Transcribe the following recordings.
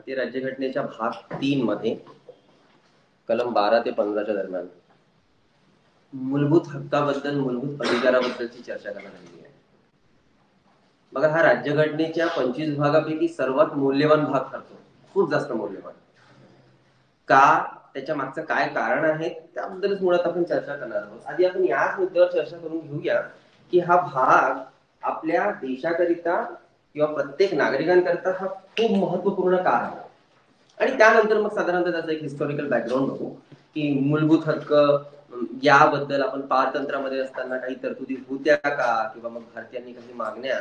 भारतीय राज्यघटनेच्या भाग 3 मध्ये कलम 12 ते 15च्या दरम्यान मूलभूत हक्काबद्दल, मूलभूत अधिकाराबद्दलची चर्चा करण्यात आलेली आहे. बघा, हा राज्यघटनेच्या 25 भागापैकी सर्वात मौल्यवान भाग ठरतो, खूप जास्त मौल्यवान. का, त्याच्या मागचं काय कारण आहे त्याबद्दलच मुळात आपण चर्चा करणार आहोत. आधी आपण याच मुद्द्यावर चर्चा करून घेऊया की हा भाग आपल्या देशाकरिता किंवा प्रत्येक नागरिकांकरिता हा खूप महत्वपूर्ण का आहे, आणि त्यानंतर मग साधारणतः त्याचं एक हिस्टॉरिकल बॅकग्राऊंड बघू की मूलभूत हक्क याबद्दल आपण पारतंत्र्यामध्ये असताना काही तरतुदी होत्या का, किंवा मग भारतीयांनी काही मागण्या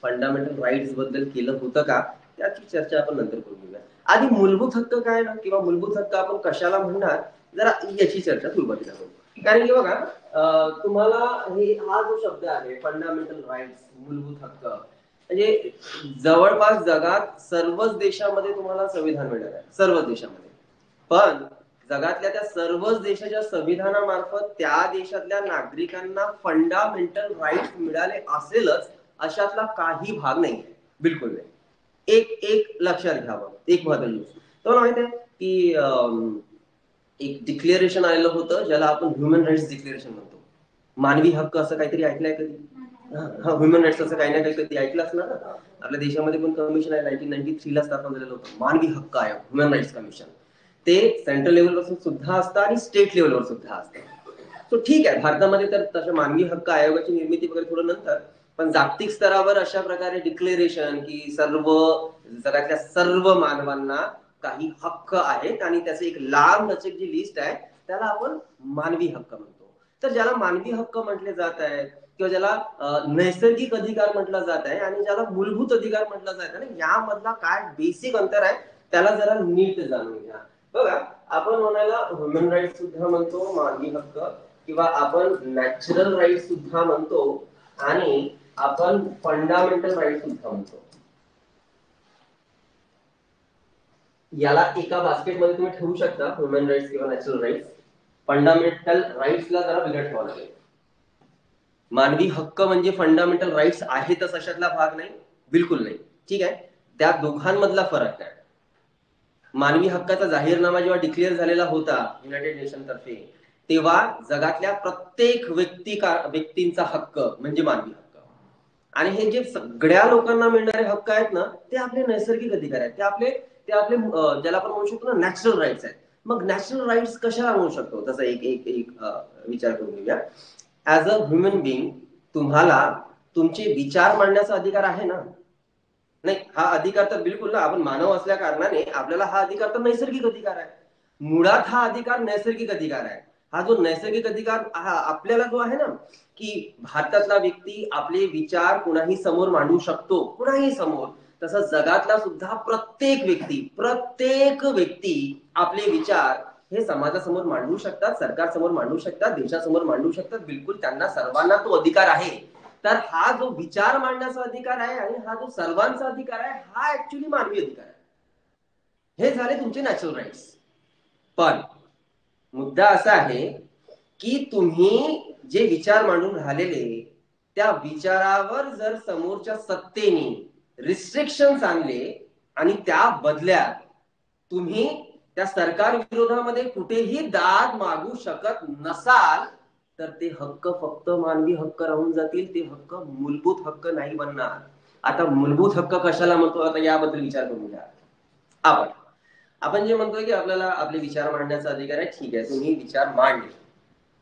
फंडामेंटल राईट्स बद्दल केलं होतं का, त्याची चर्चा आपण नंतर करून घेऊया. आधी मूलभूत हक्क काय ना, किंवा मूलभूत हक्क आपण कशाला म्हणणार, जरा याची चर्चा सुरुवातीला करू. कारण की बघा, तुम्हाला हा जो शब्द आहे फंडामेंटल राईट्स, मूलभूत हक्क, म्हणजे जवळपास जगात सर्वच देशामध्ये तुम्हाला संविधान मिळणार आहे, सर्वच देशामध्ये. पण जगातल्या त्या सर्वच देशाच्या संविधानामार्फत त्या देशातल्या नागरिकांना फंडामेंटल राईट्स मिळाले असेलच अशातला काही भाग नाही, बिलकुल नाही. एक लक्षात घ्यावं, एक महत्वाची गोष्ट तुम्हाला माहित आहे की एक डिक्लेरेशन आलेलं होतं ज्याला आपण ह्युमन राईट्स डिक्लेरेशन म्हणतो. मानवी हक्क असं काहीतरी ऐकलंय कधी? ह्युमन राईट्स असं काही ना काही कधी ऐकलं असणार ना. आपल्या देशामध्ये पण कमिशन आहे, 1993 ला स्थापन झालेलं होतं, मानवी हक्क आयोग, ह्युमन राईट्स कमिशन. ते सेंट्रल लेव्हलवर सुद्धा असतं आणि स्टेट लेव्हलवर सुद्धा असतं. तो ठीक आहे, भारतामध्ये तर तशा मानवी हक्क आयोगाची निर्मिती वगैरे थोडं नंतर, पण जागतिक स्तरावर अशा प्रकारे डिक्लेरेशन की सर्व जगातल्या सर्व मानवांना काही हक्क आहेत आणि त्याचं एक लांब लचक जी लिस्ट आहे त्याला आपण मानवी हक्क म्हणतो. तर ज्याला मानवी हक्क म्हटले जात आहेत किंवा ज्याला नैसर्गिक अधिकार म्हटला जात आहे आणि ज्याला मूलभूत अधिकार म्हटलं जात आहे, यामधला काय बेसिक अंतर आहे त्याला जरा नीट जाणून घ्या. बघा, आपण म्हणायला ह्युमन राईट सुद्धा म्हणतो, मानवी हक्क, किंवा आपण नॅचरल राईट सुद्धा म्हणतो आणि आपण फंडामेंटल राईट सुद्धा म्हणतो. याला एका बास्केटमध्ये तुम्ही ठेवू शकता, ह्युमन राईट्स किंवा नॅचरल राईट्स. फंडामेंटल राईट्सला जरा वेगळं ठेवावं लागेल. मानवी हक्क म्हणजे फंडामेंटल राईट्स आहेतच अशातला भाग नाही, बिलकुल नाही. ठीक आहे, त्या दोघांमधला फरक आहे. मानवी हक्काचा जाहीरनामा जेव्हा डिक्लेअर झालेला होता युनायटेड नेशन तर्फे, तेव्हा जगातल्या प्रत्येक व्यक्तींचा हक्क म्हणजे मानवी हक्क. आणि हे जे सगळ्या लोकांना मिळणारे हक्क आहेत ना, ते आपले नैसर्गिक अधिकार आहेत, ते आपले ज्याला आपण म्हणू शकतो ना नॅचरल राईट्स आहेत. मग नॅचरल राईट्स कशाला म्हणू शकतो, तसा एक विचार करून घेऊया. ऍज अ ह्युमन बिईंग तुम्हाला तुमचे विचार मांडण्याचा अधिकार आहे ना? नाही, हा अधिकार तर बिलकुल ना, आपण मानव असल्या कारणाने आपल्याला हा अधिकार तर नैसर्गिक अधिकार आहे. मुळात हा अधिकार नैसर्गिक अधिकार आहे. हा जो नैसर्गिक अधिकार आपल्याला जो आहे ना, की भारतातला व्यक्ती आपले विचार कुणाही समोर मांडू शकतो, कुणाही समोर, तसं जगातला सुद्धा प्रत्येक व्यक्ती आपले विचार हे समाजासमोर मांडू शकतात, सरकारसमोर मांडू शकतात, देशासमोर मांडू शकतात. बिलकुल त्यांना सर्वांना तो अधिकार आहे. तर हा जो विचार मांडण्याचा अधिकार आहे आणि हा जो सर्वांचा अधिकार आहे, हा ऍक्च्युली मानवी अधिकार आहे. हे झाले तुमचे नॅचरल राईट्स. पण मुद्दा असा आहे की तुम्ही जे विचार मांडून राहिलेले त्या विचारावर जर समोरच्या सत्तेने रिस्ट्रिक्शन्स आणले आणि त्या बदल्यात तुम्ही त्या सरकार विरोधामध्ये कुठेही दाद मागू शकत नसाल, तर ते हक्क फक्त मानवी हक्क राहून जातील, ते हक्क मूलभूत हक्क नाही बनणार. आता मूलभूत हक्क कशाला म्हणतो, आता याबद्दल विचार करून घ्या. आपण जे म्हणतोय की आपल्याला आपले विचार मांडण्याचा अधिकार आहे, ठीक आहे, तुम्ही विचार मांडले,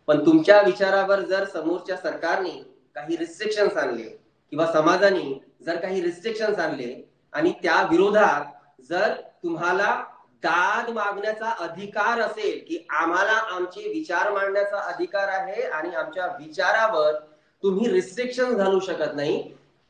पण तुमच्या विचारावर जर समोरच्या सरकारने काही रिस्ट्रिक्शन्स आणले किंवा समाजाने जर काही रिस्ट्रिक्शन्स आणले आणि त्या विरोधात जर तुम्हाला दाद मागण्याचा अधिकार असेल की आम्हाला आमचे विचार मांडण्याचा अधिकार आहे आणि आमच्या विचारावर तुम्ही रिस्ट्रिक्शन घालू शकत नाही,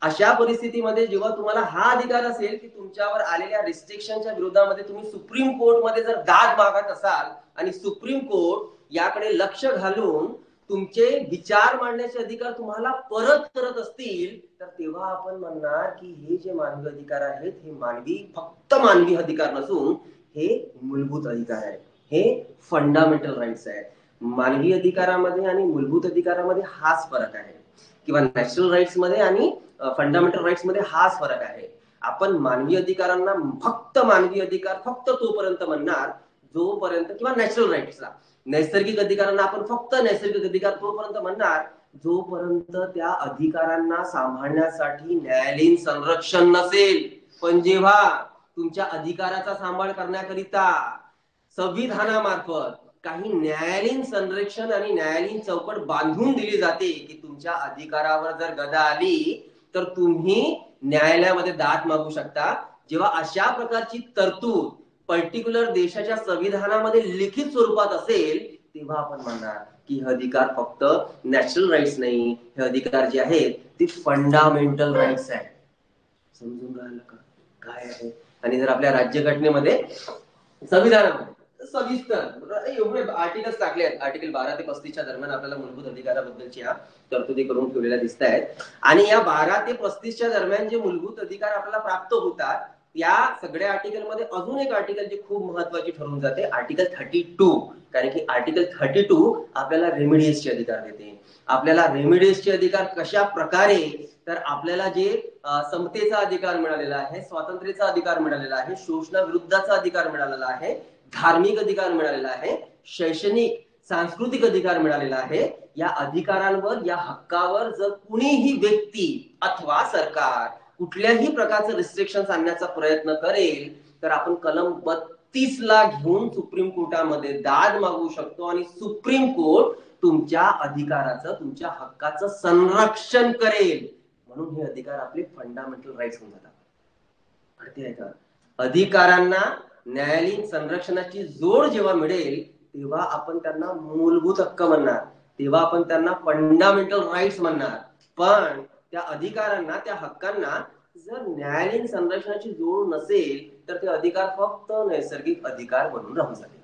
अशा परिस्थितीमध्ये जेव्हा तुम्हाला हा अधिकार असेल की तुमच्यावर आलेल्या रिस्ट्रिक्शनच्या विरोधामध्ये तुम्ही सुप्रीम कोर्टमध्ये जर दाद मागत असाल आणि सुप्रीम कोर्ट याकडे लक्ष घालून तुमचे विचार मांडण्याचे अधिकार तुम्हाला परत करत असतील, तर तेव्हा आपण म्हणणार की हे जे मानवी अधिकार आहेत हे फक्त मानवी अधिकार नसून हे मूलभूत अधिकार आहेत, हे फंडामेंटल राईट्स आहेत. मानवी अधिकारामध्ये आणि मूलभूत अधिकारामध्ये हाच फरक आहे, किंवा नॅचरल राईट्स मध्ये आणि फंडामेंटल राईट्स मध्ये हाच फरक आहे. आपण मानवी अधिकारांना फक्त मानवी अधिकार फक्त तोपर्यंत म्हणणार जोपर्यंत, किंवा नॅचरल राईट्सला नैसर्गिक अधिकारांना आपण फक्त नैसर्गिक अधिकार तोपर्यंत म्हणणार जोपर्यंत त्या अधिकारांना सांभाळण्यासाठी न्यायालयीन संरक्षण नसेल. पण जेव्हा तुमच्या अधिकाराचा सांभाळ करण्याकरिता संविधानामार्फत काही न्यायालयीन संरक्षण आणि न्यायालयीन चौकट बांधून दिली जाते की तुमच्या अधिकारावर जर गदा आली तर तुम्ही न्यायालयामध्ये दाद मागू शकता. जेव्हा अशा प्रकारची तरतूद पर्टिक्युलर देशाच्या संविधानामध्ये लिखित स्वरूपात असेल तेव्हा आपण म्हणणार की हे अधिकार फक्त नॅचरल राईट्स नाही, हे अधिकार जे आहेत ते फंडामेंटल राईट्स आहेत. समजून राहिलं का काय आहे? आणि जर आपल्या राज्यघटनेमध्ये संविधानामध्ये सविस्तर एवढे आर्टिकल्स टाकले आहेत, आर्टिकल 12 ते 35च्या दरम्यान आपल्याला मूलभूत अधिकाराबद्दलच्या तरतुदी करून ठेवलेल्या दिसत आहेत. आणि या 12 ते 35च्या दरम्यान जे मूलभूत अधिकार आपल्याला प्राप्त होतात या सगळ्या आर्टिकल मध्ये अजून एक आर्टिकल जी खूप महत्वाची ठरून जाते, आर्टिकल 32. कारण की आर्टिकल 32 आपल्याला रेमिडियसचे अधिकार देते. आपल्याला रेमिडियसचे अधिकार कशा प्रकारे, तर आपल्याला जे समतेचा अधिकार मिळालेला आहे, स्वातंत्र्याचा अधिकार मिळालेला आहे, शोषणाविरुद्धचा अधिकार मिळालेला आहे, धार्मिक अधिकार मिळालेला आहे, शैक्षणिक सांस्कृतिक अधिकार मिळालेला आहे. या अधिकारांवर, या हक्कावर जर कुणीही व्यक्ती अथवा सरकार कुठल्याही प्रकारचं रिस्ट्रिक्शन आणण्याचा प्रयत्न करेल तर आपण कलम 32 ला घेऊन सुप्रीम कोर्टामध्ये दाद मागू शकतो आणि सुप्रीम कोर्ट तुमच्या अधिकाराचं, तुमच्या हक्काचं संरक्षण करेल. म्हणून हे अधिकार आपले फंडामेंटल राईट्स होऊन जातात. कळते आहे का? अधिकारांना न्यायालयीन संरक्षणाची जोड जेव्हा मिळेल तेव्हा आपण त्यांना मूलभूत हक्क म्हणणार, तेव्हा आपण त्यांना फंडामेंटल राईट्स म्हणणार. पण त्या अधिकारांना, त्या हक्कांना जर न्यायालयीन संरक्षणाची जोड नसेल तर ते अधिकार फक्त नैसर्गिक अधिकार म्हणून राहून जातील.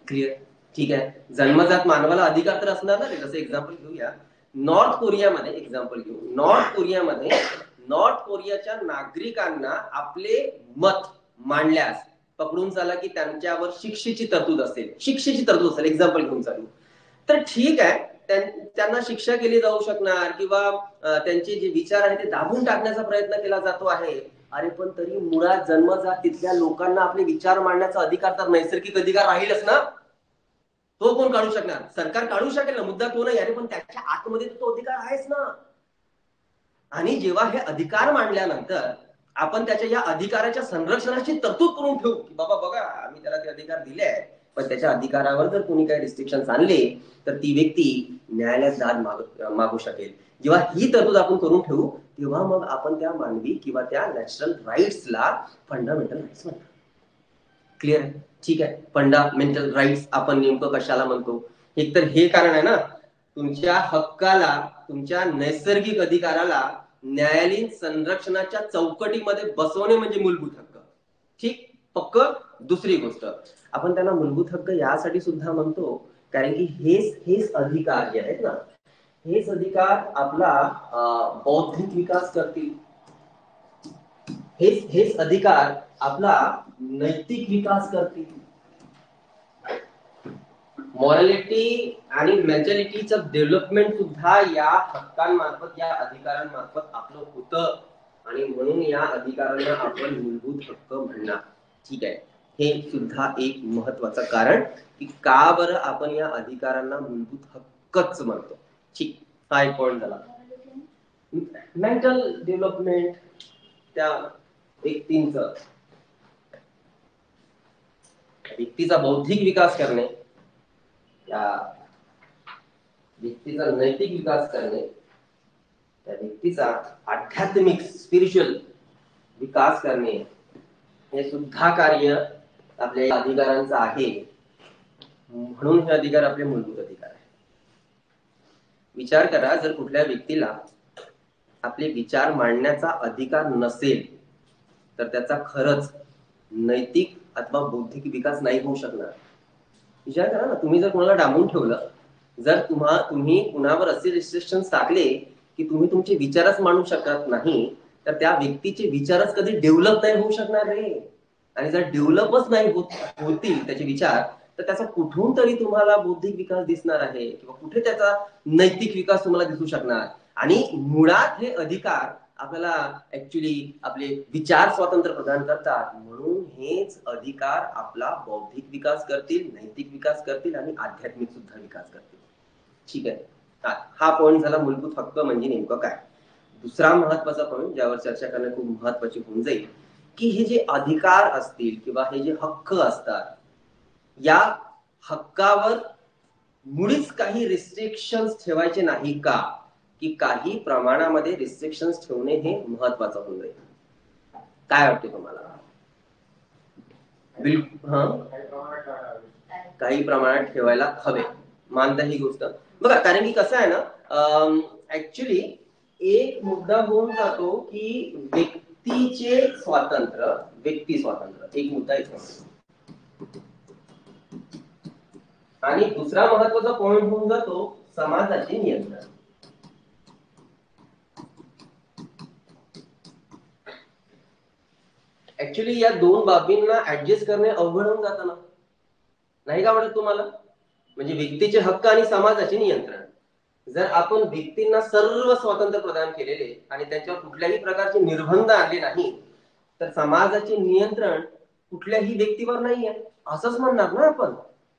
क्लिअर? ठीक आहे. जन्मजात मानवाला अधिकार तर असणार ना. जसं एक्झाम्पल घेऊया, नॉर्थ कोरियामध्ये एक्झाम्पल घेऊ. नॉर्थ कोरियामध्ये नॉर्थ कोरियाच्या नागरिकांना आपले मत मांडल्यास पकडून चाला की त्यांच्यावर शिक्षेची तरतूद असेल, शिक्षेची तरतूद असेल, एक्झाम्पल घेऊन चालू, तर ठीक आहे, त्यांना शिक्षा केली जाऊ शकणार किंवा त्यांचे जे विचार आहेत ते दाबून टाकण्याचा प्रयत्न केला जातो आहे. अरे पण तरी मुळात जन्मजात तिथल्या लोकांना आपले विचार मांडण्याचा अधिकार तर नैसर्गिक अधिकार राहीलच ना. तो कोण काढू शकणार? सरकार काढू शकेल ना, मुद्दा तो नाही. अरे पण त्याच्या आतमध्ये तो अधिकार आहेच ना. आणि जेव्हा हे अधिकार मांडल्यानंतर आपण त्याच्या या अधिकाराच्या संरक्षणाची तरतूद करून ठेवू की बाबा बघा आम्ही त्याला ते अधिकार दिले आहेत, पण त्याच्या अधिकारावर जर कोणी काही रिस्ट्रिक्शन आणले तर ती व्यक्ती न्यायालयात दाद मागू शकेल. जेव्हा ही तरतूद आपण करून ठेवू तेव्हा मग आपण त्या मानवी किंवा त्या नॅचरल राईट्सला फंडामेंटल राईट्स म्हणतो. क्लिअर? ठीक आहे. फंडामेंटल राईट्स आपण नेमकं कशाला म्हणतो? एक तर हे कारण आहे ना, तुमच्या हक्काला, तुमच्या नैसर्गिक अधिकाराला न्यायालयीन संरक्षणाच्या चौकटीमध्ये बसवणे म्हणजे मूलभूत हक्क. ठीक? पक्क? दुसरी गोष्ट, आपण त्यांना मूलभूत हक्क यासाठी सुद्धा म्हणतो कारण की हेच अधिकार जे आहेत ना, हेच अधिकार आपला बौद्धिक विकास करतील, हेच अधिकार आपला नैतिक विकास करतील. मॉरॅलिटी आणि मेंटॅलिटीचं डेव्हलपमेंट सुद्धा या हक्कांमार्फत, या अधिकारांमार्फत आपलं होतं. आणि म्हणून या अधिकारांना आपण मूलभूत हक्क म्हणणार. ठीक आहे. हे सुद्धा एक महत्वाचं कारण की का बरं आपण या अधिकारांना मूलभूत हक्कच म्हणतो. ठीक, हा एक पॉइंट झाला. मेंटल डेव्हलपमेंट, त्या व्यक्तीचा बौद्धिक विकास करणे, त्या व्यक्तीचा नैतिक विकास करणे, त्या व्यक्तीचा आध्यात्मिक स्पिरिच्युअल विकास करणे, हे सुद्धा कार्य आपल्या अधिकारांचं आहे. म्हणून हे अधिकार आपले मूलभूत अधिकार आहे. विचार करा, जर कुठल्या व्यक्तीला आपले विचार मांडण्याचा अधिकार नसेल तर त्याचा खरंच नैतिक अथवा बौद्धिक विकास नाही होऊ शकणार. विचार करा ना, तुम्ही जर कोणाला डांबून ठेवलं, जर तुम्ही कुणावर असे रिस्ट्रिक्शन्स टाकले की तुम्ही तुमचे विचारच मांडू शकत नाही तर त्या व्यक्तीचे विचारच कधी डेव्हलप नाही होऊ शकणार रे. आणि जर डेव्हलपच नाही होतील त्याचे विचार तर त्याचा कुठून तरी तुम्हाला बौद्धिक विकास दिसणार आहे किंवा कुठे त्याचा नैतिक विकास तुम्हाला दिसू शकणार. आणि मुळात हे अधिकार आपल्याला ऍक्च्युली आपले विचार स्वातंत्र्य प्रदान करतात. म्हणून हेच अधिकार आपला बौद्धिक विकास करतील, नैतिक विकास करतील आणि आध्यात्मिक सुद्धा विकास करतील. ठीक आहे, हा पॉइंट झाला मूलभूत हक्क म्हणजे नेमकं काय. दुसरा महत्वाचा पॉइंट ज्यावर चर्चा करणं खूप महत्वाची होऊन जाईल की हे जे अधिकार असतील किंवा हे जे हक्क असतात, या हक्कावर मुळीच काही रिस्ट्रिक्शन्स ठेवायचे नाही का, की काही प्रमाणामध्ये रिस्ट्रिक्शन्स ठेवणे हे महत्वाचं होऊन जाईल. काय वाटते तुम्हाला? काही प्रमाणात ठेवायला हवे, मानता ही गोष्ट. बघा, कारण की कसं आहे ना, ऍक्च्युली एक मुद्दा होऊन जातो की व्यक्तीचे स्वातंत्र्य, व्यक्ती स्वातंत्र्य एक मुद्दा येतो, आणि दुसरा महत्वाचा पॉइंट होऊन जातो समाजाचे नियंत्रण. ऍक्च्युली या दोन बाबींना ऍडजस्ट करणे अवघड होऊन जातं ना, नाही का वाटत तुम्हाला? म्हणजे व्यक्तीचे हक्क आणि समाजाचे नियंत्रण. जर आपण व्यक्तींना सर्व स्वातंत्र्य प्रदान केलेले आणि त्यांच्यावर कुठल्याही प्रकारचे निर्बंध आणले नाही, तर समाजाचे नियंत्रण कुठल्याही व्यक्तीवर नाही आहे असंच म्हणणार ना आपण.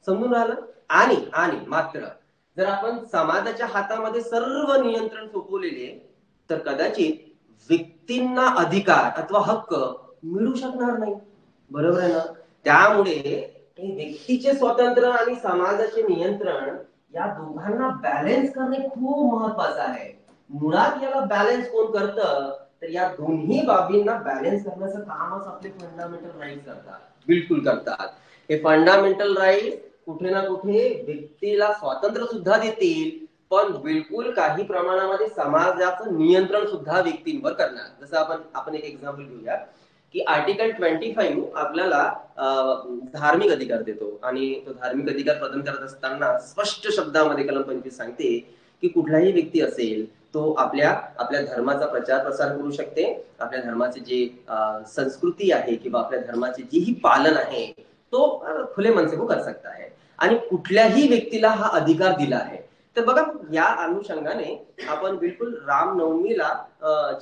समजून राहिलं? आणि मात्र जर आपण समाजाच्या हातामध्ये सर्व नियंत्रण सोपवलेले, तर कदाचित व्यक्तींना अधिकार अथवा हक्क मिळू शकणार नाही. बरोबर आहे ना? त्यामुळे व्यक्तीचे स्वातंत्र्य आणि समाजाचे नियंत्रण या दोघांना बॅलन्स करणे खूप महत्वाचं आहे. मुळात याला बॅलन्स कोण करतं, तर या दोन्ही बाबींना बॅलन्स करण्याचं कामच आपले फंडामेंटल राईट्स करतात. बिलकुल करतात. हे फंडामेंटल राईट्स कुठे ना कुठे व्यक्तीला स्वातंत्र्य सुद्धा देतील, पण बिलकुल काही प्रमाणामध्ये समाजाचं नियंत्रण सुद्धा व्यक्तींवर करणार. जसं आपण एक एक्झाम्पल घेऊया की आर्टिकल 25 आपल्याला धार्मिक अधिकार देतो, आणि तो धार्मिक अधिकार प्रदान करत असताना स्पष्ट शब्दामध्ये कलम 25 सांगते की कुठलाही व्यक्ती असेल तो आपल्या धर्माचा प्रचार प्रसार करू शकते, आपल्या धर्माचे जे संस्कृती आहे किंवा आपल्या धर्माचे जेही पालन आहे तो खुले मन से वो कर सकता है, आणि कुठल्याही व्यक्तीला हा अधिकार दिला आहे. तर बघा, या अनुषंगाने आपण बिलकुल रामनवमीला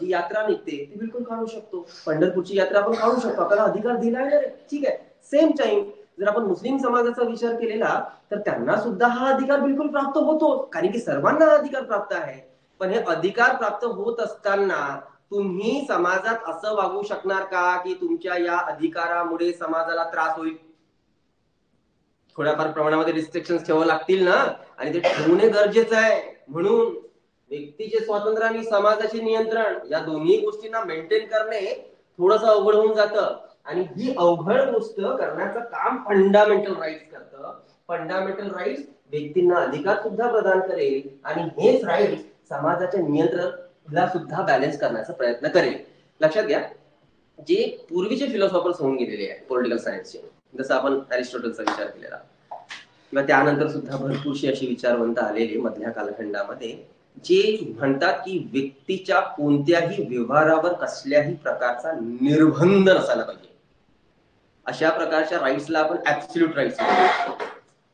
जी यात्रा निघते ती बिलकुल काढू शकतो, पंढरपूरची यात्रा आपण काढू शकतो, आपल्याला अधिकार दिला आहे. ठीक आहे. सेम टाइम जर आपण मुस्लिम समाजाचा विचार केलेला तर त्यांना सुद्धा हा अधिकार बिलकुल प्राप्त होतो, कारण की सर्वांना हा अधिकार प्राप्त आहे. पण हे अधिकार प्राप्त होत असताना तुम्ही समाजात असं वागू शकणार का की तुमच्या या अधिकारामुळे समाजाला त्रास होईल? थोड्याफार प्रमाणामध्ये रिस्ट्रिक्शन्स ठेवावं लागतील ना, आणि ते ठेवणे गरजेचं आहे. म्हणून व्यक्तीचे स्वातंत्र्य आणि समाजाचे नियंत्रण या दोन्ही गोष्टींना मेंटेन करणे थोडंसं अवघड होऊन जातं, आणि ही अवघड गोष्ट करण्याचं काम फंडामेंटल राईट्स करतं. फंडामेंटल राईट्स व्यक्तींना अधिकार सुद्धा प्रदान करेल, आणि हेच राईट्स समाजाच्या नियंत्रणला सुद्धा बॅलन्स करण्याचा प्रयत्न करेल. लक्षात घ्या, जे पूर्वीचे फिलॉसॉफर्स होऊन गेलेले आहेत पॉलिटिकल सायन्सचे, जसं आपण अरिस्टॉटलचा विचार केलेला किंवा त्यानंतर सुद्धा भरपूरशी अशी विचारवंत आलेले मधल्या कालखंडामध्ये, जे म्हणतात की व्यक्तीच्या कोणत्याही व्यवहारावर कसल्याही प्रकारचा निर्बंध नसायला पाहिजे. अशा प्रकारच्या राईट्सला आपण ऍब्सोल्यूट राईट्स म्हणतो.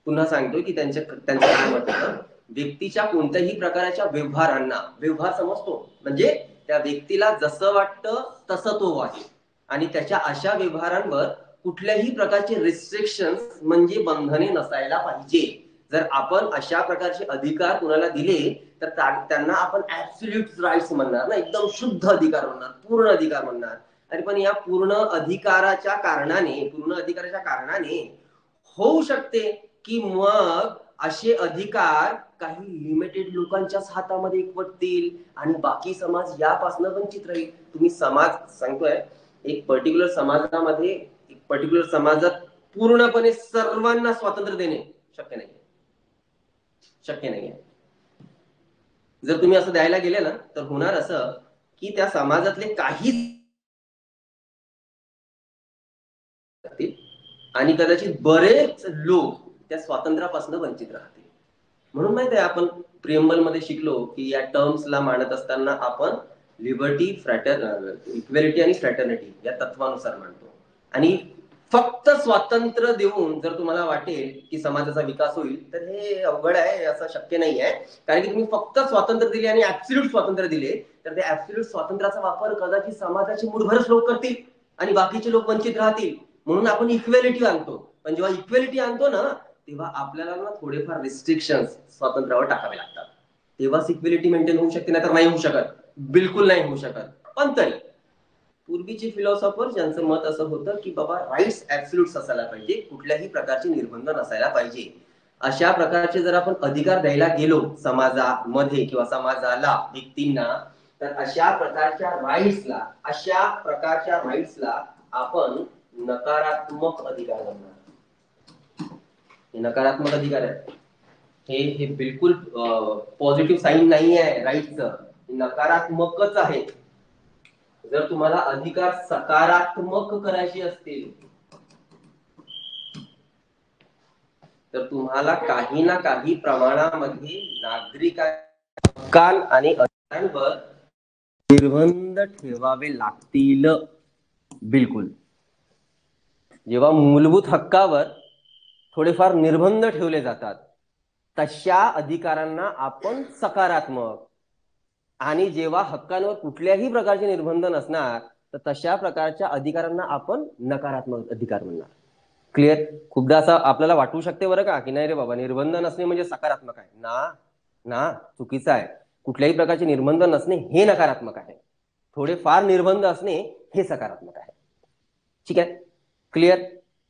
पुन्हा सांगतोय की त्यांचं काय मत होतं, व्यक्तीच्या कोणत्याही प्रकारच्या व्यवहारांना, व्यवहार समजतो म्हणजे त्या व्यक्तीला जसं वाटतं तसं तो आहे, आणि त्याच्या अशा व्यवहारांवर कुठल्याही प्रकारचे रिस्ट्रिक्शन्स म्हणजे बंधने नसायला पाहिजे. जर आपण अशा प्रकारचे अधिकार कुणाला दिले तर त्यांना आपण ऍब्सोल्यूट राईट्स म्हणणार ना, एकदम शुद्ध अधिकार म्हणणार, पूर्ण अधिकार म्हणणार. आणि पण या पूर्ण अधिकाराच्या कारणाने होऊ शकते की मग असे अधिकार काही लिमिटेड लोकांच्याच हातामध्ये एकवटतील आणि बाकी समाज यापासून वंचित राहील. तुम्ही समाज सांगतोय, एक पर्टिक्युलर समाजामध्ये, एक पर्टिक्युलर समाजात पूर्णपणे सर्वांना स्वातंत्र्य देणे शक्य नाही, शक्य नाही. जर तुम्ही असं द्यायला गेले ना तर होणार असं की त्या समाजातले काही आणि कदाचित बरेच लोक त्या स्वातंत्र्यापासून वंचित राहतील. म्हणून माहिती आहे, आपण प्रिएम्बल मध्ये शिकलो की या टर्म्सला मांडत असताना आपण लिबर्टी, इक्वॅलिटी आणि फ्रॅटर्निटी या तत्वानुसार मांडतो. आणि फक्त स्वातंत्र्य देऊन जर तुम्हाला वाटेल की समाजाचा विकास होईल तर हे अवघड आहे, असं शक्य नाही आहे. कारण की तुम्ही फक्त स्वातंत्र्य दिले आणि ऍब्सोल्यूट स्वातंत्र्य दिले तर त्या ऍब्सोल्यूट स्वातंत्र्याचा वापर कदाचित समाजाचे मूठभरच लोक करतील आणि बाकीचे लोक वंचित राहतील. म्हणून आपण इक्वेलिटी आणतो. पण जेव्हा इक्वेलिटी आणतो ना तेव्हा आपल्याला ना थोडेफार रिस्ट्रिक्शन स्वातंत्र्यावर टाकावे लागतात. तेव्हाच इक्वेलिटी मेंटेन होऊ शकते, नाही तर नाही होऊ शकत, बिलकुल नाही होऊ शकत. पण तरी पूर्वीचे फिलॉसॉफर ज्यांचं मत असं होतं की बाबा राईट्स ऍब्सोल्यूट्स असायला पाहिजे, कुठल्याही प्रकारचे निर्बंध नसायला पाहिजे. अशा प्रकारचे जर आपण अधिकार द्यायला गेलो समाजामध्ये किंवा समाजाला, व्यक्तींना, तर अशा प्रकारच्या राईट्सला आपण नकारात्मक अधिकार म्हणणार. हे नकारात्मक अधिकार आहे. हे बिलकुल पॉझिटिव्ह साईन नाही आहे राईट्सचं, नकारात्मकच आहे. जर तुम्हाला अधिकार सकारात्मक करायचे असतील तर तुम्हाला काही ना काही प्रमाणामध्ये नागरिकांना आणि अधिकारांवर निर्बंध ठेवावे लागतील. बिलकुल. जेव्हा मूलभूत हक्कावर थोडेफार निर्बंध ठेवले जातात तशा अधिकारांना आपण सकारात्मक, आणि जेव्हा हक्कांवर कुठल्याही प्रकारचे निर्बंध नसणार तर तशा प्रकारच्या अधिकारांना आपण नकारात्मक अधिकार म्हणणार. क्लिअर? खूपदा असं आपल्याला वाटू शकते बरं का की नाही रे बाबा, निर्बंध नसणे म्हणजे सकारात्मक आहे ना, चुकीचं आहे. कुठल्याही प्रकारचे निर्बंध नसणे हे नकारात्मक आहे, थोडेफार निर्बंध असणे हे सकारात्मक आहे. ठीक आहे? क्लिअर?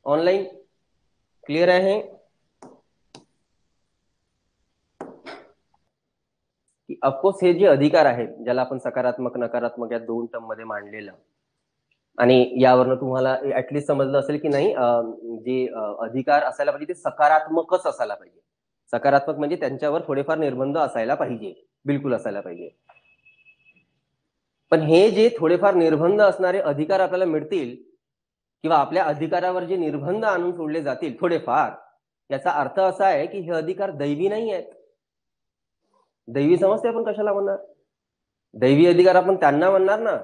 ऑनलाईन क्लिअर आहे की ऑफकोर्स हे जे अधिकार आहेत ज्याला आपण सकारात्मक नकारात्मक या दोन टर्म मध्ये मांडलेलं, आणि यावरनं तुम्हाला ऍटलिस्ट समजलं असेल की नाही जे अधिकार असायला पाहिजे ते सकारात्मकच असायला पाहिजे. सकारात्मक म्हणजे त्यांच्यावर थोडेफार निर्बंध असायला पाहिजे, बिलकुल असायला पाहिजे. पण हे जे थोडेफार निर्बंध असणारे अधिकार आपल्याला मिळतील किंवा आपल्या अधिकारावर जे निर्बंध आणून सोडले जातील थोडेफार, याचा अर्थ असा आहे की हे अधिकार दैवी नाही आहेत. दैवी समजते आपण कशाला म्हणणार? दैवी अधिकार आपण त्यांना म्हणणार ना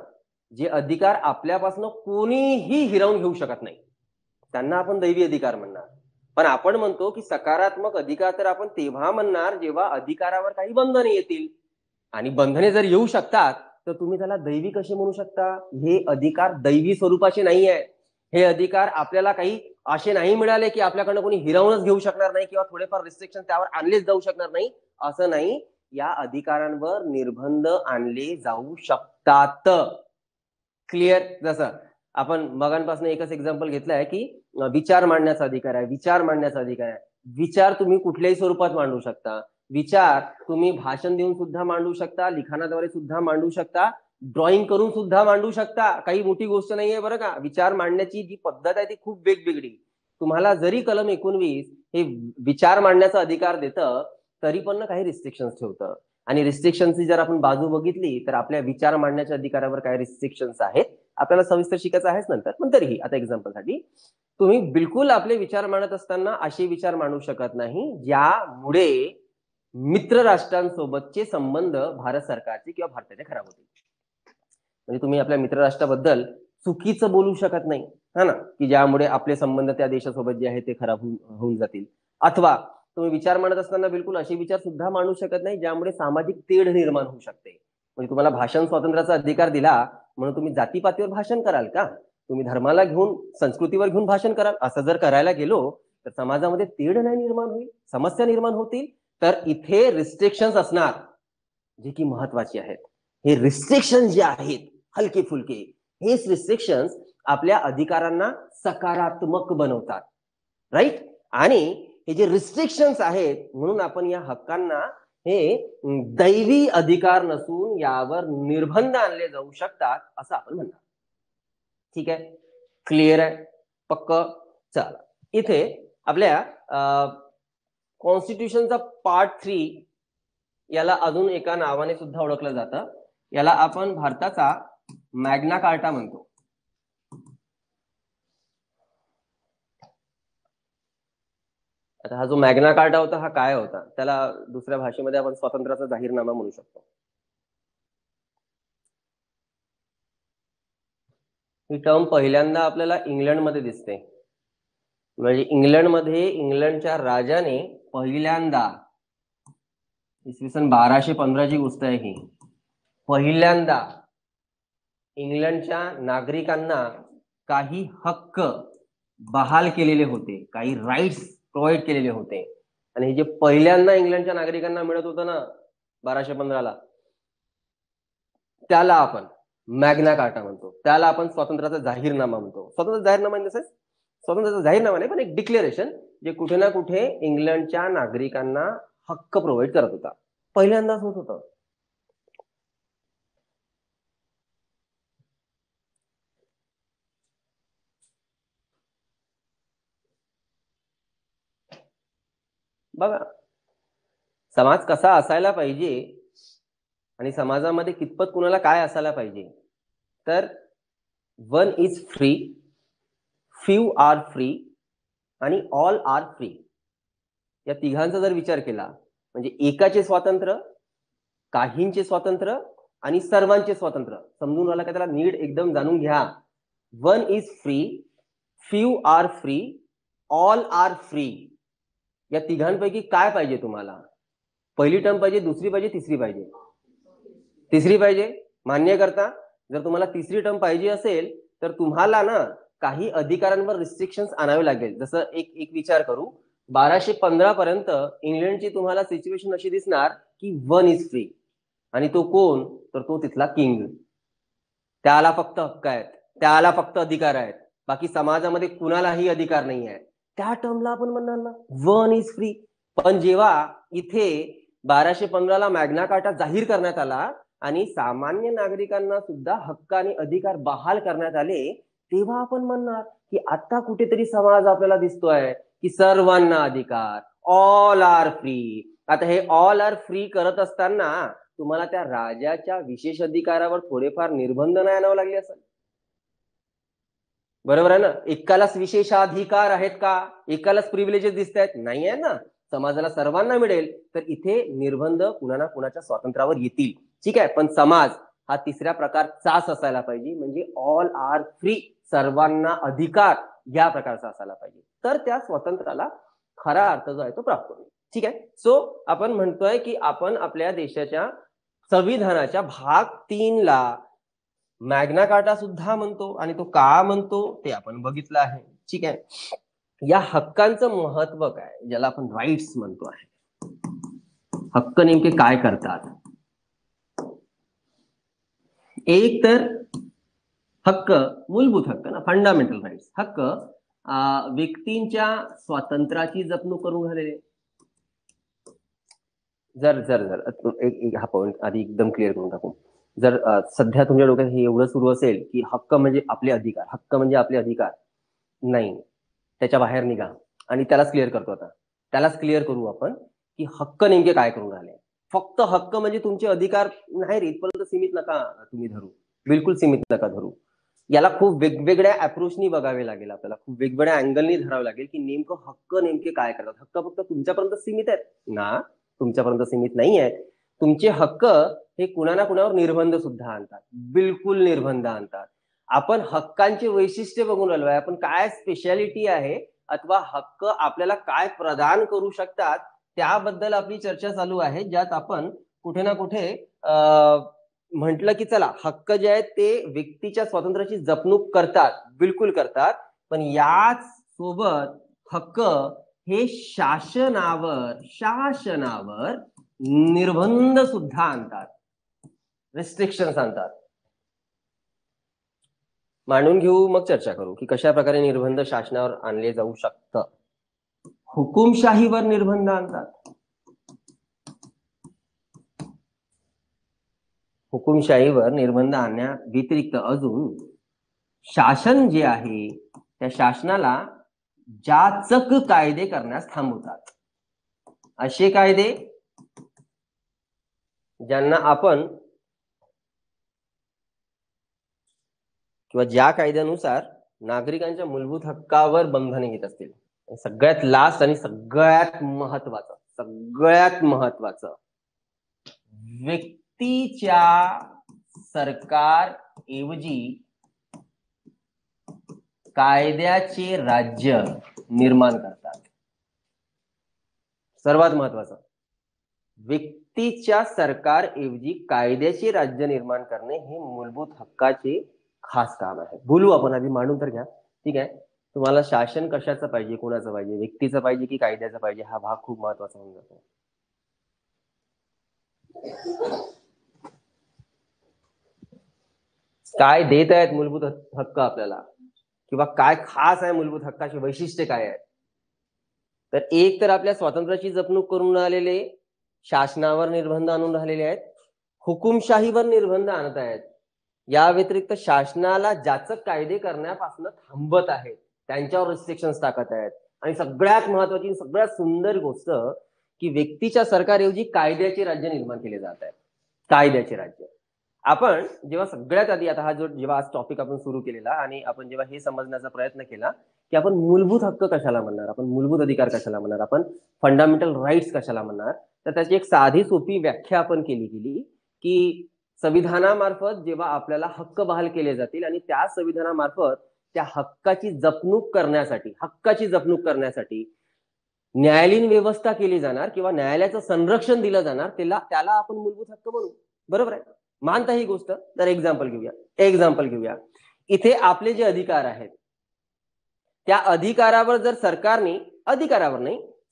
जे अधिकार आपल्यापासून कोणीही हिरावून घेऊ शकत नाही, त्यांना आपण दैवी अधिकार म्हणणार. पण आपण म्हणतो की सकारात्मक अधिकार तर आपण तेव्हा म्हणणार जेव्हा अधिकारावर काही बंधने येतील, आणि बंधने जर येऊ शकतात तर तुम्ही त्याला दैवी कसे म्हणू शकता? हे अधिकार दैवी स्वरूपाचे नाही आहे. हे अधिकार आपल्याला काही असे नाही मिळाले की आपल्याकडनं कोणी हिरावूनच घेऊ शकणार नाही किंवा थोडेफार रिस्ट्रिक्शन त्यावर आणलेच जाऊ शकणार नाही, असं नाही. या अधिकारांवर निर्बंध आणले जाऊ शकतात. क्लिअर? जसं आपण मगांपासून एकच एक्झाम्पल घेतलं आहे की विचार मांडण्याचा अधिकार आहे, विचार मांडण्याचा अधिकार आहे. विचार तुम्ही कुठल्याही स्वरूपात मांडू शकता. विचार तुम्ही भाषण देऊन सुद्धा मांडू शकता, लिखाणाद्वारे सुद्धा मांडू शकता, ड्रॉइंग करून सुद्धा मांडू शकता. काही मोठी गोष्ट नाहीये बरं का. विचार मांडण्याची जी पद्धत आहे ती खूप वेगवेगळी. तुम्हाला जरी कलम 19 हे विचार मांडण्याचा अधिकार देतं तरी पण काही रिस्ट्रिक्शन्स ठेवतं, आणि रिस्ट्रिक्शनची जर आपण बाजू बघितली तर आपल्या विचार मांडण्याच्या अधिकारावर काय रिस्ट्रिक्शन्स आहेत आपल्याला सविस्तर शिकायचं आहेच नंतर. पण तरीही आता एक्झाम्पलसाठी तुम्ही बिलकुल आपले विचार मांडत असताना असे विचार मांडू शकत नाही ज्यामुळे मित्र राष्ट्रांसोबतचे संबंध भारत सरकारचे किंवा भारताचे खराब होतील. म्हणजे तुम्ही आपल्या मित्र राष्ट्राबद्दल चुकीचं बोलू शकत नाही, हा ना, की ज्यामुळे आपले संबंध त्या देशासोबत जे आहे ते खराब होऊन जातील. अथवा तुम्ही विचार मांडत असताना बिलकुल असे विचार सुद्धा मांडू शकत नाही ज्यामुळे सामाजिक तेढ निर्माण होऊ शकते. म्हणजे तुम्हाला भाषण स्वातंत्र्याचा अधिकार दिला म्हणून तुम्ही जातीपातीवर भाषण कराल का? तुम्ही धर्माला घेऊन, संस्कृतीवर घेऊन भाषण कराल? असं जर करायला गेलो तर समाजामध्ये तेढ नाही निर्माण होईल, समस्या निर्माण होतील. तर इथे रिस्ट्रिक्शन्स असणार जे की महत्वाचे आहेत. हे रिस्ट्रिक्शन जे आहेत हलके फुलके, हेच रिस्ट्रिक्शन्स आपल्या अधिकारांना सकारात्मक बनवतात, राईट? आणि हे जे रिस्ट्रिक्शन्स आहेत म्हणून आपण या हक्कांना हे दैवी अधिकार नसून यावर निर्बंध आणले जाऊ शकतात असं आपण म्हणणार. ठीक आहे? क्लिअर आहे? पक्क? चला, इथे आपल्या कॉन्स्टिट्यूशनचा पार्ट 3 याला अजून एका नावाने सुद्धा ओळखलं जातं. याला आपण भारताचा मॅग्ना कार्टा म्हणतो. आता हा जो मॅग्ना कार्टा होता हा काय होता? त्याला दुसऱ्या भाषेमध्ये आपण स्वातंत्र्याचा जाहीरनामा म्हणू शकतो. ही टर्म पहिल्यांदा आपल्याला इंग्लंडमध्ये दिसते. म्हणजे इंग्लंडमध्ये इंग्लंडच्या राजाने पहिल्यांदा, इसवी सन 1215ची गोष्ट आहे ही, पहिल्यांदा इंग्लंडच्या नागरिकांना काही हक्क बहाल केलेले होते, काही राईट्स प्रोव्हाइड केलेले होते. आणि हे जे पहिल्यांदा इंग्लंडच्या नागरिकांना मिळत होतं ना 1215ला, त्याला आपण मॅग्ना कार्टा म्हणतो, त्याला आपण स्वातंत्र्याचा जाहीरनामा म्हणतो. स्वातंत्र्य जाहीरनामा इन द सेन्स स्वातंत्र्याचा जाहीरनामा नाही, पण एक डिक्लेरेशन जे कुठे ना कुठे इंग्लंडच्या नागरिकांना हक्क प्रोव्हाइड करत होता. पहिल्यांदाच होत होतं. बघा, समाज कसा असायला पाहिजे आणि समाजामध्ये कितपत कुणाला काय असायला पाहिजे. तर one is free, few are free आणि ऑल आर फ्री, या तिघांचा जर विचार केला म्हणजे एकाचे स्वातंत्र्य, काहींचे स्वातंत्र्य आणि सर्वांचे स्वातंत्र्य. समजून राहिला का? त्याला नीट एकदम जाणून घ्या. One is free, few are free, all are free. या तिघांपैकी काय पाहिजे तुम्हाला? पहिली टर्म पाहिजे, दुसरी पाहिजे, तिसरी पाहिजे? तिसरी पाहिजे. मान्य करता? जर तुम्हाला तिसरी टर्म पाहिजे असेल तर तुम्हाला ना काही अधिकारांवर रिस्ट्रिक्शन्स आणावे लागेल. जसं एक विचार करू, 1215 पर्यंत इंग्लंडची तुम्हाला सिच्युएशन अशी दिसणार की वन इज फ्री, आणि तो कोण? तर तो तिथला किंग. त्याला फक्त हक्क आहेत, त्याला फक्त अधिकार आहेत, बाकी समाजामध्ये कुणालाही अधिकार नाही आहे. त्या टर्मला आपण म्हणणार ना वन इज फ्री. पण जेव्हा इथे 1215ला मॅग्ना कार्टा जाहीर करण्यात आला आणि सामान्य नागरिकांना सुद्धा हक्क आणि अधिकार बहाल करण्यात आले, तेव्हा आपण म्हणणार की आता कुठेतरी समाज आपल्याला दिसतोय की सर्वांना अधिकार, ऑल आर फ्री. आता हे ऑल आर फ्री करत असताना तुम्हाला त्या राजाच्या विशेष अधिकारावर थोडेफार निर्बंध नाही आणावे लागले असेल? बरोबर आहे ना? एकालाच विशेषाधिकार आहेत का? एकालाच प्रिव्हिलेजेस दिसत आहेत? नाही आहे ना. समाजाला सर्वांना मिळेल तर इथे निर्बंध कुणा ना कुणाच्या स्वातंत्र्यावर येतील. ठीक आहे, पण समाज हा तिसऱ्या प्रकारचाच असायला पाहिजे, म्हणजे ऑल आर फ्री, सर्वांना अधिकार या प्रकारचा असायला पाहिजे. तर त्या स्वातंत्र्याला खरा अर्थ जो आहे तो प्राप्त होईल. ठीक आहे. सो आपण म्हणतोय की आपण आपल्या देशाच्या संविधानाच्या भाग 3ला मॅग्ना कार्टा सुद्धा म्हणतो, आणि तो का म्हणतो ते आपण बघितलं आहे. ठीक आहे. या हक्कांचं महत्व काय, ज्याला आपण राईट्स म्हणतो आहे, हक्क नेमके काय करतात? एक तर हक्क, मूलभूत हक्क ना, फंडामेंटल राईट्स. हक्क व्यक्तींच्या स्वातंत्र्याची जपणूक करून राहिलेले. जर जर जर एक हा पॉइंट आधी एकदम क्लिअर करून टाकू. जर सध्या तुमच्या डोक्यात हे एवढं सुरू असेल की हक्क म्हणजे आपले अधिकार, हक्क म्हणजे आपले अधिकार, नाही, त्याच्या बाहेर निघा आणि त्यालाच क्लिअर करतो. आता त्यालाच क्लिअर करू आपण की हक्क नेमके काय करून राहिले. फक्त हक्क म्हणजे तुमचे अधिकार नाही रे, इथपर्यंत सीमित नका तुम्ही धरू, बिलकुल सीमित नका धरू. याला खूप वेगवेगळ्या अप्रोचनी बघावे लागेल, आपल्याला खूप वेगवेगळ्या अँगलनी धरावं लागेल की नेमकं हक्क नेमके काय करतात. हक्क फक्त तुमच्यापर्यंत सीमित आहेत ना? तुमच्यापर्यंत सीमित नाही आहेत. तुमचे हक्क हे कुणा ना कुणावर निर्बंध सुद्धा आणतात, बिलकुल निर्बंध आणतात. आपण हक्कांचे वैशिष्ट्य बघून राहिलो आहे, आपण काय स्पेशालिटी आहे अथवा हक्क आपल्याला काय प्रदान करू शकतात त्याबद्दल आपली चर्चा चालू आहे, ज्यात आपण कुठे ना कुठे म्हटलं की चला, हक्क जे आहेत ते व्यक्तीच्या स्वातंत्र्याची जपणूक करतात, बिलकुल करतात, पण याच सोबत हक्क हे शासनावर निर्बंध सुद्धा आणतात, रिस्ट्रिक्शन्स आणतात. मांडून घेऊ, मग चर्चा करू की कशा प्रकारे निर्बंध शासनावर आणले जाऊ शकतात. हुकुमशाहीवर निर्बंध आणतात. हुकुमशाहीवर निर्बंध आणण्या व्यतिरिक्त अजून शासन जे आहे त्या शासनाला जाचक कायदे करण्यास थांबवतात. असे कायदे ज्यांना आपण किंवा ज्या कायद्यानुसार नागरिकांच्या मूलभूत हक्कावर बंधने येत असतील. सगळ्यात लास्ट आणि सगळ्यात महत्वाचं, व्यक्तीच्या सरकार ऐवजी कायद्याचे राज्य निर्माण करतात. सर्वात महत्वाचं, व्यक्तीच्या सरकारऐवजी कायद्याचे राज्य निर्माण करणे हे मूलभूत हक्काचे खास काम आहे. बोलू आपण, आधी मांडून तर घ्या. ठीक आहे, तुम्हाला शासन कशाचं पाहिजे, कोणाचं पाहिजे, व्यक्तीचं पाहिजे की कायद्याचं पाहिजे, हा भाग खूप महत्वाचा होऊन जातो. काय देत आहेत मूलभूत हक्क आपल्याला, किंवा काय खास आहे मूलभूत हक्काची वैशिष्ट्ये काय आहेत? तर एक तर आपल्या स्वातंत्र्याची जपणूक करून राहिलेले, शासनावर निर्बंध आणून राहिलेले आहेत, हुकुमशाहीवर निर्बंध आणत आहेत. या व्यतिरिक्त शासनाला जाचक कायदे करण्यापासून थांबत आहेत, त्यांच्यावर रिस्ट्रिक्शन्स टाकत आहेत. आणि सगळ्यात महत्वाची, सगळ्यात सुंदर गोष्ट की व्यक्तीच्या सरकारऐवजी कायद्याचे राज्य निर्माण केले जात आहेत. कायद्याचे राज्य. आपण जेव्हा सगळ्यात आधी, आता हा जो जेव्हा आज टॉपिक आपण सुरू केलेला आणि आपण जेव्हा हे समजण्याचा प्रयत्न केला की आपण मूलभूत हक्क कशाला म्हणणार, आपण मूलभूत अधिकार कशाला म्हणणार, आपण फंडामेंटल राईट्स कशाला म्हणणार, तर त्याची एक साधी सोपी व्याख्या आपण केली की संविधानामार्फत जेव्हा आपल्याला हक्क बहाल केले जातील आणि त्या संविधानामार्फत त्या हक्काची जपणूक करण्यासाठी न्यायालयीन व्यवस्था केली जाणार किंवा न्यायालयाचं संरक्षण दिलं जाणार, त्याला आपण मूलभूत हक्क म्हणू. बरोबर आहे, मानता ही गोष्ट. तर एक्झाम्पल घेऊया. इथे आपले जे अधिकार आहेत त्या अधिकारावर जर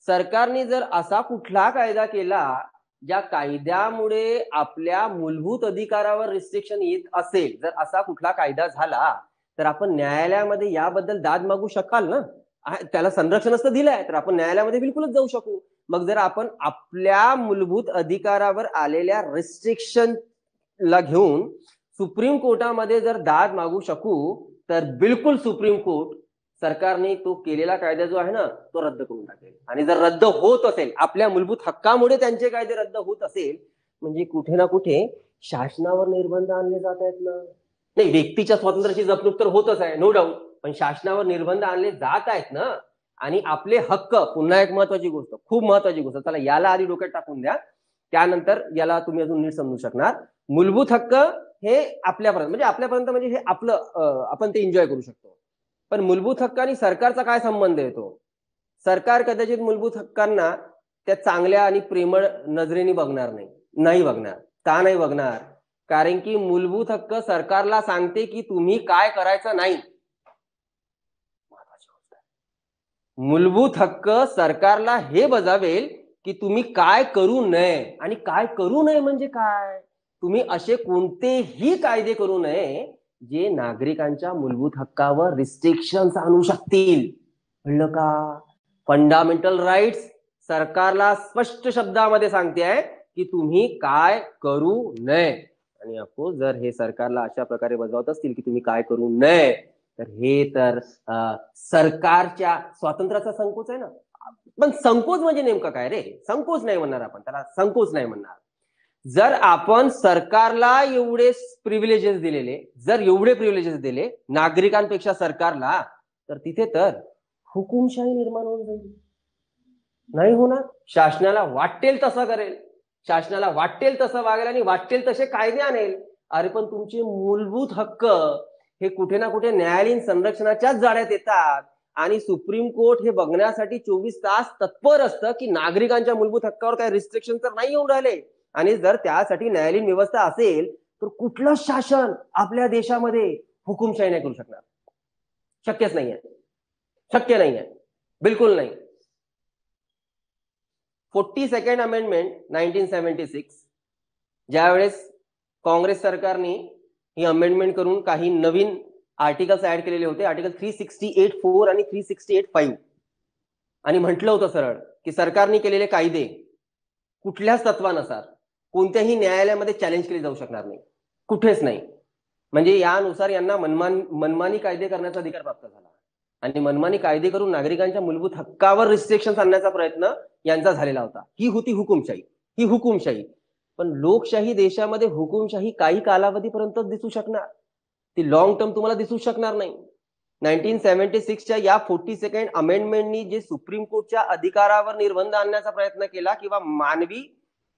सरकारने जर असा कुठला कायदा केला ज्या कायद्यामुळे आपल्या मूलभूत अधिकारावर रिस्ट्रिक्शन येत असेल, जर असा कुठला कायदा झाला तर आपण न्यायालयामध्ये याबद्दल दाद मागू शकाल ना. त्याला संरक्षण असतं दिलंय तर आपण न्यायालयामध्ये बिलकुलच जाऊ शकू. मग जर आपण आपल्या मूलभूत अधिकारावर आलेल्या रिस्ट्रिक्शन ला घेऊन सुप्रीम कोर्टामध्ये जर दाद मागू शकू तर बिलकुल सुप्रीम कोर्ट सरकारने तो केलेला कायदा जो आहे ना तो रद्द करून टाकेल. आणि जर रद्द होत असेल, आपल्या मूलभूत हक्कामुळे त्यांचे कायदे रद्द होत असेल, म्हणजे कुठे ना कुठे शासनावर निर्बंध आणले जात आहेत ना. नाही, व्यक्तीच्या स्वातंत्र्याची जपणूक तर होतच आहे, नो डाऊट, पण शासनावर निर्बंध आणले जात आहेत ना. आणि आपले हक्क, पुन्हा एक महत्वाची गोष्ट, खूप महत्वाची गोष्ट, चला याला आधी डोक्यात टाकून द्या, त्यानंतर याला तुम्ही अजून नीट समजू शकणार. मूलभूत हक्क हे आपल्यापर्यंत म्हणजे हे आपलं, आपण ते एन्जॉय करू शकतो. पण मूलभूत हक्क आणि सरकारचा काय संबंध येतो? सरकार कदाचित मूलभूत हक्कांना त्या चांगल्या आणि प्रेमळ नजरेने बघणार नाही बघणार. का नाही बघणार? कारण की मूलभूत हक्क सरकारला सांगते की तुम्ही काय करायचं नाही. मूलभूत हक्क सरकारला हे बजावेल की तुम्ही काय करू नये. आणि काय करू नये म्हणजे काय? तुम्ही असे कोणतेही कायदे करू नये जे नागरिकांच्या मूलभूत हक्कावर रिस्ट्रिक्शन्स आणू शकतील. कळलं का? फंडामेंटल राईट्स सरकारला स्पष्ट शब्दामध्ये सांगते आहे की तुम्ही काय करू नये. आणि ऑफकोर्स जर हे सरकारला अशा प्रकारे बजावत असतील की तुम्ही काय करू नये, तर हे तर सरकारच्या स्वातंत्र्याचा संकोच आहे ना. पण संकोच म्हणजे नेमका काय रे? संकोच नाही म्हणणार आपण त्याला, संकोच नाही म्हणणार. जर आपण सरकारला एवढे प्रिव्हिलेजेस दिले नागरिकांपेक्षा सरकारला, तर तिथे तर हुकुमशाही निर्माण होऊन जाईल. नाही होणार. शासनाला वाटेल तसं करेल, शासनाला वाटेल तसं वागेल आणि वाटेल तसे कायदे आणेल. अरे पण तुमचे मूलभूत हक्क हे कुठे ना कुठे न्यायालयीन संरक्षणाच्याच जाळ्यात येतात. आणि सुप्रीम कोर्ट हे बघण्यासाठी 24 तास तत्पर असतं की नागरिकांच्या मूलभूत हक्कावर काही रिस्ट्रिक्शन तर नाही येऊन राहिले. आणि जर त्यासाठी न्यायालयीन व्यवस्था असेल तर कुठलं शासन आपल्या देशामध्ये हुकुमशाही नाही करू शकणार. शक्यच नाहीये, शक्य नाहीये, बिलकुल नाही. 42nd अमेंडमेंट 1976 ज्यावेळेस काँग्रेस सरकारने ही अमेंडमेंट करून काही नवीन आर्टिकल्स ऍड केलेले होते, आर्टिकल 368(4) आणि 368(5), आणि म्हटलं होतं सरळ की सरकारने केलेले कायदे कुठल्याच तत्वानुसार कोणत्याही न्यायालयामध्ये चॅलेंज केले जाऊ शकणार नाही, कुठेच नाही. म्हणजे यानुसार यांना मनमानी कायदे करण्याचा अधिकार प्राप्त झाला आणि मनमानी कायदे करून नागरिकांच्या मूलभूत हक्कावर रिस्ट्रिक्शन आणण्याचा प्रयत्न यांचा झालेला होता. ही होती हुकुमशाही. पण लोकशाही देशामध्ये हुकुमशाही काही कालावधीपर्यंत दिसू शकणार, ती लॉंग टर्म तुम्हाला दिसू शकणार नाही. 1976च्या या 42nd अमेंडमेंटनी जे सुप्रीम कोर्टच्या अधिकारावर निर्बंध आणण्याचा प्रयत्न केला किंवा मानवी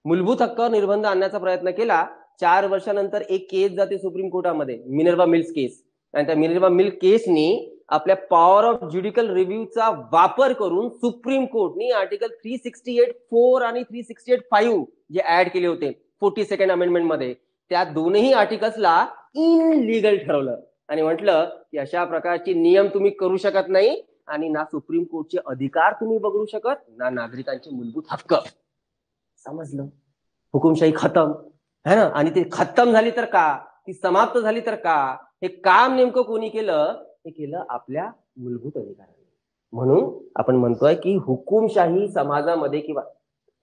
मूलभूत हक्कावर निर्बंध आणण्याचा प्रयत्न केला, 4 वर्षानंतर एक केस जाते सुप्रीम कोर्टामध्ये, मिनर्वा मिल्स केस. आणि त्या मिनर्वा मिल्स केसनी आपल्या पॉवर ऑफ ज्युडिकल रिव्ह्यूचा वापर करून सुप्रीम कोर्टनी आर्टिकल 368(4) आणि 368(5) जे ऍड केले होते 42nd अमेंडमेंट मध्ये, त्या दोनही आर्टिकल्सला इनलिगल ठरवलं आणि म्हटलं की अशा प्रकारचे नियम तुम्ही करू शकत नाही आणि ना सुप्रीम कोर्टचे अधिकार तुम्ही बघू शकत, ना नागरिकांचे मूलभूत हक्क. समजलं? हुकुमशाही खतम है ना. आणि ते खतम झाली तर का, ती समाप्त झाली तर का, हे काम नेमकं कोणी केलं? हे केलं आपल्या मूलभूत अधिकारांनी. म्हणून आपण म्हणतोय की हुकुमशाही समाजामध्ये किंवा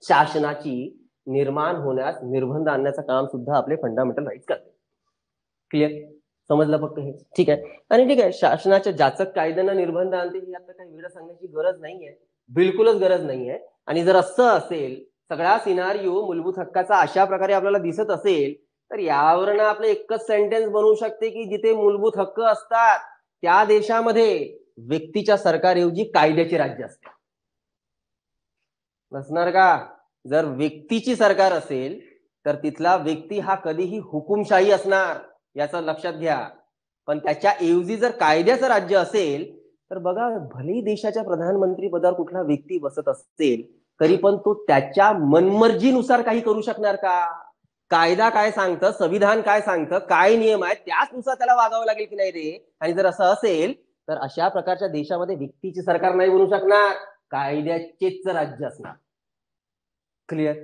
शासनाची निर्माण होण्यास निर्बंध आणण्याचं काम सुद्धा आपले फंडामेंटल राईट्स करते. क्लिअर? समजलं फक्त हे? ठीक आहे. आणि ठीक आहे, शासनाच्या जाचक कायद्यांना निर्बंध आणते ही आता काही वेगळं सांगण्याची गरज नाहीये, बिलकुलच गरज नाहीये. आणि जर असं असेल, सगळा सिनारिओ मूलभूत हक्काचा अशा प्रकारे आपल्याला दिसत असेल, तर यावरनं आपलं एकच सेंटेन्स बनवू शकते की जिथे मूलभूत हक्क असतात त्या देशामध्ये व्यक्तीच्या सरकारऐवजी कायद्याचे राज्य असते. नसणार का? जर व्यक्तीची सरकार असेल तर तिथला व्यक्ती हा कधीही हुकुमशाही असणार, याचं लक्षात घ्या. पण त्याच्या ऐवजी जर कायद्याचं राज्य असेल तर बघा, भलेही देशाच्या प्रधानमंत्री पदावर कुठला व्यक्ती बसत असेल तरी पण तो त्याच्या मनमर्जीनुसार काही करू शकणार का? कायदा काय सांगतं, संविधान काय सांगतं, काय नियम आहेत त्याचनुसार त्याला वागावं लागेल की नाही रे? आणि जर असं असेल तर अशा प्रकारच्या देशामध्ये व्यक्तीची सरकार नाही बनू शकणार, कायद्याचेच राज्य असणार. क्लिअर?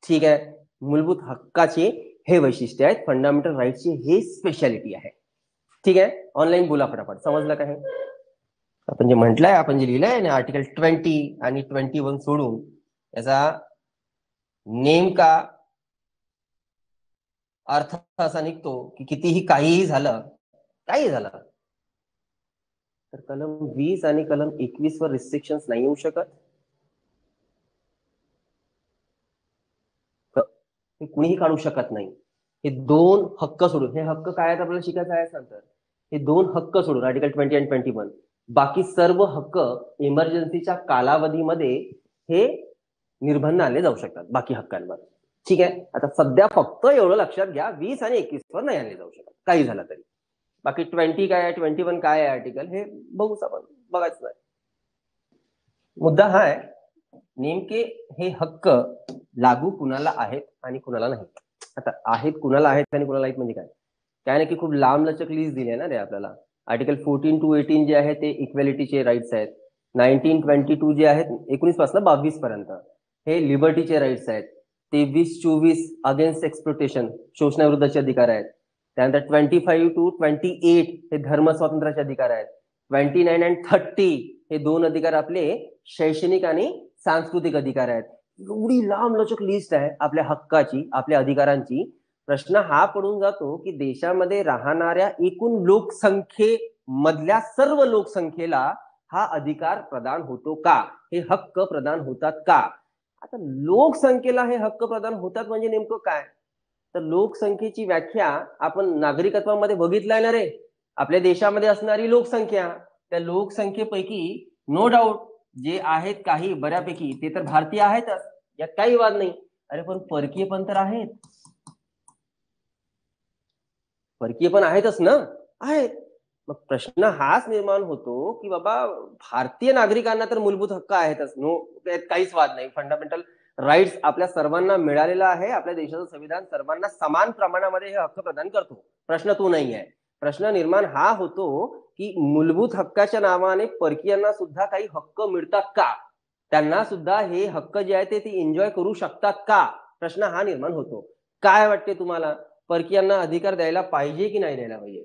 ठीक आहे. मूलभूत हक्काचे हे वैशिष्ट्य आहेत, फंडामेंटल राईट्सची हे स्पेशालिटी आहे. ठीक आहे. ऑनलाईन बोला फटाफट. समजलं का हे? आपण जे म्हटलंय, आपण जे लिहिलंय ना आर्टिकल 20 आणि 21 सोडून याचा नेमका अर्थ असा निघतो की कितीही काहीही झालं, काही झालं तर कलम 20 आणि कलम 21 वर रिस्ट्रिक्शन्स नाही येऊ शकत. हे कुणीही काढू शकत नाही. हे दोन हक्क सोडून, हे हक्क काय आहेत आपल्याला शिकायचं आहे सांगतात, हे दोन हक्क सोडून आर्टिकल 20 आणि 21 बाकी सर्व हक्क इमर्जन्सीच्या कालावधीमध्ये हे निर्बंध आणले जाऊ शकतात बाकी हक्कांवर. ठीक आहे. आता सध्या फक्त एवढं लक्षात घ्या, 20 आणि 21 वर नाही आणले जाऊ शकत काही झालं तरी. बाकी 20 काय आहे, 21 काय आहे आर्टिकल हे बघूच, आपण बघायचं नाही. मुद्दा हा आहे नेमके हे हक्क लागू कुणाला आहेत आणि कुणाला नाही. आता आहेत कुणाला आहेत आणि कुणाला आहेत म्हणजे काय? काय नाही की खूप लांब लचक लिस्ट दिली आहे ना रे आपल्याला. आर्टिकल 14 to 18 जे आहे ते इक्वॅलिटीचे राईट्स आहेत. 19-22 जे आहेत 19 पासून 22 पर्यंत हे लिबर्टीचे राईट्स आहेत. 23-24 अगेन्स्ट एक्सप्लोटेशन, शोषणाविरुद्धचे अधिकार आहेत. त्यानंतर 25 to 28 हे धर्म स्वातंत्र्याचे अधिकार आहेत. 29 and 30 हे दोन अधिकार आपले शैक्षणिक आणि सांस्कृतिक अधिकार आहेत. एवढी लांब लचक लिस्ट आहे आपल्या हक्काची, आपल्या अधिकारांची. प्रश्न हा पडून जातो की देशामध्ये राहणाऱ्या एकूण लोकसंख्येमधल्या सर्व लोकसंख्येला हा अधिकार प्रदान होतो का, हे हक्क प्रदान होतात का? आता लोकसंख्येला हे हक्क प्रदान होतात म्हणजे नेमकं काय? तर लोकसंख्येची व्याख्या आपण नागरिकत्वामध्ये बघितलाय ना रे. आपल्या देशामध्ये असणारी लोकसंख्या, त्या लोकसंख्येपैकी नो डाऊट जे आहेत काही बऱ्यापैकी ते तर भारतीय आहेतच, यात काही वाद नाही. अरे पण परकीय पण तर आहेत, परकीय पण आहेतच ना, आहेत. मग प्रश्न हाच निर्माण होतो की बाबा भारतीय नागरिकांना तर मूलभूत हक्क आहेतच, नो, काहीच वाद नाही. फंडामेंटल राईट्स आपल्या सर्वांना मिळालेला आहे. आपल्या देशाचं संविधान सर्वांना समान प्रमाणामध्ये हे हक्क प्रदान करतो, प्रश्न तो नाही आहे. प्रश्न निर्माण हा होतो की मूलभूत हक्काच्या नावाने परकीयांना सुद्धा काही हक्क मिळतात का, त्यांना सुद्धा हे हक्क जे आहे ते एन्जॉय करू शकतात का, प्रश्न हा निर्माण होतो. काय वाटते तुम्हाला, परकीयांना अधिकार द्यायला पाहिजे की नाही द्यायला पाहिजे?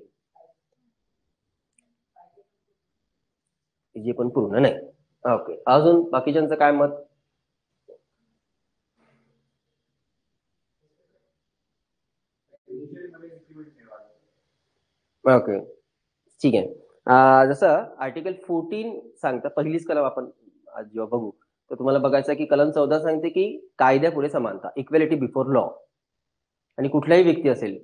जे पण पूर्ण नाही. ओके, अजून बाकीच्यांचं काय मत? ओके, ठीक आहे. जसं आर्टिकल 14 सांगतं, पहिलीच कलम आपण आज जेव्हा बघू तर तुम्हाला बघायचं की कलम 14 सांगते की कायद्यापुढे समानता, इक्वॅलिटी बिफोर लॉ. आणि कुठलाही व्यक्ती असेल,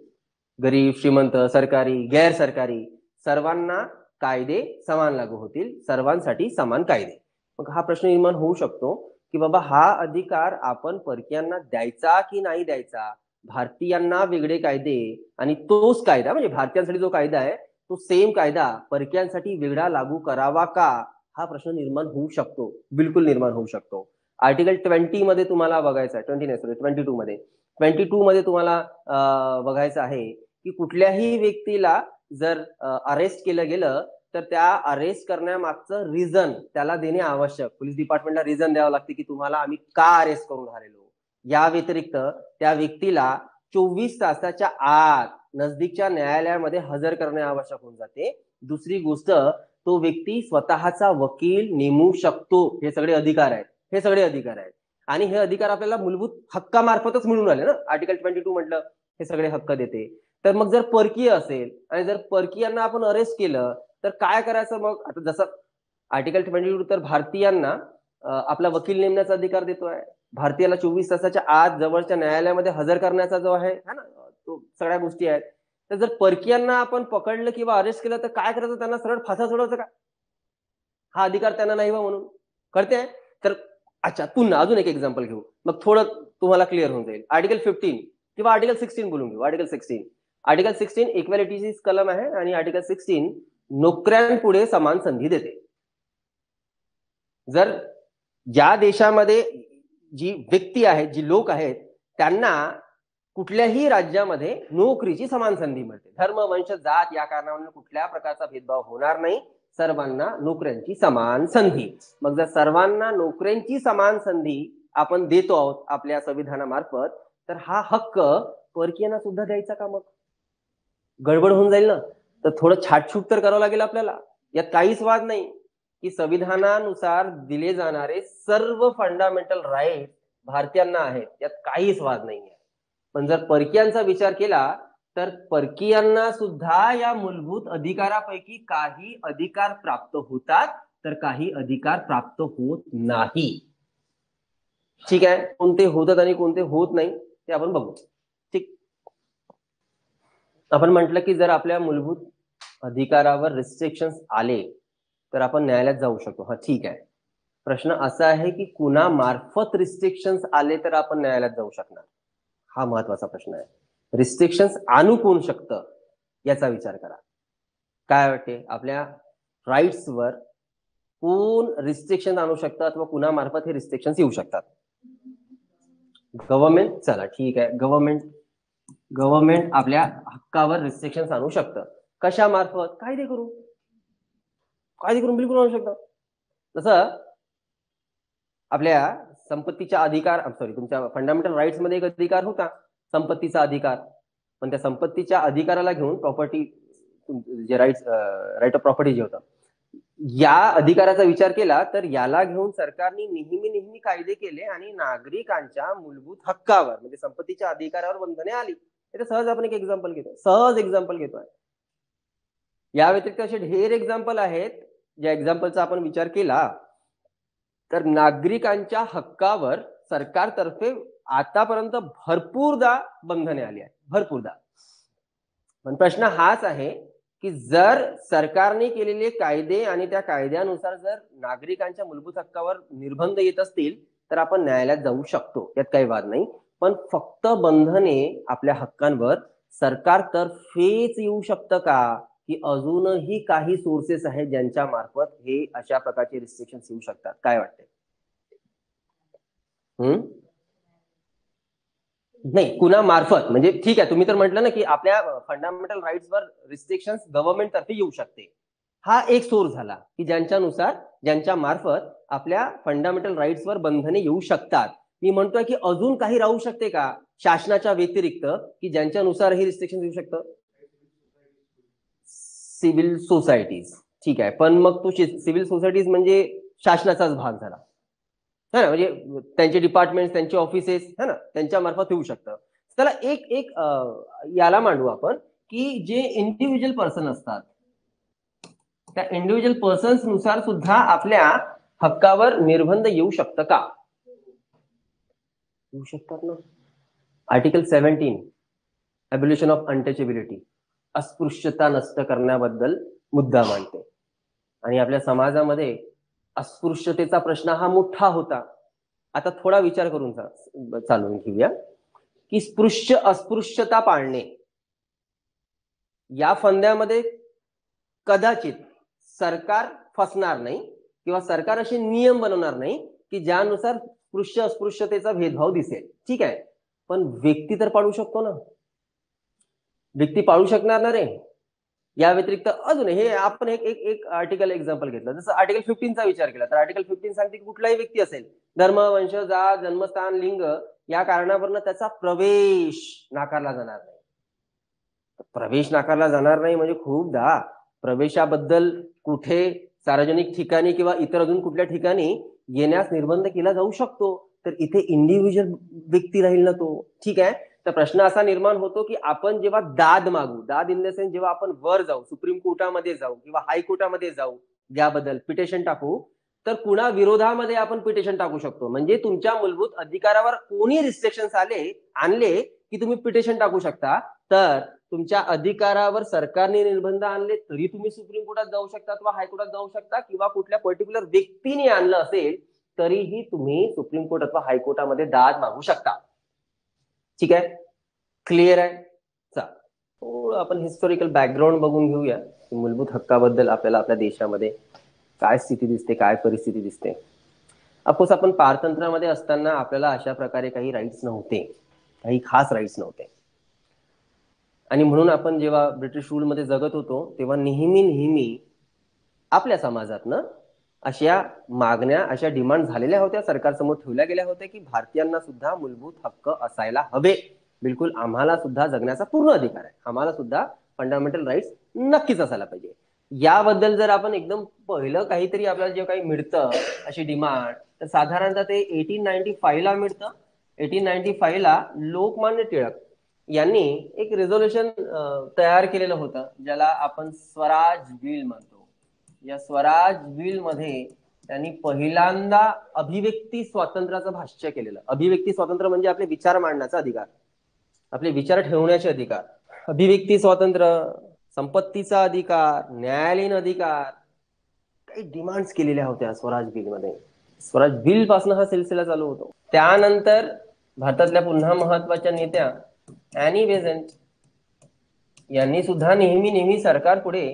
गरीब श्रीमंत, सरकारी गैर सरकारी, सर्वांना कायदे समान लागू होतील, सर्वांसाठी समान कायदे. मग हा प्रश्न निर्माण होऊ शकतो की बाबा हा अधिकार आपण परकीयांना द्यायचा की नाही द्यायचा, भारतीयांना वेगळे कायदे आणि तोच कायदा म्हणजे भारतीयांसाठी जो कायदा आहे तो सेम कायदा परकीयांसाठी वेगळा लागू करावा का, हा प्रश्न निर्माण होऊ शकतो, बिलकुल निर्माण होऊ शकतो. आर्टिकल 20 मध्ये तुम्हाला बघायचं आहे, 20 नाही सॉरी 22 मध्ये तुम्हाला बघायचं आहे की कुठल्याही व्यक्तीला जर अरेस्ट केलं गेलं तर त्या अरेस्ट करण्यामागचं रिझन त्याला देणे आवश्यक. पोलीस डिपार्टमेंटला रिझन द्यावं लागते की तुम्हाला आम्ही का अरेस्ट करून राहिलो. या व्यतिरिक्त त्या व्यक्तीला 24 तासाच्या आत नजदीकच्या न्यायालयामध्ये हजर करणे आवश्यक होऊन जाते. दुसरी गोष्ट, तो व्यक्ती स्वतःचा वकील नेमू शकतो. हे सगळे अधिकार आहेत आणि हे अधिकार आपल्याला मूलभूत हक्कामार्फतच मिळून आले ना. आर्टिकल 22 म्हटलं हे सगळे हक्क देते. तर मग जर परकीय असेल आणि जर परकीयांना आपण अरेस्ट केलं तर काय करायचं मग. आता जसं आर्टिकल 22 तर भारतीयांना आपला वकील नेमण्याचा अधिकार देतोय. भारतीयाला 24 तासाच्या आत जवळच्या न्यायालयामध्ये हजर करण्याचा जो आहे ना, तो सगळ्या गोष्टी आहेत. तर जर परकीयांना आपण पकडलं किंवा अरेस्ट केलं तर काय करायचं, त्यांना सरळ फासा सोडायचं का, हा अधिकार त्यांना नाही म्हणून कळते. तर अच्छा, पुन्हा अजून एक एक्झाम्पल घेऊ, मग थोडं तुम्हाला क्लिअर होऊन जाईल. आर्टिकल 15 किंवा आर्टिकल 16 बोलून घेऊ. आर्टिकल 16 इक्वॅलिटीची कलम आहे आणि आर्टिकल 16 नोकऱ्यांपुढे समान संधी देते. जर ज्या देशामध्ये जी व्यक्ती आहेत, जी लोक आहेत, त्यांना कुठल्याही राज्यामध्ये नोकरीची समान संधी मिळते. धर्म, वंश, जात या कारणावरून कुठल्या प्रकारचा भेदभाव होणार नाही. सर्वांना नोकऱ्यांची समान संधी. मग जर सर्वांना नोकऱ्यांची समान संधी आपण देतो आहोत आपल्या संविधानामार्फत, तर हा हक्क परकीयांना सुद्धा द्यायचा का. मग गडबड होऊन जाईल ना. तर थोडं छाटछूट तर करावं लागेल आपल्याला. यात काहीच वाद नाही की संविधानानुसार दिले जाणारे सर्व फंडामेंटल राईट भारतीयांना आहेत, यात काहीच वाद नाहीये. पण जर परकीयांचा विचार केला तर परकीयांना सुद्धा या मूलभूत अधिकारापैकी काही अधिकार प्राप्त होतात तर काही अधिकार प्राप्त होत नाही. ठीक आहे, कोणते होतात आणि कोणते होत नाही ते आपण बघू. ठीक, आपण म्हटलं की जर आपल्या मूलभूत अधिकारावर रिस्ट्रिक्शन्स आले तर आपण न्यायालयात जाऊ शकतो. हा ठीक आहे. प्रश्न असा आहे की कुणा मार्फत रिस्ट्रिक्शन्स आले तर आपण न्यायालयात जाऊ शकणार, हा महत्वाचा प्रश्न आहे. रिस्ट्रिक्शन्स आणू कोण शकतं याचा विचार करा. काय वाटते, आपल्या राईट्सवर कोण रिस्ट्रिक्शन आणू शकतं अथवा कुणा मार्फत हे रिस्ट्रिक्शन्स येऊ शकतात. गव्हर्नमेंट. चला ठीक आहे, गव्हर्नमेंट आपल्या हक्कावर रिस्ट्रिक्शन्स आणू शकतं. कशा मार्फत, कायदे करून बिलकुल आणू शकतं. तसं आपल्या संपत्तीचा अधिकार, सॉरी तुमच्या फंडामेंटल राईट्स मध्ये एक अधिकार होता संपत्तीचा अधिकार. पण त्या संपत्तीच्या अधिकाराला घेऊन प्रॉपर्टी जे राईट ऑफ प्रॉपर्टी जे होतं, या अधिकाराचा विचार केला तर याला घेऊन सरकारने नेहमी कायदे केले आणि नागरिकांच्या मूलभूत हक्कावर म्हणजे संपत्तीच्या अधिकारावर बंधने आली. सहज आपण एक एक्झाम्पल घेतोय. या व्यतिरिक्त असे ढेर एक्झाम्पल आहेत ज्या एक्झाम्पलचा आपण विचार केला तर नागरिकांच्या हक्कावर सरकारतर्फे आतापर्यंत भरपूरदा बंधने आली आहेत, भरपूरदा. पण प्रश्न हाच आहे की जर सरकारने केलेले कायदे आणि त्या कायद्यानुसार जर नागरिकांच्या मूलभूत हक्कावर निर्बंध येत असतील तर आपण न्यायालयात जाऊ शकतो, यात काही वाद नाही. पण फक्त बंधने आपल्या हक्कांवर सरकारतर्फेच येऊ शकतं का, की अजूनही काही सोर्सेस आहेत ज्यांच्या मार्फत हे अशा प्रकारचे रिस्ट्रिक्शन्स येऊ शकतात. काय वाटते. नाही, कुणा मार्फत म्हणजे ठीक आहे, तुम्ही तर म्हटलं ना की आपल्या फंडामेंटल राईट्सवर रिस्ट्रिक्शन्स गव्हर्नमेंट तर्फे येऊ शकते. हा एक सोर्स झाला की ज्यांच्या मार्फत आपल्या फंडामेंटल राईट्सवर बंधने येऊ शकतात. मी म्हणतोय की अजून काही राहू शकते का शासनाच्या व्यतिरिक्त की ज्यांच्यानुसार हे रिस्ट्रिक्शन येऊ शकतं. Civil societies. ठीक आहे, पण मग तो सिव्हिल सोसायटीज म्हणजे शासनाचाच भाग झाला है ना, म्हणजे त्यांचे डिपार्टमेंट, त्यांचे ऑफिसेस है ना, त्यांच्या मार्फत होऊ शकतं. त्याला एक एक याला मांडू आपण की जे इंडिव्हिज्युअल पर्सन असतात त्या इंडिव्हिज्युअल पर्सन्स नुसार सुद्धा आपल्या हक्कावर निर्बंध येऊ शकतं का. येऊ शकतात ना. आर्टिकल 17 एबोल्युशन ऑफ अनटचेबिलिटी, अस्पृश्यता नष्ट करण्याबद्दल मुद्दा मांडते. आणि आपल्या समाजामध्ये अस्पृश्यतेचा प्रश्न हा मोठा होता. आता थोडा विचार करून चालून घेऊया की अस्पृश्यता पाळणे या फंद्यामध्ये कदाचित सरकार फसणार नाही किंवा सरकार असे नियम बनवणार नाही की ज्यानुसार स्पृश्य अस्पृश्यतेचा भेदभाव दिसेल, ठीक आहे, पण व्यक्ती तर पाळू शकतो ना, व्यक्ती पाळू शकणार ना रे. या व्यतिरिक्त अजून हे आपण एक आर्टिकल एक्झाम्पल घेतलं, जसं आर्टिकल 15चा विचार केला तर आर्टिकल 15 सांगते की कुठलाही व्यक्ती असेल, धर्म, वंश, जात, जन्मस्थान, लिंग या कारणावरनं त्याचा प्रवेश नाकारला जाणार नाही. प्रवेश नाकारला जाणार नाही म्हणजे खूपदा प्रवेशाबद्दल कुठे सार्वजनिक ठिकाणी किंवा इतर अजून कुठल्या ठिकाणी येण्यास निर्बंध केला जाऊ शकतो, तर इथे इंडिव्हिज्युअल व्यक्ती राहील ना तो, ठीक आहे. तर प्रश्न असा निर्माण होतो की आपण जेव्हा दाद मागू, दाद इन द सेन्स जेव्हा आपण वर जाऊ, सुप्रीम कोर्टामध्ये जाऊ किंवा हायकोर्टामध्ये जाऊ, याबद्दल पिटिशन टाकू, तर कुणा विरोधामध्ये आपण पिटिशन टाकू शकतो, म्हणजे तुमच्या मूलभूत अधिकारावर कोणी रिस्ट्रिक्शन्स आणले की तुम्ही पिटिशन टाकू शकता. तर तुमच्या अधिकारावर सरकारने निर्बंध आणले तरी तुम्ही सुप्रीम कोर्टात जाऊ शकता किंवा हायकोर्टात जाऊ शकता, किंवा कुठल्या पर्टिक्युलर व्यक्तीने आणलं असेल तरीही तुम्ही सुप्रीम कोर्ट अथवा हायकोर्टामध्ये दाद मागू शकता. ठीक आहे, क्लिअर आहे. थोडं आपण हिस्टॉरिकल बॅकग्राऊंड बघून घेऊया की मूलभूत हक्काबद्दल आपल्याला आपल्या देशामध्ये काय स्थिती दिसते, काय परिस्थिती दिसते. ऑफकोर्स आपण पारतंत्र्यामध्ये असताना आपल्याला अशा प्रकारे काही राईट्स नव्हते, काही खास राईट्स नव्हते, आणि म्हणून आपण जेव्हा ब्रिटिश रूलमध्ये जगत होतो तेव्हा नेहमी आपल्या समाजातनं अशा मागण्या, अशा डिमांड झालेल्या होत्या, सरकारसमोर ठेवल्या गेल्या होत्या की भारतीयांना सुद्धा मूलभूत हक्क असायला हवे. बिलकुल आम्हाला सुद्धा जगण्याचा पूर्ण अधिकार आहे, आम्हाला सुद्धा फंडामेंटल राईट्स नक्कीच असायला पाहिजे. याबद्दल जर आपण एकदम पहिलं काहीतरी आपल्याला जे काही मिळतं अशी डिमांड, तर साधारणतः ते 1895 ला मिळतं. 1895 ला लोकमान्य टिळक यांनी एक रेझोल्युशन तयार केलेलं होतं, ज्याला आपण स्वराज बिल म्हणतो. या स्वराज बिल मध्ये त्यांनी पहिल्यांदा अभिव्यक्ती स्वातंत्र्याचं भाष्य केलेलं. अभिव्यक्ती स्वातंत्र्य म्हणजे आपले विचार मांडण्याचा अधिकार, आपले विचार ठेवण्याचे अधिकार, अभिव्यक्ती स्वातंत्र्य, संपत्तीचा अधिकार, न्यायालयीन अधिकार, काही डिमांड्स केलेल्या होत्या स्वराज बिल मध्ये. स्वराज बिल पासून हा सिलसिला चालू होतो. त्यानंतर भारतातल्या पुन्हा महत्वाच्या नेत्या ॲनी बेझंट यांनी सुद्धा नेहमी सरकार पुढे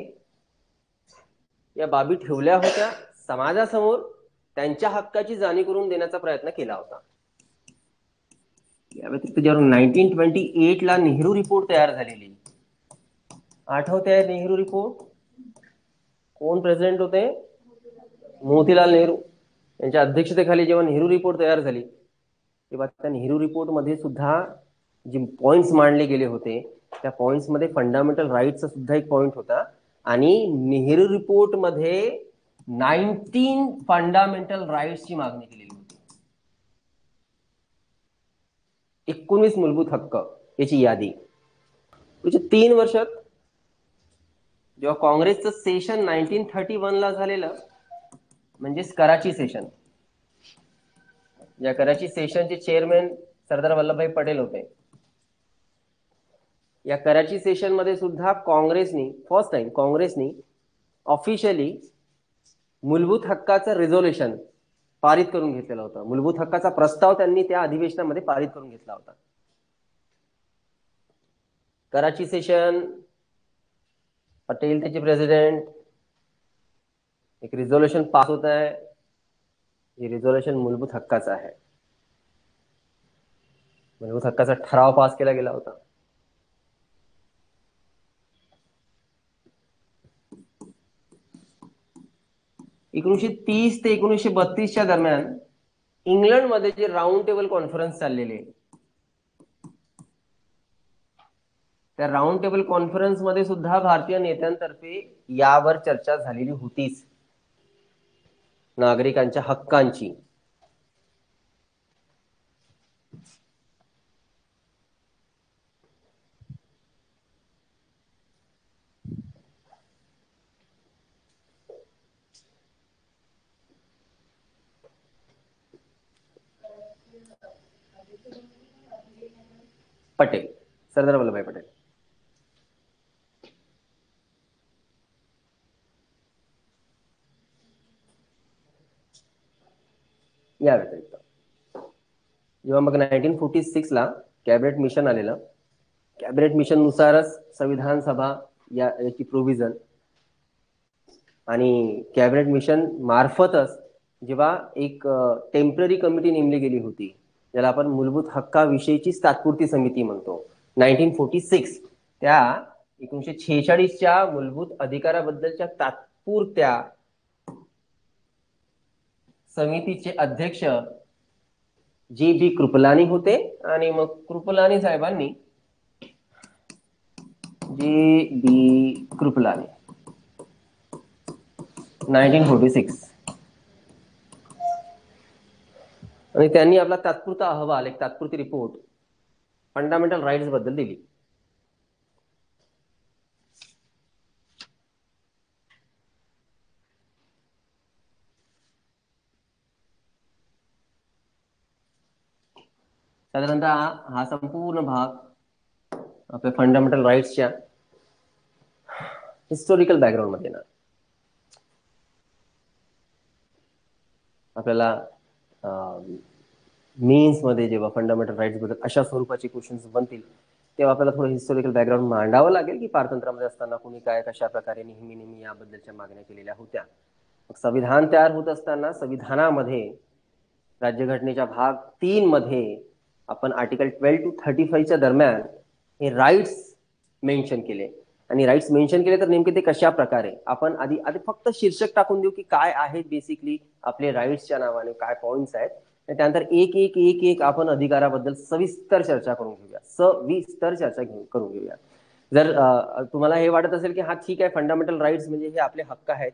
या बाबी ठेवल्या होत्या, समाजासमोर त्यांच्या हक्काची जाणीव करून देण्याचा प्रयत्न केला होता. या व्यतिरिक्त जेव्हा 1928 ला नेहरू रिपोर्ट तयार झालेली, आठवते आहे नेहरू रिपोर्ट? कोण प्रेसिडेंट होते? मोतीलाल नेहरू यांच्या अध्यक्षतेखाली जेव्हा नेहरू रिपोर्ट तयार झाली तेव्हा त्या नेहरू रिपोर्ट मध्ये सुद्धा जे पॉइंट्स मांडले गेले होते त्या पॉइंट्स मध्ये फंडामेंटल राईट्सचा सुद्धा एक पॉइंट होता, आणि नेहरू रिपोर्ट मध्ये 19 फंडामेंटल राईट्सची मागणी केलेली होती. 19 मूलभूत हक्क याची यादी. 3 वर्षात जेव्हा काँग्रेसचं सेशन 1931 ला झालेलं, म्हणजेच कराची सेशन, या कराची सेशनचे चेअरमॅन सरदार वल्लभभाई पटेल होते. या कराची सेशन मध्ये सुद्धा काँग्रेसनी फर्स्ट टाइम काँग्रेसनी ऑफिशियली मूलभूत हक्काचं रिझोल्युशन पारित करून घेतलेला होता. मूलभूत हक्काचा प्रस्ताव त्यांनी त्या अधिवेशनामध्ये पारित करून घेतला होता. कराची सेशन, पटेल त्याचे प्रेसिडेंट, एक रिझोल्युशन पास होत आहे. हे रिझोल्युशन मूलभूत हक्काचं आहे, मूलभूत हक्काचा ठराव पास केला गेला होता. एकोणीसशे 30 ते 1932च्या दरम्यान इंग्लंडमध्ये जे राऊंड टेबल कॉन्फरन्स चाललेले, त्या राऊंड टेबल कॉन्फरन्स मध्ये सुद्धा भारतीय नेत्यांतर्फे यावर चर्चा झालेली होतीच, नागरिकांच्या हक्कांची. पटेल, सरदार वल्लभभाई पटेल. या व्यतिरिक्त जेव्हा मग 1946 ला कॅबिनेट मिशन आलेलं, कॅबिनेट मिशन नुसारच संविधान सभा याची प्रोव्हिजन आणि कॅबिनेट मिशन मार्फतच जेव्हा एक टेम्पररी कमिटी नेमली गेली होती, ज्याला आपण मूलभूत हक्काविषयीची तात्पुरती समिती म्हणतो, 1946, त्या 1946च्या मूलभूत अधिकाराबद्दलच्या तात्पुरत्या समितीचे अध्यक्ष जी.बी. कृपलानी होते. आणि मग कृपलानी साहेबांनी, जी.बी. कृपलानी, 1946, आणि त्यांनी आपला तात्पुरता अहवाल, एक तात्पुरती रिपोर्ट फंडामेंटल राईट्स बद्दल दिली. साधारणतः हा संपूर्ण भाग आपल्या फंडामेंटल राईट्सच्या हिस्टोरिकल बॅकग्राऊंड मध्ये ना आपल्याला मेन्स मध्ये जेव्हा फंडामेंटल राईट्स बद्दल अशा स्वरूपाचे क्वेश्चन्स बनतील, तेव्हा आपल्याला थोडं हिस्टोरिकल बॅकग्राऊंड मांडावं लागेल की पारतंत्र्यामध्ये असताना कुणी काय कशा प्रकारे नेहमी याबद्दलच्या मागण्या केलेल्या होत्या. संविधान तयार होत असताना संविधानामध्ये राज्यघटनेच्या भाग 3 मध्ये आपण आर्टिकल 12 to 35च्या दरम्यान हे राईट्स मेन्शन केले. आणि राईट्स मेन्शन केले तर नेमके ते कशा प्रकारे, आपण आधी फक्त शीर्षक टाकून देऊ की काय आहेत बेसिकली आपले राईट्सच्या नावाने, काय पॉइंट्स आहेत, आणि त्यानंतर एक एक एक एक आपण अधिकाराबद्दल सविस्तर चर्चा करून घेऊया, करून घेऊया. जर तुम्हाला हे वाटत असेल की हा ठीक आहे, फंडामेंटल राईट्स म्हणजे हे आपले हक्क आहेत,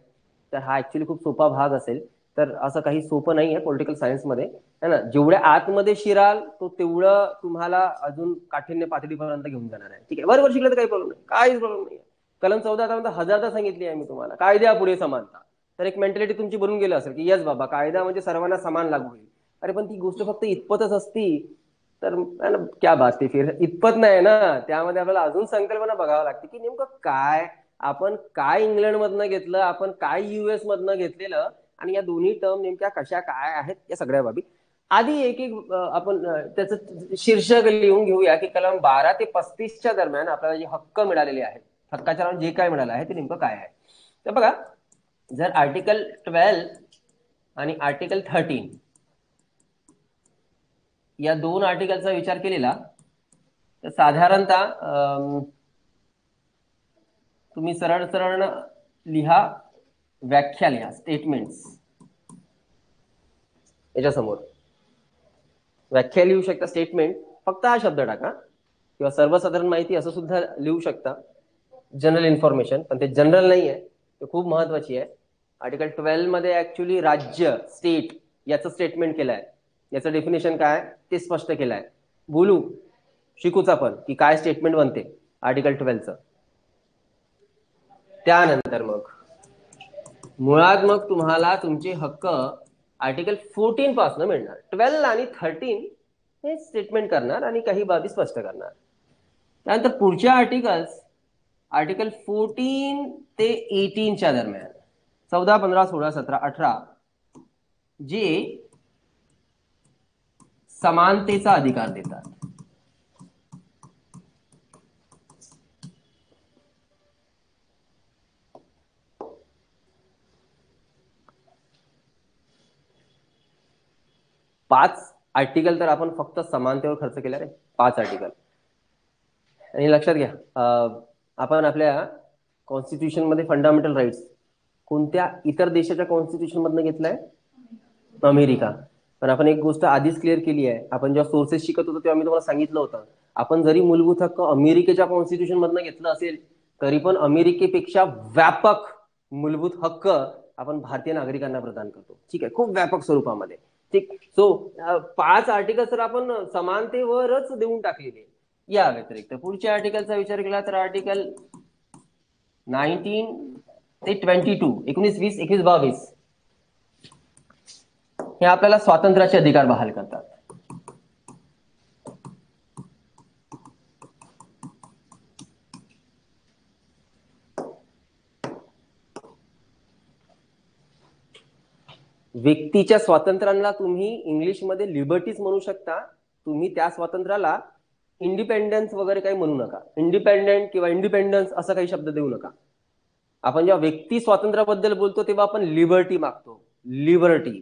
तर हा ऍक्च्युली खूप सोपा भाग असेल, तर असं काही सोपं नाही आहे पॉलिटिकल सायन्समध्ये, है ना. जेवढ्या आतमध्ये शिराल तो तेवढं तुम्हाला अजून काठिण्य पातळीपर्यंत घेऊन जाणार आहे. ठीक आहे, बरोबर शिकलं तर काही प्रॉब्लेम नाही, काहीच प्रॉब्लेम नाही. कलम 14 हजारदा सांगितली आहे मी तुम्हाला, कायद्यापुढे समानता. तर एक मेंटॅलिटी तुमची बनून गेली असेल की यस बाबा, कायदा म्हणजे सर्वांना समान लागू होईल. अरे पण ती गोष्ट फक्त इतपतच असती तर क्या बात ती, फिर इतपत नाही ना, त्यामध्ये आपल्याला अजून संकल्पना बघावं लागते की नेमकं काय, आपण काय इंग्लंड मधनं घेतलं, आपण काय US मधनं घेतलेलं, आणि या दोन्ही टर्म नेमक्या कशा काय आहेत, या सगळ्या बाबी आधी एक एक आपण त्याचं शीर्षक लिहून घेऊया की कलम 12 ते 35च्या दरम्यान आपल्याला जे हक्क मिळालेले आहेत, हक्काच्या नावाने जे काय मिळालं आहे ते नेमकं काय आहे. तर बघा, जर आर्टिकल 12 आणि आर्टिकल 13 या दोन आर्टिकलचा विचार केलेला तर साधारणतः तुम्ही सरळ सरळ लिहा, व्याख्या लिहा, स्टेटमेंट्स याच्या समोर व्याख्या लिहू शकता. स्टेटमेंट फक्त हा शब्द टाका, किंवा सर्वसाधारण माहिती असं सुद्धा लिहू शकता, जनरल इन्फॉर्मेशन, पण ते जनरल नाही आहे, ते खूप महत्वाची आहे. आर्टिकल 12 मध्ये ऍक्च्युली राज्य, स्टेट याचं स्टेटमेंट केलंय, याचं डेफिनेशन काय ते स्पष्ट केलंय. बोलू शिकूच आपण की काय स्टेटमेंट बनते आर्टिकल 12चं. त्यानंतर मग मुळात मग तुम्हाला तुमचे हक्क आर्टिकल 14 पासून मिळणार. 12 आणि 13 हे स्टेटमेंट करणार आणि काही बाबी स्पष्ट करणार. त्यानंतर पुढच्या आर्टिकल्स आर्टिकल 14 ते 18च्या दरम्यान, 14, 15, 16, 17, 18 जे समानतेचा अधिकार देतात. पाच आर्टिकल तर आपण फक्त समानतेवर खर्च केला रे, 5 आर्टिकल. आणि लक्षात घ्या, आपण आपल्या कॉन्स्टिट्यूशन मध्ये फंडामेंटल राईट्स कोणत्या इतर देशाच्या कॉन्स्टिट्यूशन मधनं घेतलाय? अमेरिका. पण आपण एक गोष्ट आधीच क्लिअर केली आहे, आपण जेव्हा सोर्सेस शिकत होतो तेव्हा मी तुम्हाला सांगितलं होतं, आपण जरी मूलभूत हक्क अमेरिकेच्या कॉन्स्टिट्यूशन मधनं घेतलं असेल तरी पण अमेरिकेपेक्षा व्यापक मूलभूत हक्क आपण भारतीय नागरिकांना प्रदान करतो. ठीक आहे, खूप व्यापक स्वरूपामध्ये. ठीक, सो 5 आर्टिकल तर आपण समानतेवरच देऊन टाकलेले. या व्यतिरिक्त पुढच्या आर्टिकलचा विचार केला तर आर्टिकल 19 ते 22, 19, 20, 21, 22 हे आपल्याला स्वातंत्र्याचे अधिकार बहाल करतात. व्यक्तीच्या स्वातंत्र्याला तुम्ही इंग्लिशमध्ये लिबर्टीज म्हणू शकता, तुम्ही त्या स्वातंत्र्याला इंडिपेंडन्स वगैरे काही म्हणू नका. इंडिपेंडेंट किंवा इंडिपेंडन्स असा काही शब्द देऊ नका. आपण जेव्हा व्यक्ती स्वातंत्र्याबद्दल बोलतो तेव्हा आपण लिबर्टी मागतो. लिबर्टी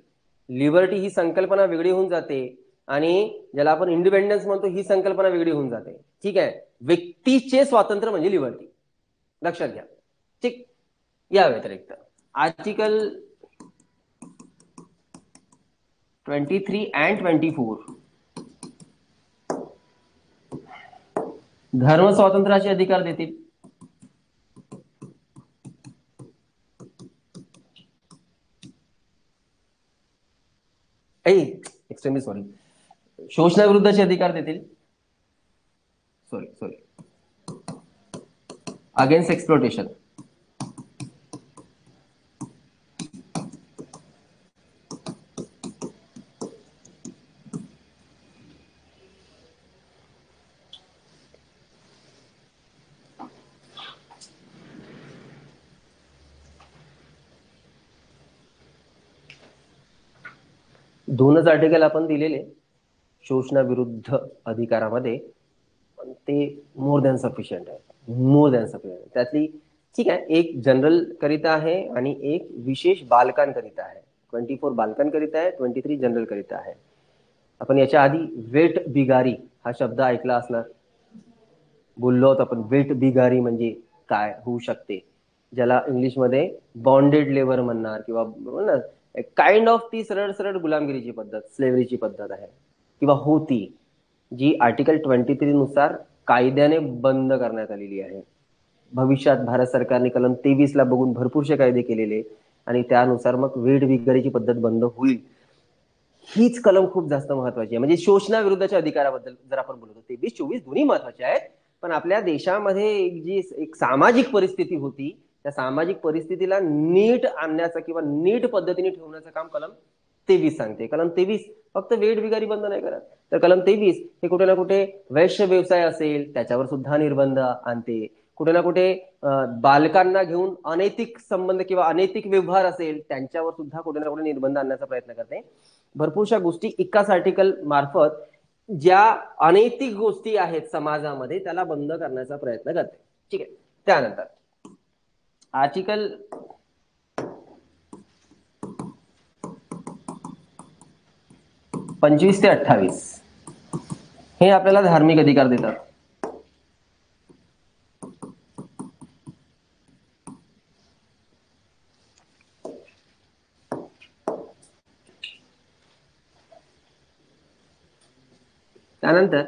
लिबर्टी ही संकल्पना वेगळी होऊन जाते आणि ज्याला आपण इंडिपेंडन्स म्हणतो ही संकल्पना वेगळी होऊन जाते. ठीक आहे. व्यक्तीचे स्वातंत्र्य म्हणजे लिबर्टी, लक्षात घ्या. ठीक. या व्यतिरिक्त आर्टिकल 23 and 24 धर्म स्वातंत्र्याचे अधिकार देतील. एक्स्ट्रीमली सॉरी, शोषणाविरुद्धचे अधिकार देतील. Sorry against exploitation. दोनच आर्टिकल आपण दिलेले शोषणाविरुद्ध अधिकारामध्ये, ते मोर दॅन सफिशियंट आहे. More than sufficient. त्यातली ठीक आहे, एक जनरल करिता आहे आणि एक विशेष बालकांकरिता आहे. 24 बालकांकरिता आहे, 23 जनरल करिता आहे. आपण याच्या आधी वेट बिगारी हा शब्द ऐकला असणार, बोललो होतो आपण. वेट बिगारी म्हणजे काय होऊ शकते, ज्याला इंग्लिशमध्ये बॉन्डेड लेबर म्हणणार किंवा काइंड ऑफ ती सरळ सरळ गुलामगिरीची पद्धत, स्लेव्हरीची पद्धत आहे किंवा होती, जी आर्टिकल 23 नुसार कायद्याने बंद करण्यात आलेली आहे. भविष्यात भारत सरकारने कलम 23 ला बघून भरपूरसे कायदे केलेले आणि त्यानुसार मग वेट बिगारीची पद्धत बंद होईल. हीच कलम खूप जास्त महत्वाची आहे. म्हणजे शोषणाविरुद्धच्या अधिकाराबद्दल जर आपण बोलतो, 23-24 दोन्ही महत्वाचे आहेत, पण आपल्या देशामध्ये एक सामाजिक परिस्थिती होती, त्या सामाजिक परिस्थितीला नीट आणण्याचं किंवा नीट पद्धतीने ठेवण्याचं काम कलम 23 सांगते. कलम 23 फक्त वेट बिगारी बंद नाही करत, तर कलम 23 हे कुठे ना कुठे वैश्य व्यवसाय असेल त्याच्यावर सुद्धा निर्बंध आणते. कुठे ना कुठे बालकांना घेऊन अनैतिक संबंध किंवा अनैतिक व्यवहार असेल त्यांच्यावर सुद्धा कुठे ना कुठे निर्बंध आणण्याचा प्रयत्न करते. भरपूरशा गोष्टी एकाच आर्टिकल मार्फत ज्या अनैतिक गोष्टी आहेत समाजामध्ये त्याला बंद करण्याचा प्रयत्न करते. ठीक आहे. त्यानंतर आर्टिकल 25 ते 28 हे आपल्याला धार्मिक अधिकार देतात. त्यानंतर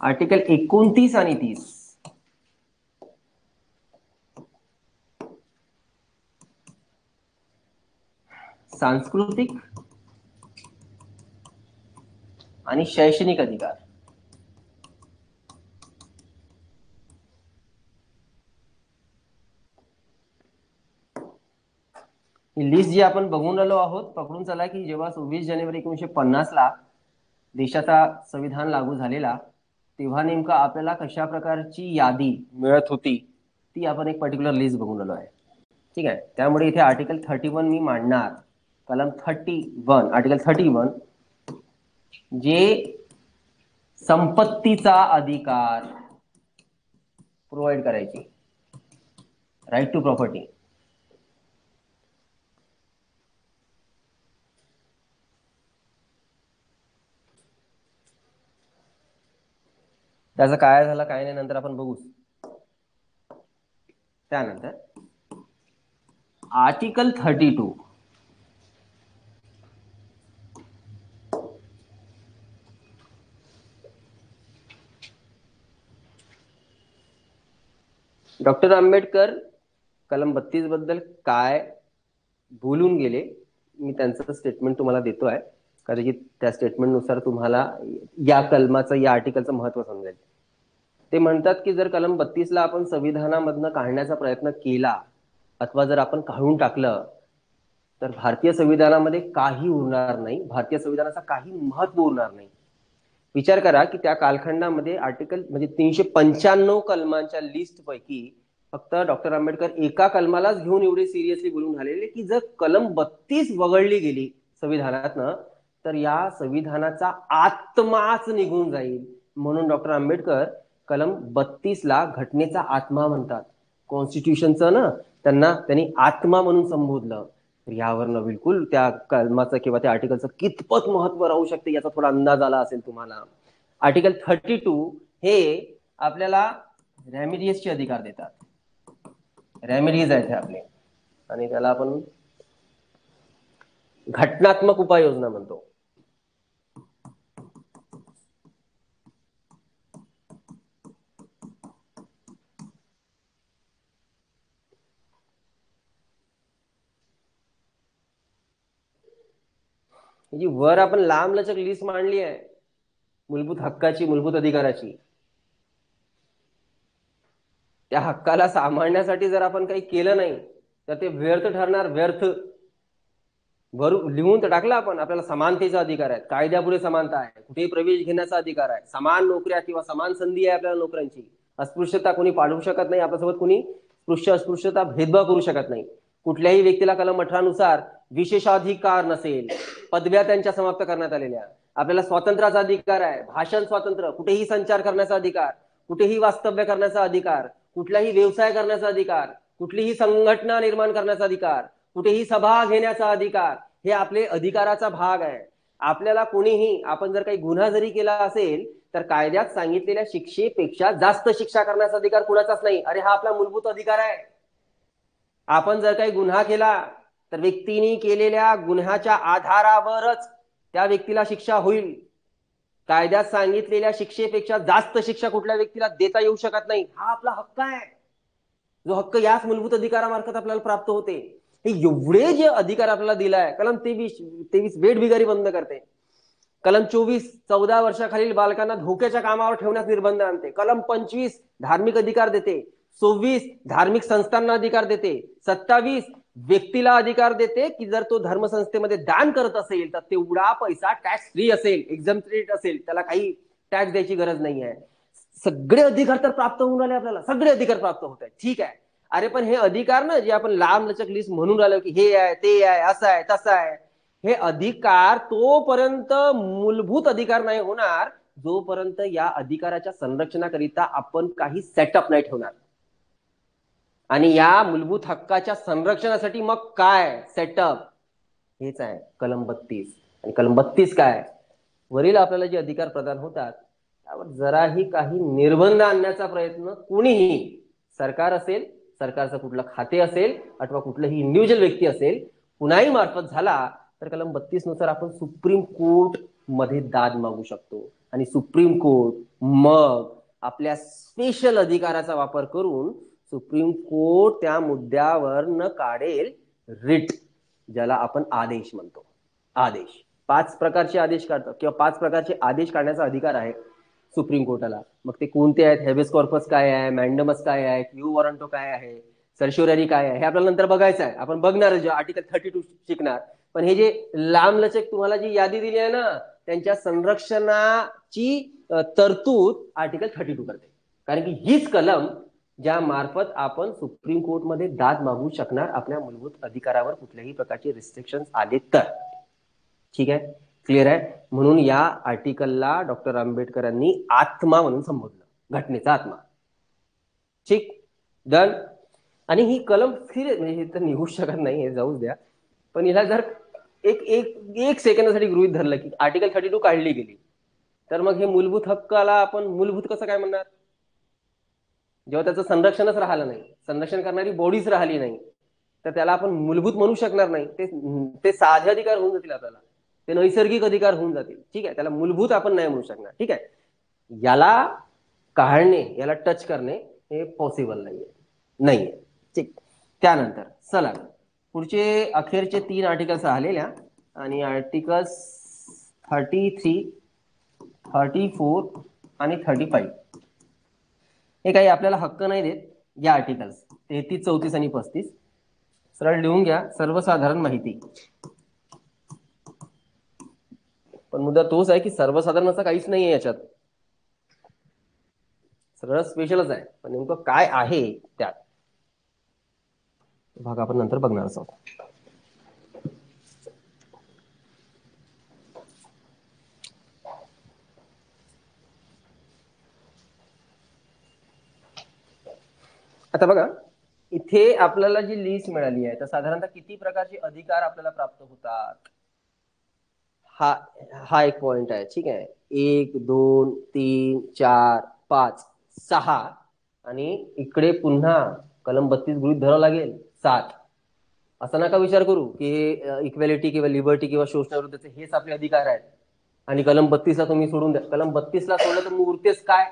आर्टिकल 29 आणि 30 सांस्कृतिक आणि शैक्षणिक अधिकार. ही लिस्ट जी आपण बघून आलो आहोत, पकडून चला की जेव्हा 26 जानेवारी 1950 ला देशाचा संविधान लागू झालेला तेव्हा नेमका आपल्याला कशा प्रकारची यादी मिळत होती ती आपण एक पर्टिक्युलर लिस्ट बघून आलो आहे. ठीक आहे. त्यामुळे इथे आर्टिकल 31 मी मांडणार. कलम 31, आर्टिकल 31 जे संपत्तीचा अधिकार प्रोव्हाइड करायची, राईट टू प्रॉपर्टी. त्याचा काय झाला काय नाही नंतर आपण बघू. त्यानंतर आर्टिकल 32 डॉक्टर आंबेडकर कलम 32 बद्दल काय बोलून गेले मी त्यांचं स्टेटमेंट तुम्हाला देतोय, कारण की त्या स्टेटमेंटनुसार तुम्हाला या कलमाचं, या आर्टिकलचं महत्व समजेल. ते म्हणतात की जर कलम 32 ला आपण संविधानामधनं काढण्याचा प्रयत्न केला अथवा जर आपण काढून टाकलं तर भारतीय संविधानामध्ये काही उरणार नाही, भारतीय संविधानाचा काही महत्व उरणार नाही. विचार करा की त्या कालखंडामध्ये आर्टिकल म्हणजे 395 कलमांच्या लिस्ट पैकी फक्त डॉक्टर आंबेडकर एका कलमालाच घेऊन एवढे सिरियसली बोलून झालेले की जर कलम 32 वगळली गेली संविधानातनं तर या संविधानाचा आत्माच निघून जाईल. म्हणून डॉक्टर आंबेडकर कलम 32 ला घटनेचा आत्मा म्हणतात. कॉन्स्टिट्यूशनचं ना त्यांनी आत्मा म्हणून संबोधलं. तर यावरनं बिलकुल त्या कलमाचं किंवा त्या आर्टिकलचं कितपत महत्व राहू शकते याचा थोडा अंदाज आला असेल तुम्हाला. आर्टिकल 32 हे आपल्याला रेमेडियसचे अधिकार देतात. रेमेडीज आहेत हे आपले, आणि त्याला आपण घटनात्मक उपाययोजना म्हणतो. जी वर आपण लांबलचक लिस्ट मांडली आहे मूलभूत हक्काची, मूलभूत अधिकाराची, त्या हक्काला सांभाळण्यासाठी जर आपण काही केलं नाही तर ते व्यर्थ ठरणार. व्यर्थ वर लिहून तर टाकलं आपण, आपल्याला समानतेचा अधिकार आहे, कायद्यापुढे समानता आहे, कुठेही प्रवेश घेण्याचा अधिकार आहे, समान नोकऱ्या किंवा समान संधी आहे आपल्याला नोकऱ्यांची, अस्पृश्यता कोणी पाडू शकत नाही, आपल्यासोबत कोणी अस्पृश्यता भेदभाव करू शकत नाही, कुठल्याही व्यक्तीला कलम 18 नुसार विशेषाधिकार नसेल, पदव्या त्यांच्या समाप्त करण्यात आलेल्या, आपल्याला स्वातंत्र्याचा अधिकार आहे, भाषण स्वातंत्र्य, कुठेही संचार करण्याचा अधिकार, कुठेही वास्तव्य करण्याचा अधिकार, कुठलाही व्यवसाय करण्याचा अधिकार, कुठलीही संघटना निर्माण करण्याचा अधिकार, कुठेही सभा घेण्याचा अधिकार, हे आपले अधिकाराचा भाग आहे. आपल्याला कोणीही, आपण जर काही गुन्हा जरी केला असेल तर कायद्यात सांगितलेल्या शिक्षेपेक्षा जास्त शिक्षा करण्याचा अधिकार कुणाचाच नाही. अरे हा आपला मूलभूत अधिकार आहे. आपण जर काही गुन्हा केला तर व्यक्तीने केलेल्या गुन्ह्याच्या आधारावरच त्या व्यक्तीला शिक्षा होईल. कायद्यात सांगितलेल्या शिक्षेपेक्षा जास्त शिक्षा कुठल्या व्यक्तीला देता येऊ शकत नाही. हा आपला हक्क आहे, जो हक्क याच मूलभूत अधिकारामार्फत आपल्याला प्राप्त होते. हे एवढे जे अधिकार आपल्याला दिलाय, कलम 23 वेठबिगारी बंद करते, कलम 24 14 वर्षाखालील बालकांना धोक्याच्या कामावर ठेवण्यास निर्बंध आणते, कलम 25 धार्मिक अधिकार देते, 26 धार्मिक संस्थांना अधिकार देते, 27 व्यक्तीला अधिकार देते की जर तो धर्मसंस्थेमध्ये दान करत असेल तर तेवढा पैसा टॅक्स फ्री असेल, एक्झम्प्टेड असेल, त्याला काही टॅक्स द्यायची गरज नाही आहे. सगळे अधिकार तर प्राप्त होऊन राहिले आपल्याला, सगळे अधिकार प्राप्त होत आहेत. ठीक आहे, अरे पण हे अधिकार ना जे आपण लांब लचक लिस्ट म्हणून राहिलो की हे आहे ते आहे असं आहे तसं आहे, हे अधिकार तोपर्यंत मूलभूत अधिकार नाही होणार जोपर्यंत या अधिकाराच्या संरक्षणाकरिता आपण काही सेटअप नाही ठेवणार. आणि या मूलभूत हक्काच्या संरक्षणासाठी मग काय सेटअप, हेच आहे कलम 32. आणि कलम 32 काय, वरील आपल्याला जे अधिकार प्रदान होतात त्यावर जराही काही निर्बंध आणण्याचा प्रयत्न कोणीही, सरकार असेल, सरकारचं कुठलं खाते असेल अथवा कुठलंही इंडिव्हिज्युअल व्यक्ती असेल, कुणाही मार्फत झाला तर कलम 32 नुसार आपण सुप्रीम कोर्ट मध्ये दाद मागू शकतो. आणि सुप्रीम कोर्ट मग आपल्या स्पेशल अधिकाराचा वापर करून सुप्रीम कोर्ट त्या मुद्द्यावर न काढेल रिट, ज्याला आपण आदेश म्हणतो. आदेश 5 प्रकारचे आदेश काढतात किंवा 5 प्रकारचे आदेश काढण्याचा अधिकार आहे सुप्रीम कोर्टाला. मग ते कोणते आहेत, हेबियस कॉर्पस काय आहे, मॅन्डमस काय आहे, क्यू वॉरंटो काय आहे, सर्शिओररी काय आहे, हे आपल्याला नंतर बघायचं आहे. आपण बघणार जे आर्टिकल 32 शिकणार. पण हे जे लांबलचक तुम्हाला जी यादी दिली आहे ना, त्यांच्या संरक्षणाची तरतूद आर्टिकल 32 करते. कारण की हीच कलम ज्या मार्फत आपण सुप्रीम कोर्टमध्ये दाद मागू शकणार आपल्या मूलभूत अधिकारावर कुठल्याही प्रकारचे रिस्ट्रिक्शन आले तर. ठीक आहे, क्लिअर आहे. म्हणून या आर्टिकलला डॉक्टर आंबेडकरांनी आत्मा म्हणून संबोधलं, घटनेचा आत्मा. ठीक, डन. आणि ही कलम स्थिर म्हणजे हे तर निघू शकत नाही, हे जाऊच द्या. पण हिला जर एक एक एक सेकंदासाठी गृहीत धरलं की आर्टिकल 32 काढली गेली तर मग हे मूलभूत हक्काला आपण मूलभूत कसं काय म्हणणार, जेव्हा त्याचं संरक्षणच राहिलं नाही, संरक्षण करणारी बॉडीच राहिली नाही, तर त्याला आपण मूलभूत म्हणू शकणार नाही. ते साधे अधिकार होऊन जातील आपल्याला, ते नैसर्गिक अधिकार होऊन जातील. ठीक आहे, त्याला मूलभूत आपण नाही म्हणू शकणार. ठीक आहे, याला काढणे, याला टच करणे हे पॉसिबल नाहीये. ठीक, त्यानंतर चला पुढचे अखेरचे 3 आर्टिकल्स राहिलेल्या, आणि आर्टिकल्स 33, 34 आणि 35 हे काही आपल्याला हक्क नाही देत. या आर्टिकल्स 33, 34 आणि 35 सरळ लिहून घ्या, सर्वसाधारण माहिती. पण मुद्दा तोच आहे की सर्वसाधारण असं काहीच नाहीये याच्यात, सगळं स्पेशलच आहे. पण नेमकं काय आहे त्यात भाग आपण नंतर बघणार आहोत. आता बघा, इथे आपल्याला जी लिस्ट मिळाली आहे तर साधारणतः किती प्रकारचे अधिकार आपल्याला प्राप्त होतात, हा हा एक पॉइंट आहे. ठीक आहे, 1 2 3 4 5 6 आणि इकडे पुन्हा कलम 32 गृहीत धरावं लागेल 7. असं नका विचार करू की इक्वॅलिटी किंवा लिबर्टी किंवा शोषणाविरुद्धचे हेच आपले अधिकार आहेत आणि कलम 32ला तुम्ही सोडून द्या. कलम 32ला सोडलं तर मग उरतेच काय,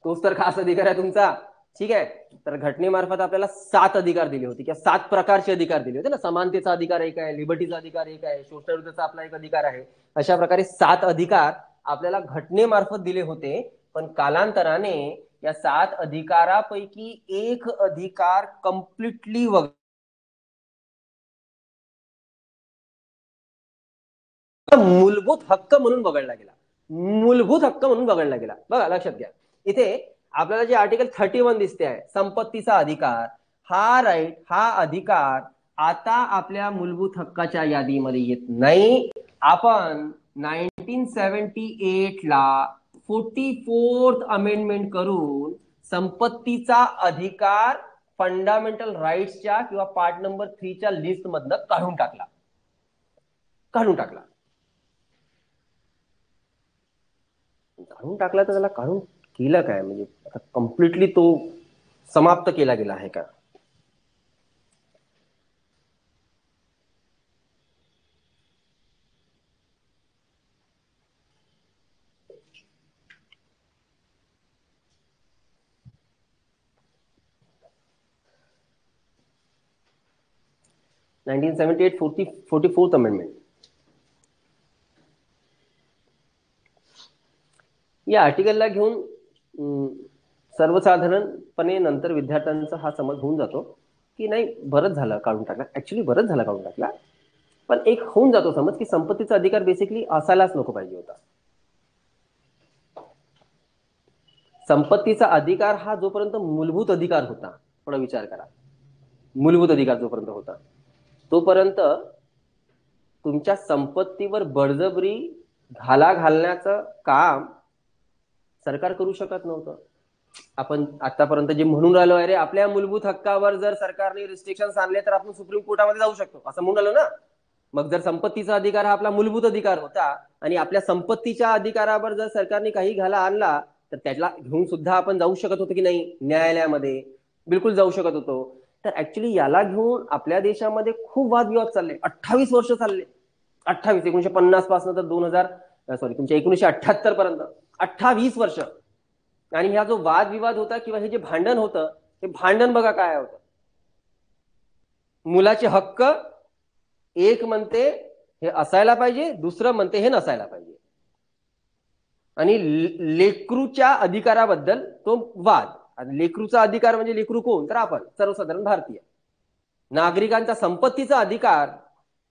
तोच तर खास अधिकार आहे तुमचा. ठीक आहे, तर घटनेमार्फत आपल्याला 7 अधिकार दिले होते किंवा 7 प्रकारचे अधिकार दिले होते ना. समानतेचा अधिकार एक आहे, लिबर्टीचा अधिकार एक आहे, शोषणाविरुद्धचा आपला एक अधिकार आहे. अशा प्रकारे 7 अधिकार आपल्याला घटनेमार्फत दिले होते. पण कालांतराने या 7 अधिकारापैकी एक अधिकार कम्प्लिटली मूलभूत हक्क म्हणून वगळला गेला. मूलभूत हक्क म्हणून वगळला गेला. बघा लक्षात घ्या, इथे आपल्याला जे आर्टिकल 31 दिसते आहे, संपत्तीचा अधिकार, हा राईट, हा अधिकार आता आपल्या मूलभूत हक्काच्या यादीमध्ये येत नाही. आपण 1978 ला 44th अमेंडमेंट करून संपत्तीचा अधिकार फंडामेंटल राईट्सच्या किंवा पार्ट नंबर 3च्या लिस्ट मधनं काढून टाकला. काढून टाकला तर त्याला काढून केलं काय, म्हणजे कम्प्लिटली तो समाप्त केला गेला आहे का? नाईन्टीन 44th अमेंडमेंट या आर्टिकलला घेऊन सर्वसाधारणपणे नंतर विद्यार्थ्यांचा हा समज होऊन जातो की नाही, बरंच झालं काढून टाकला. ऍक्च्युली बरंच झालं काढून टाकला, पण एक होऊन जातो समज की संपत्तीचा अधिकार बेसिकली असायलाच नको पाहिजे होता. संपत्तीचा अधिकार हा जोपर्यंत मूलभूत अधिकार होता, थोडा विचार करा, मूलभूत अधिकार जोपर्यंत होता तोपर्यंत तुमच्या संपत्तीवर बळजबरी घालण्याचं काम सरकार करू शकत नव्हतं. आपण आतापर्यंत जे म्हणून राहिलो आहे, रे आपल्या मूलभूत हक्कावर जर सरकारने रिस्ट्रिक्शन आणले तर आपण सुप्रीम कोर्टामध्ये जाऊ शकतो, असं म्हणून राहिलो ना. मग जर संपत्तीचा अधिकार हा आपला मूलभूत अधिकार होता आणि आपल्या संपत्तीच्या अधिकारावर जर सरकारने काही घाला आणला तर त्याला घेऊन सुद्धा आपण जाऊ शकत होतो की नाही न्यायालयामध्ये? बिलकुल जाऊ शकत होतो. तर ऍक्च्युली याला घेऊन आपल्या देशामध्ये खूप वादविवाद चालले, 28 वर्ष चालले. 28, 1950 पासून तर 2000 तुमच्या 1978 पर्यंत 28 वर्ष. आणि ह्या जो वादविवाद होता किंवा हे जे भांडण होतं, हे भांडण बघा काय होतं. मुलाचे हक्क एक म्हणते हे असायला पाहिजे, दुसरं म्हणते हे नसायला पाहिजे. आणि लेकरूच्या अधिकाराबद्दल तो वाद. लेकरूचा अधिकार म्हणजे लेकरू कोण, तर आपण सर्वसाधारण भारतीय नागरिकांचा संपत्तीचा अधिकार,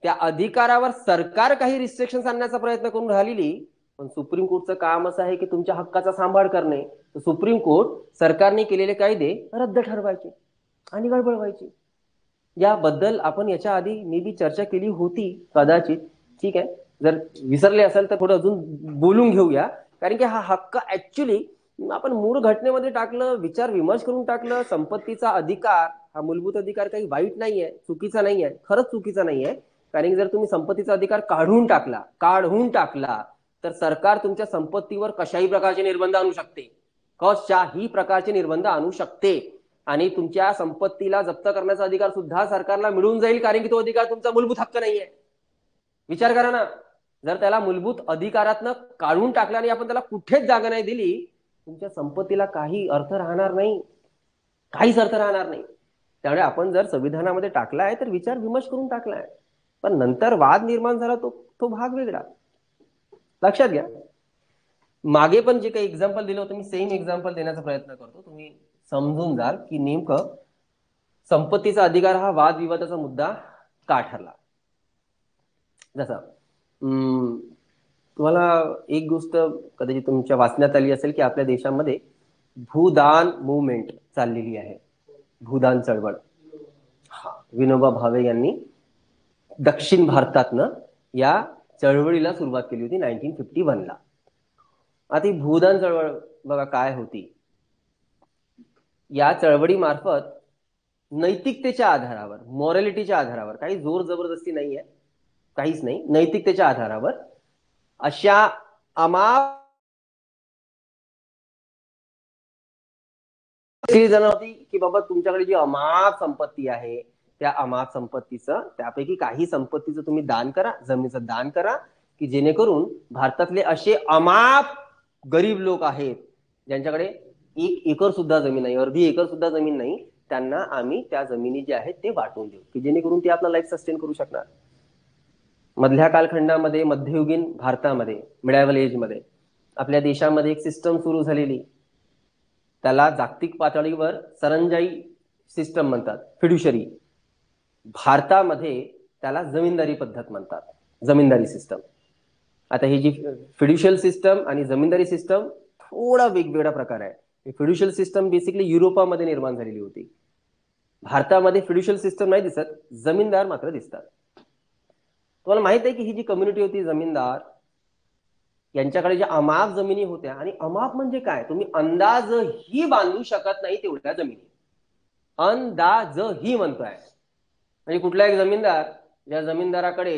त्या अधिकारावर सरकार काही रिस्ट्रिक्शन आणण्याचा प्रयत्न करून राहिलेली. पण सुप्रीम कोर्टचं काम असं आहे की तुमच्या हक्काचा सांभाळ करणे. सुप्रीम कोर्ट सरकारने केलेले कायदे रद्द ठरवायचे आणि गडबड व्हायची. याबद्दल आपण याच्या आधी मी बी चर्चा केली होती कदाचित. ठीक आहे, जर विसरले असेल तर थोडं अजून बोलून घेऊया. कारण की हा हक्क ऍक्च्युली आपण मूळ घटनेमध्ये टाकलं, विचार विमर्श करून टाकलं. संपत्तीचा अधिकार हा मूलभूत अधिकार काही वाईट नाहीये, चुकीचा नाहीये, खरंच चुकीचा नाहीये. कारण जर तुम्ही संपत्तीचा अधिकार काढून टाकला तर सरकार तुमच्या संपत्तीवर कशाही प्रकारचे निर्बंध आणू शकते, कशाही प्रकारचे निर्बंध आणू शकते. आणि तुमच्या संपत्तीला जप्त करण्याचा अधिकार सुद्धा सरकारला मिळून जाईल, कारण की तो अधिकार तुमचा मूलभूत हक्क नाहीये. विचार करा ना, जर त्याला मूलभूत अधिकारातनं काढून टाकला आणि आपण त्याला कुठेच जागा नाही दिली, तुमच्या संपत्तीला काही अर्थ राहणार नाही, काहीच अर्थ राहणार नाही. त्यामुळे आपण जर संविधानामध्ये टाकलाय तर विचार विमर्श करून टाकलाय, पण नंतर वाद निर्माण झाला तो भाग वेगळा. लक्षात घ्या. मागे पण जे काही एक्झाम्पल दिलं होतं मी सेम एक्झाम्पल देण्याचा प्रयत्न करतो, तुम्ही समजून जाल की नेमकं संपत्तीचा अधिकार हा वादविवादाचा मुद्दा का ठरला. जसा तुम्हाला एक गोष्ट कदाचित तुमच्या वाचण्यात आली असेल की आपल्या देशामध्ये भूदान मुवमेंट चाललेली आहे, भूदान चळवळ. हा, विनोबा भावे यांनी दक्षिण भारतातनं या चळवळीला सुरुवात केली होती 1951 ला. आता ही भूदान चळवळ बघा काय होती. या चळवळीमार्फत नैतिकतेच्या आधारावर, मॉरॅलिटीच्या आधारावर, काही जोर जबरदस्ती नाहीये, काहीच नाही, नैतिकतेच्या आधारावर अशा अमाप जण होती की बाबा तुमच्याकडे जी अमाप संपत्ती आहे त्या अमाप संपत्तीचं, त्यापैकी काही संपत्तीचं तुम्ही दान करा, जमिनीचं दान करा, की जेणेकरून भारतातले असे अमाप गरीब लोक आहेत ज्यांच्याकडे 1 एकर सुद्धा जमीन नाही, अर्धी एकर सुद्धा जमीन नाही, त्यांना आम्ही त्या जमिनी जे आहेत ते वाटून देऊ, की जेणेकरून ते आपला लाईफ सस्टेन करू शकणार. मधल्या कालखंडामध्ये, मध्ययुगीन भारतामध्ये, मिडॅवल एज मध्ये आपल्या देशामध्ये एक सिस्टम सुरू झालेली, त्याला जागतिक पातळीवर सरंजाई सिस्टम म्हणतात, फिड्युशरी. भारतामध्ये त्याला जमीनदारी पद्धत म्हणतात, जमीनदारी सिस्टम. आता ही जी फिड्युशियल सिस्टम आणि जमीनदारी सिस्टम थोडा वेगवेगळा प्रकार आहे. फिड्युशियल सिस्टम बेसिकली युरोपामध्ये निर्माण झालेली होती. भारतामध्ये फिड्युशियल सिस्टम नाही दिसत, जमीनदार मात्र दिसतात. तुम्हाला माहित आहे की ही जी कम्युनिटी होती जमीनदार, यांच्याकडे ज्या अमाप जमिनी होत्या, आणि अमाप म्हणजे काय, तुम्ही अंदाजही बांधू शकत नाही तेवढ्या जमिनी, अंदाजही म्हणतोय. म्हणजे कुठला एक जमीनदार, ज्या जमीनदाराकडे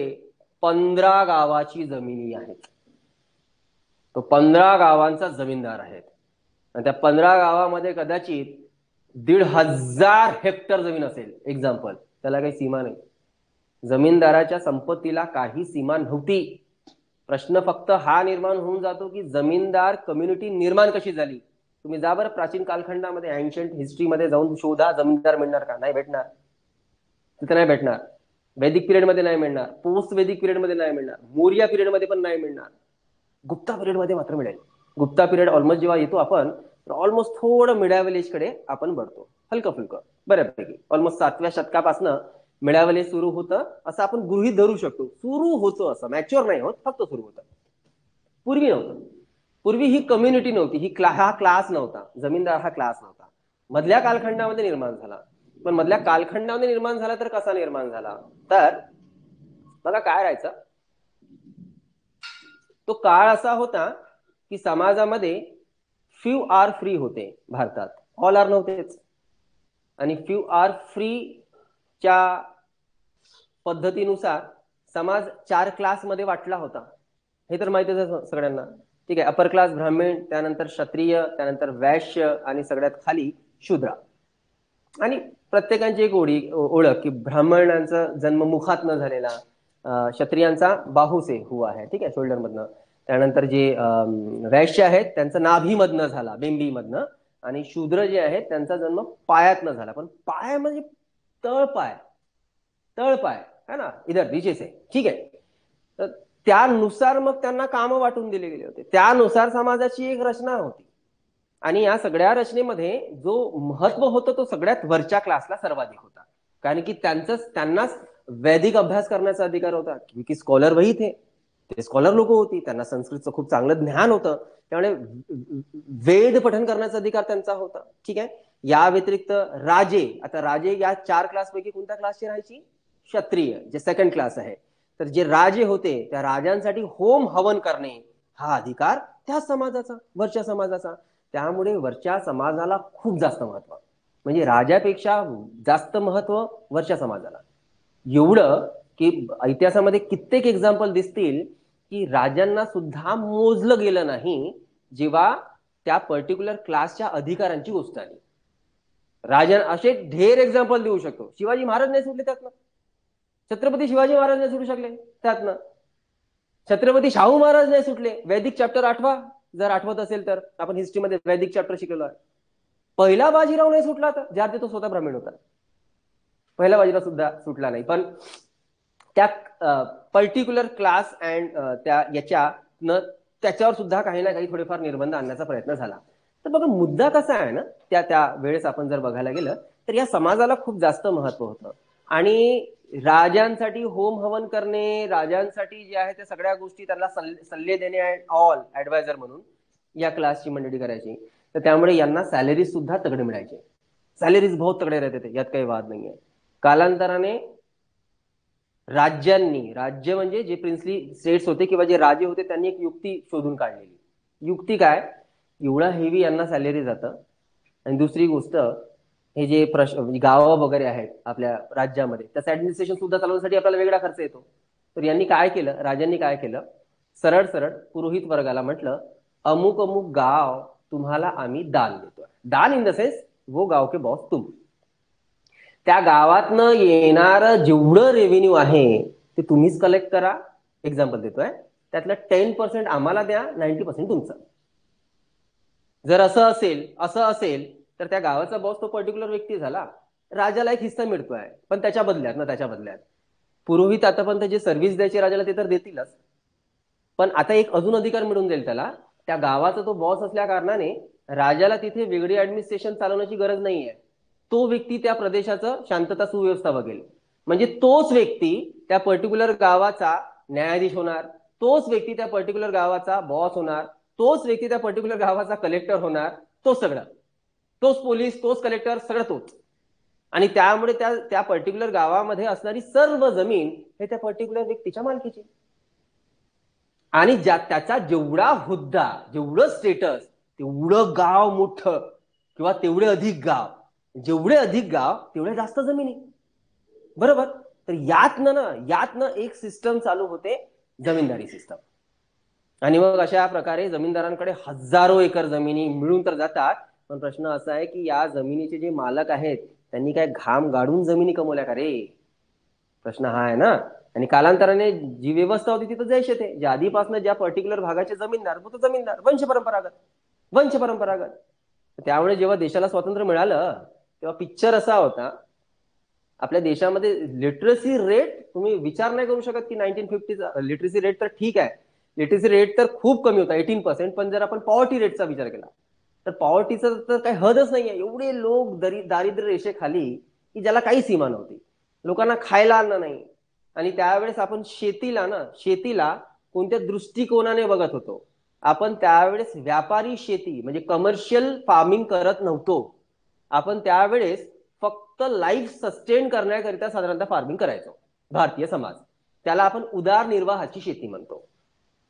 15 गावाची जमिनी आहेत, तो 15 गावांचा जमीनदार आहे, आणि त्या 15 गावामध्ये कदाचित 1,500 हेक्टर जमीन असेल, एक्झाम्पल, त्याला काही सीमा नाही. जमीनदाराच्या संपत्तीला काही सीमा नव्हती. प्रश्न फक्त हा निर्माण होऊन जातो की जमीनदार कम्युनिटी निर्माण कशी झाली. तुम्ही जा बरं प्राचीन कालखंडामध्ये, एन्शंट हिस्ट्रीमध्ये जाऊन शोधा, जमीनदार मिळणार का? नाही भेटणार, तिथे नाही भेटणार. वैदिक पिरियडमध्ये नाही मिळणार, पोस्ट वैदिक पिरियडमध्ये नाही मिळणार, मौर्य पिरियडमध्ये पण नाही मिळणार, गुप्ता पिरियडमध्ये मात्र मिळेल. गुप्ता पिरियड ऑलमोस्ट जेव्हा येतो आपण, ऑलमोस्ट थोडं मिडॅवल एज कडे आपण बढतो, हलकं फुलकं बऱ्यापैकी. ऑलमोस्ट 7व्या शतकापासून मिडॅवल एज सुरू होतं असं आपण गृहीत धरू शकतो. सुरू होतं असं, मॅच्युअर नाही होत, फक्त सुरू होतं. पूर्वी नव्हतं. पूर्वी ही कम्युनिटी नव्हती, हा क्लास नव्हता, जमीनदार हा क्लास नव्हता. मधल्या कालखंडामध्ये निर्माण झाला. पण मधल्या कालखंडामध्ये निर्माण झाला तर कसा निर्माण झाला, तर बघा काय राहायचं, तो काळ असा होता की समाजामध्ये फ्यू आर फ्री होते भारतात, ऑल आर नव्हतेच. आणि फ्यू आर फ्री च्या पद्धतीनुसार समाज 4 क्लासमध्ये वाटला होता, हे तर माहितीच आहे सगळ्यांना. ठीक आहे, अपर क्लास ब्राह्मण, त्यानंतर क्षत्रिय, त्यानंतर वैश्य, आणि सगळ्यात खाली शूद्र. आणि प्रत्येकाची एक ओळख की ब्राह्मणांचा जन्म मुखात न झालेला, क्षत्रियांचा बाहू से हुआ है, ठीक आहे, शोल्डर मधनं. त्यानंतर जे वैश्य आहेत त्यांचा नाभीमधनं झाला, बेंबीमधनं. आणि शूद्र जे आहेत त्यांचा जन्म पायातनं झाला. पण पाय म्हणजे तळपाय, तळपाय है ना, इधर नीचे से, ठीक आहे. तर त्यानुसार मग त्यांना काम वाटून दिले गेले होते, त्यानुसार समाजाची एक रचना होती. आणि या सगळ्या रचनेमध्ये जो महत्व होतं तो सगळ्यात वरच्या क्लासला सर्वाधिक होता, कारण की त्यांनाच वैदिक अभ्यास करण्याचा अधिकार होता, की स्कॉलर वही थे, ते स्कॉलर लोक होती, त्यांना संस्कृतचं खूप चांगलं ज्ञान होतं, त्यामुळे वेद पठन करण्याचा अधिकार त्यांचा होता. ठीक आहे. या व्यतिरिक्त राजे, आता राजे या 4 क्लासपैकी कोणत्या क्लासचे राहायची? क्षत्रिय, जे सेकंड क्लास आहे. तर जे राजे होते त्या राजांसाठी होम हवन करणे हा अधिकार त्या समाजाचा, वरच्या समाजाचा. त्यामुळे वरच्या समाजाला खूप जास्त महत्व, म्हणजे राजापेक्षा जास्त महत्व वरच्या समाजाला. एवढं की इतिहासामध्ये कित्येक एक्झाम्पल दिसतील की राजांना सुद्धा मोजलं गेलं नाही जेव्हा त्या पर्टिक्युलर क्लासच्या अधिकारांची गोष्ट आली. राजा असे ढेर एक्झाम्पल देऊ शकतो. शिवाजी महाराज नाही सुटले त्यातनं, छत्रपती शिवाजी महाराज नाही सुटू शकले त्यातनं, छत्रपती शाहू महाराज नाही सुटले. वैदिक चॅप्टर आठवा, जर आठवत असेल तर, आपण हिस्ट्रीमध्ये वैदिक चॅप्टर शिकलेलो आहे. पहिला बाजीराव नाही सुटला, तर ज्या तो स्वतः ब्राह्मण होता, पहिला बाजीराव सुद्धा सुटला नाही. पण त्या पर्टिक्युलर क्लास अँड त्या याच्यानं त्याच्यावर सुद्धा काही ना काही थोडेफार निर्बंध आणण्याचा प्रयत्न झाला. तर बघा मुद्दा कसा आहे ना, त्या वेळेस आपण जर बघायला गेलं तर या समाजाला खूप जास्त महत्व होतं. आणि राजांसाठी होम हवन करणे, राजांसाठी जे आहे त्या सगळ्या गोष्टी त्यांना सल्ले देणे, ऑल ऍडवायझर म्हणून या क्लासची मंडळी करायची. तर त्यामुळे यांना सॅलरीज सुद्धा तगडे मिळायचे, सॅलरीज बहुत तगडे राहते ते, यात काही वाद नाहीये. कालांतराने राज्यांनी, राज्य म्हणजे जे प्रिन्सली स्टेट्स होते किंवा जे राजे होते, त्यांनी एक युक्ती शोधून काढलेली. युक्ती काय? एवढा हेवी यांना सॅलरी जातं, आणि दुसरी गोष्ट हे जे गावं वगैरे आहेत आपल्या राज्यामध्ये, त्याचं ऍडमिनिस्ट्रेशन सुद्धा चालवण्यासाठी आपल्याला वेगळा खर्च येतो. तर यांनी काय केलं, राजांनी काय केलं, सरळ सरळ पुरोहित वर्गाला म्हटलं, अमुक अमुक गाव तुम्हाला आम्ही दान देतोय. दान इन द सेन्स वो गाव के बॉस तुम. त्या गावातनं येणारं जेवढं रेव्हेन्यू आहे ते तुम्हीच कलेक्ट करा. एक्झाम्पल देतोय, त्यातलं 10% आम्हाला द्या, 90% तुमचं. जर असं असेल तर त्या गावाचा बॉस तो पर्टिक्युलर व्यक्ती झाला. राजाला एक हिस्सा मिळतोय, पण त्याच्या बदल्यात पुरोहित आतापर्यंत जे सर्व्हिस द्यायचे राजाला ते तर देतीलच, पण आता एक अजून अधिकार मिळून जाईल त्याला. त्या गावाचा तो बॉस असल्या कारणाने राजाला तिथे वेगळी ऍडमिनिस्ट्रेशन चालवण्याची गरज नाहीये. तो व्यक्ती त्या प्रदेशाचं शांतता सुव्यवस्था बघेल. म्हणजे तोच व्यक्ती त्या पर्टिक्युलर गावाचा न्यायाधीश होणार, तोच व्यक्ती त्या पर्टिक्युलर गावाचा बॉस होणार, तोच व्यक्ती त्या पर्टिक्युलर गावाचा कलेक्टर होणार. तोच सगळं, तोच पोलीस, तोच कलेक्टर, सगळं तोच. आणि त्यामुळे त्या पर्टिक्युलर गावामध्ये असणारी सर्व जमीन हे त्या पर्टिक्युलर व्यक्तीच्या मालकीची. आणि त्याचा जेवढा हुद्दा, जेवढं स्टेटस, तेवढं गाव मोठं किंवा तेवढे अधिक गाव, जेवढे अधिक गाव तेवढे जास्त जमिनी. बरोबर. तर यातनं एक सिस्टम चालू होते, जमीनदारी सिस्टम. आणि मग अशा प्रकारे जमीनदारांकडे हजारो एकर जमिनी मिळून तर जातात, पण प्रश्न असा आहे की या जमिनीचे जे मालक आहेत त्यांनी काय घाम गाडून जमिनी कमवल्या का रे? प्रश्न हा आहे ना. आणि कालांतराने जी व्यवस्था होती तिथं जैश येते. ज्या आधीपासून ज्या पर्टिक्युलर भागाचे जमीनदार, तो जमीनदार वंश परंपरागत. त्यामुळे जेव्हा देशाला स्वातंत्र्य मिळालं तेव्हा पिक्चर असा होता, आपल्या देशामध्ये लिटरसी रेट तुम्ही विचार नाही करू शकत की 1950चा लिटरसी रेट तर ठीक आहे, लिटरसी रेट तर खूप कमी होता 18%. पण जर आपण पॉवर्टी रेटचा विचार केला तर पॉवर्टीचं तर काही हदच नाहीये. एवढे लोक दारिद्र्य रेषेखाली की ज्याला काही सीमा नव्हती, लोकांना खायला अन्न नाही. आणि त्यावेळेस आपण शेतीला कोणत्या दृष्टिकोनाने बघत होतो? आपण त्यावेळेस व्यापारी शेती म्हणजे कमर्शियल फार्मिंग करत नव्हतो. आपण त्यावेळेस फक्त लाईफ सस्टेन करण्याकरिता साधारणतः फार्मिंग करायचो. भारतीय समाज त्याला आपण उदारनिर्वाहाची शेती म्हणतो.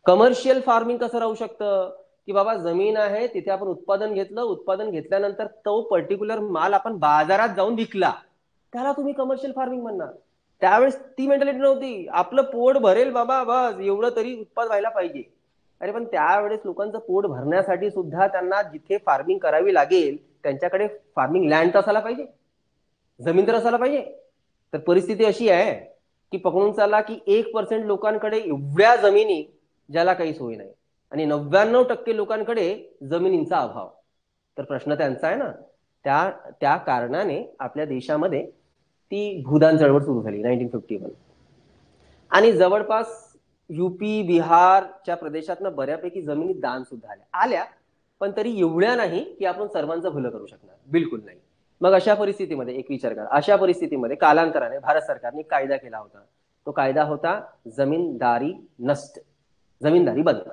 कमर्शियल फार्मिंग कसं राहू शकतं की बाबा जमीन आहे तिथे आपण उत्पादन घेतल्यानंतर तो पर्टिक्युलर माल आपण बाजारात जाऊन विकला, त्याला तुम्ही कमर्शियल फार्मिंग म्हणणार. त्यावेळेस ती मेंटॅलिटी नव्हती, आपलं पोट भरेल बाबा, बस एवढं तरी उत्पादन व्हायला पाहिजे. अरे पण त्यावेळेस लोकांचं पोट भरण्यासाठी सुद्धा त्यांना जिथे फार्मिंग करावी लागेल त्यांच्याकडे फार्मिंग लँड तर असायला पाहिजे, जमीन तर असायला पाहिजे. तर परिस्थिती अशी आहे की पकडून चाला की 1% लोकांकडे एवढ्या जमिनी ज्याला काही सोय नाही, आणि 99% लोकांकडे जमिनींचा अभाव. तर प्रश्न त्यांचा आहे ना. त्या कारणाने आपल्या देशामध्ये ती भूदान चळवळ सुरू झाली 1951. आणि जवळपास युपी बिहारच्या प्रदेशातनं बऱ्यापैकी जमिनी दान सुद्धा आल्या, पण तरी एवढ्या नाही की आपण सर्वांचं भलं करू शकणार, बिलकुल नाही. मग अशा परिस्थितीमध्ये एक विचार करा, अशा परिस्थितीमध्ये कालांतराने भारत सरकारने कायदा केला होता. तो कायदा होता जमीनदारी नष्ट, जमीनदारी बंद.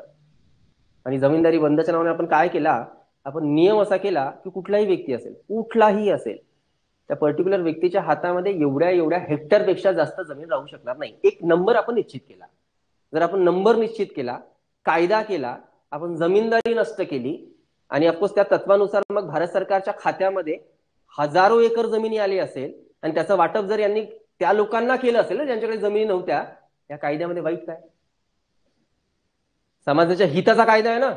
आणि जमीनदारी बंदच्या नावाने आपण काय केला, आपण नियम असा केला की कुठलाही असेल त्या पर्टिक्युलर व्यक्तीच्या हातामध्ये एवढ्या हेक्टरपेक्षा जास्त जमीन राहू शकणार नाही. एक नंबर आपण निश्चित केला. जर आपण नंबर निश्चित केला, कायदा केला, आपण जमीनदारी नष्ट केली, आणि ऑफकोर्स त्या तत्वानुसार मग भारत सरकारच्या खात्यामध्ये हजारो एकर जमिनी आली असेल, आणि त्याचं वाटप जर यांनी त्या लोकांना केलं असेल ना ज्यांच्याकडे जमिनी नव्हत्या, या कायद्यामध्ये वाईट काय? समाजाच्या हिताचा कायदा आहे ना,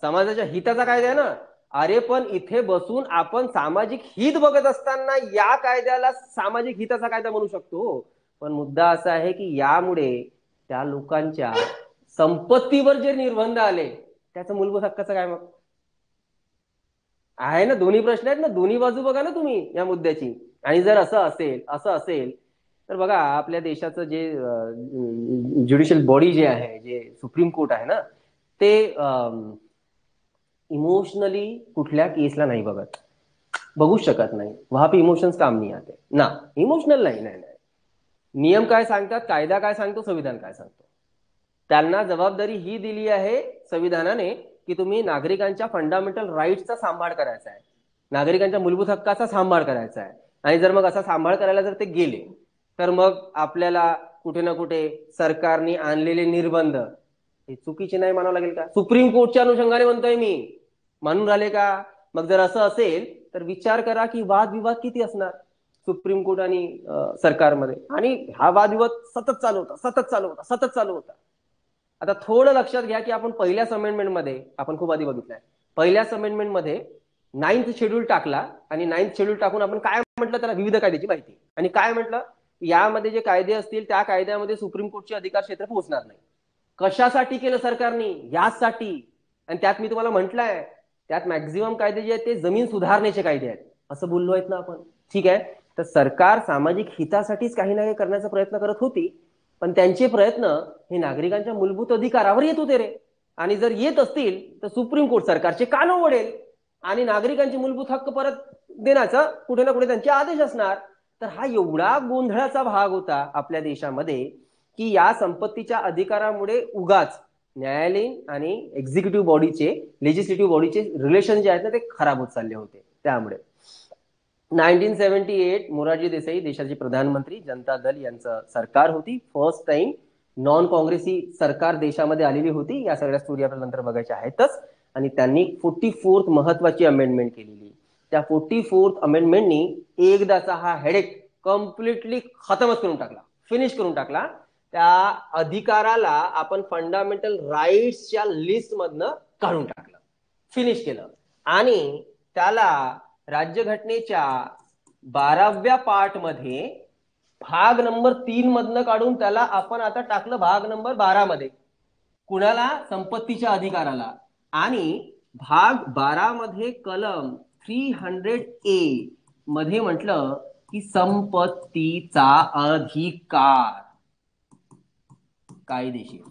समाजाच्या हिताचा कायदा आहे ना. अरे पण इथे बसून आपण सामाजिक हित बघत असताना या कायद्याला सामाजिक हिताचा कायदा म्हणू शकतो. पण मुद्दा असा आहे की यामुळे त्या लोकांच्या संपत्तीवर जे निर्बंध आले त्याचं मूलभूत हक्काचं काय मग आहे ना. दोन्ही प्रश्न आहेत ना, दोन्ही बाजू बघा ना तुम्ही या मुद्द्याची. आणि जर असं असेल तर बघा आपल्या देशाचं जे ज्युडिशियल बॉडी जे आहे, जे सुप्रीम कोर्ट आहे ना, ते इमोशनली कुठल्या केसला नाही बघू शकत नाही. वहां पे इमोशन्स काम नाही आते ना, इमोशनल नाही. नियम काय सांगतात, कायदा काय सांगतो, संविधान काय सांगतो. त्यांना जबाबदारी ही दिली आहे संविधानाने की तुम्ही नागरिकांच्या फंडामेंटल राईट्सचा सांभाळ करायचा आहे, नागरिकांच्या मूलभूत हक्काचा सांभाळ करायचा आहे. आणि जर मग असा सांभाळ करायला जर ते गेले तर मग आपल्याला कुठे ना कुठे सरकारने आणलेले निर्बंध हे चुकीचे नाही मानावं लागेल का? सुप्रीम कोर्टच्या अनुषंगाने म्हणतोय मी, मानून राहिले का? मग जर असं असेल तर विचार करा की वादविवाद किती असणार सुप्रीम कोर्ट आणि सरकारमध्ये. आणि हा वादविवाद सतत चालू होता, सतत चालू होता, सतत चालू होता. आता थोडं लक्षात घ्या की आपण पहिल्याच अमेंडमेंटमध्ये, आपण खूप आधी बघितलंय, पहिल्याच अमेंडमेंटमध्ये 9th शेड्यूल टाकला आणि 9th शेड्यूल टाकून आपण काय म्हटलं, त्याला विविध कायद्याची माहिती. आणि काय म्हटलं, यामध्ये जे कायदे असतील त्या कायद्यामध्ये सुप्रीम कोर्टचे अधिकार क्षेत्र पोहोचणार नाही. कशासाठी केलं सरकारने, यासाठी. आणि त्यात मी तुम्हाला म्हटलंय, त्यात मॅक्झिमम कायदे जे आहेत ते जमीन सुधारण्याचे कायदे आहेत असं बोललो आहेत ना आपण. ठीक आहे, तर सरकार सामाजिक हितासाठीच काही ना काही करण्याचा प्रयत्न करत होती, पण त्यांचे प्रयत्न हे नागरिकांच्या मूलभूत अधिकारावर येत होते रे. आणि जर येत असतील तर सुप्रीम कोर्ट सरकारचे कान ओढेल आणि नागरिकांचे मूलभूत हक्क परत देण्याचा कुठे ना कुठे त्यांचे आदेश असणार. तर हा एवढा गोंधळाचा भाग होता आपल्या देशामध्ये की या संपत्तीच्या अधिकारामुळे उगाच न्यायालयीन आणि एक्झिक्युटिव्ह बॉडीचे, लेजिस्लेटिव्ह बॉडीचे रिलेशन जे आहेत ना ते खराब होत चालले होते. त्यामुळे 1978 मोरारजी देसाई देशाचे प्रधानमंत्री, जनता दल यांचं सरकार होती. फर्स्ट टाइम नॉन काँग्रेसी सरकार देशामध्ये आलेली होती. या सगळ्या स्टोरी आपल्याला नंतर बघायच्या आहेतच. आणि त्यांनी 44th महत्वाची अमेंडमेंट केलेली. त्या 44th अमेंडमेंटनी एकदाचा हा हेडेक कम्प्लिटली खतमच करून टाकला, फिनिश करून टाकला. त्या अधिकाराला आपण फंडामेंटल राईट्सच्या लिस्ट मधनं काढून टाकलं, फिनिश केलं. आणि त्याला राज्यघटनेच्या 12व्या पार्ट मध्ये भाग नंबर 3 मधनं काढून त्याला आपण आता टाकलं भाग नंबर 12 मध्ये. कुणाला, संपत्तीच्या अधिकाराला. आणि भाग 12 मध्ये कलम 300A मध्ये म्हटलं की संपत्तीचा अधिकार कायदेशीर.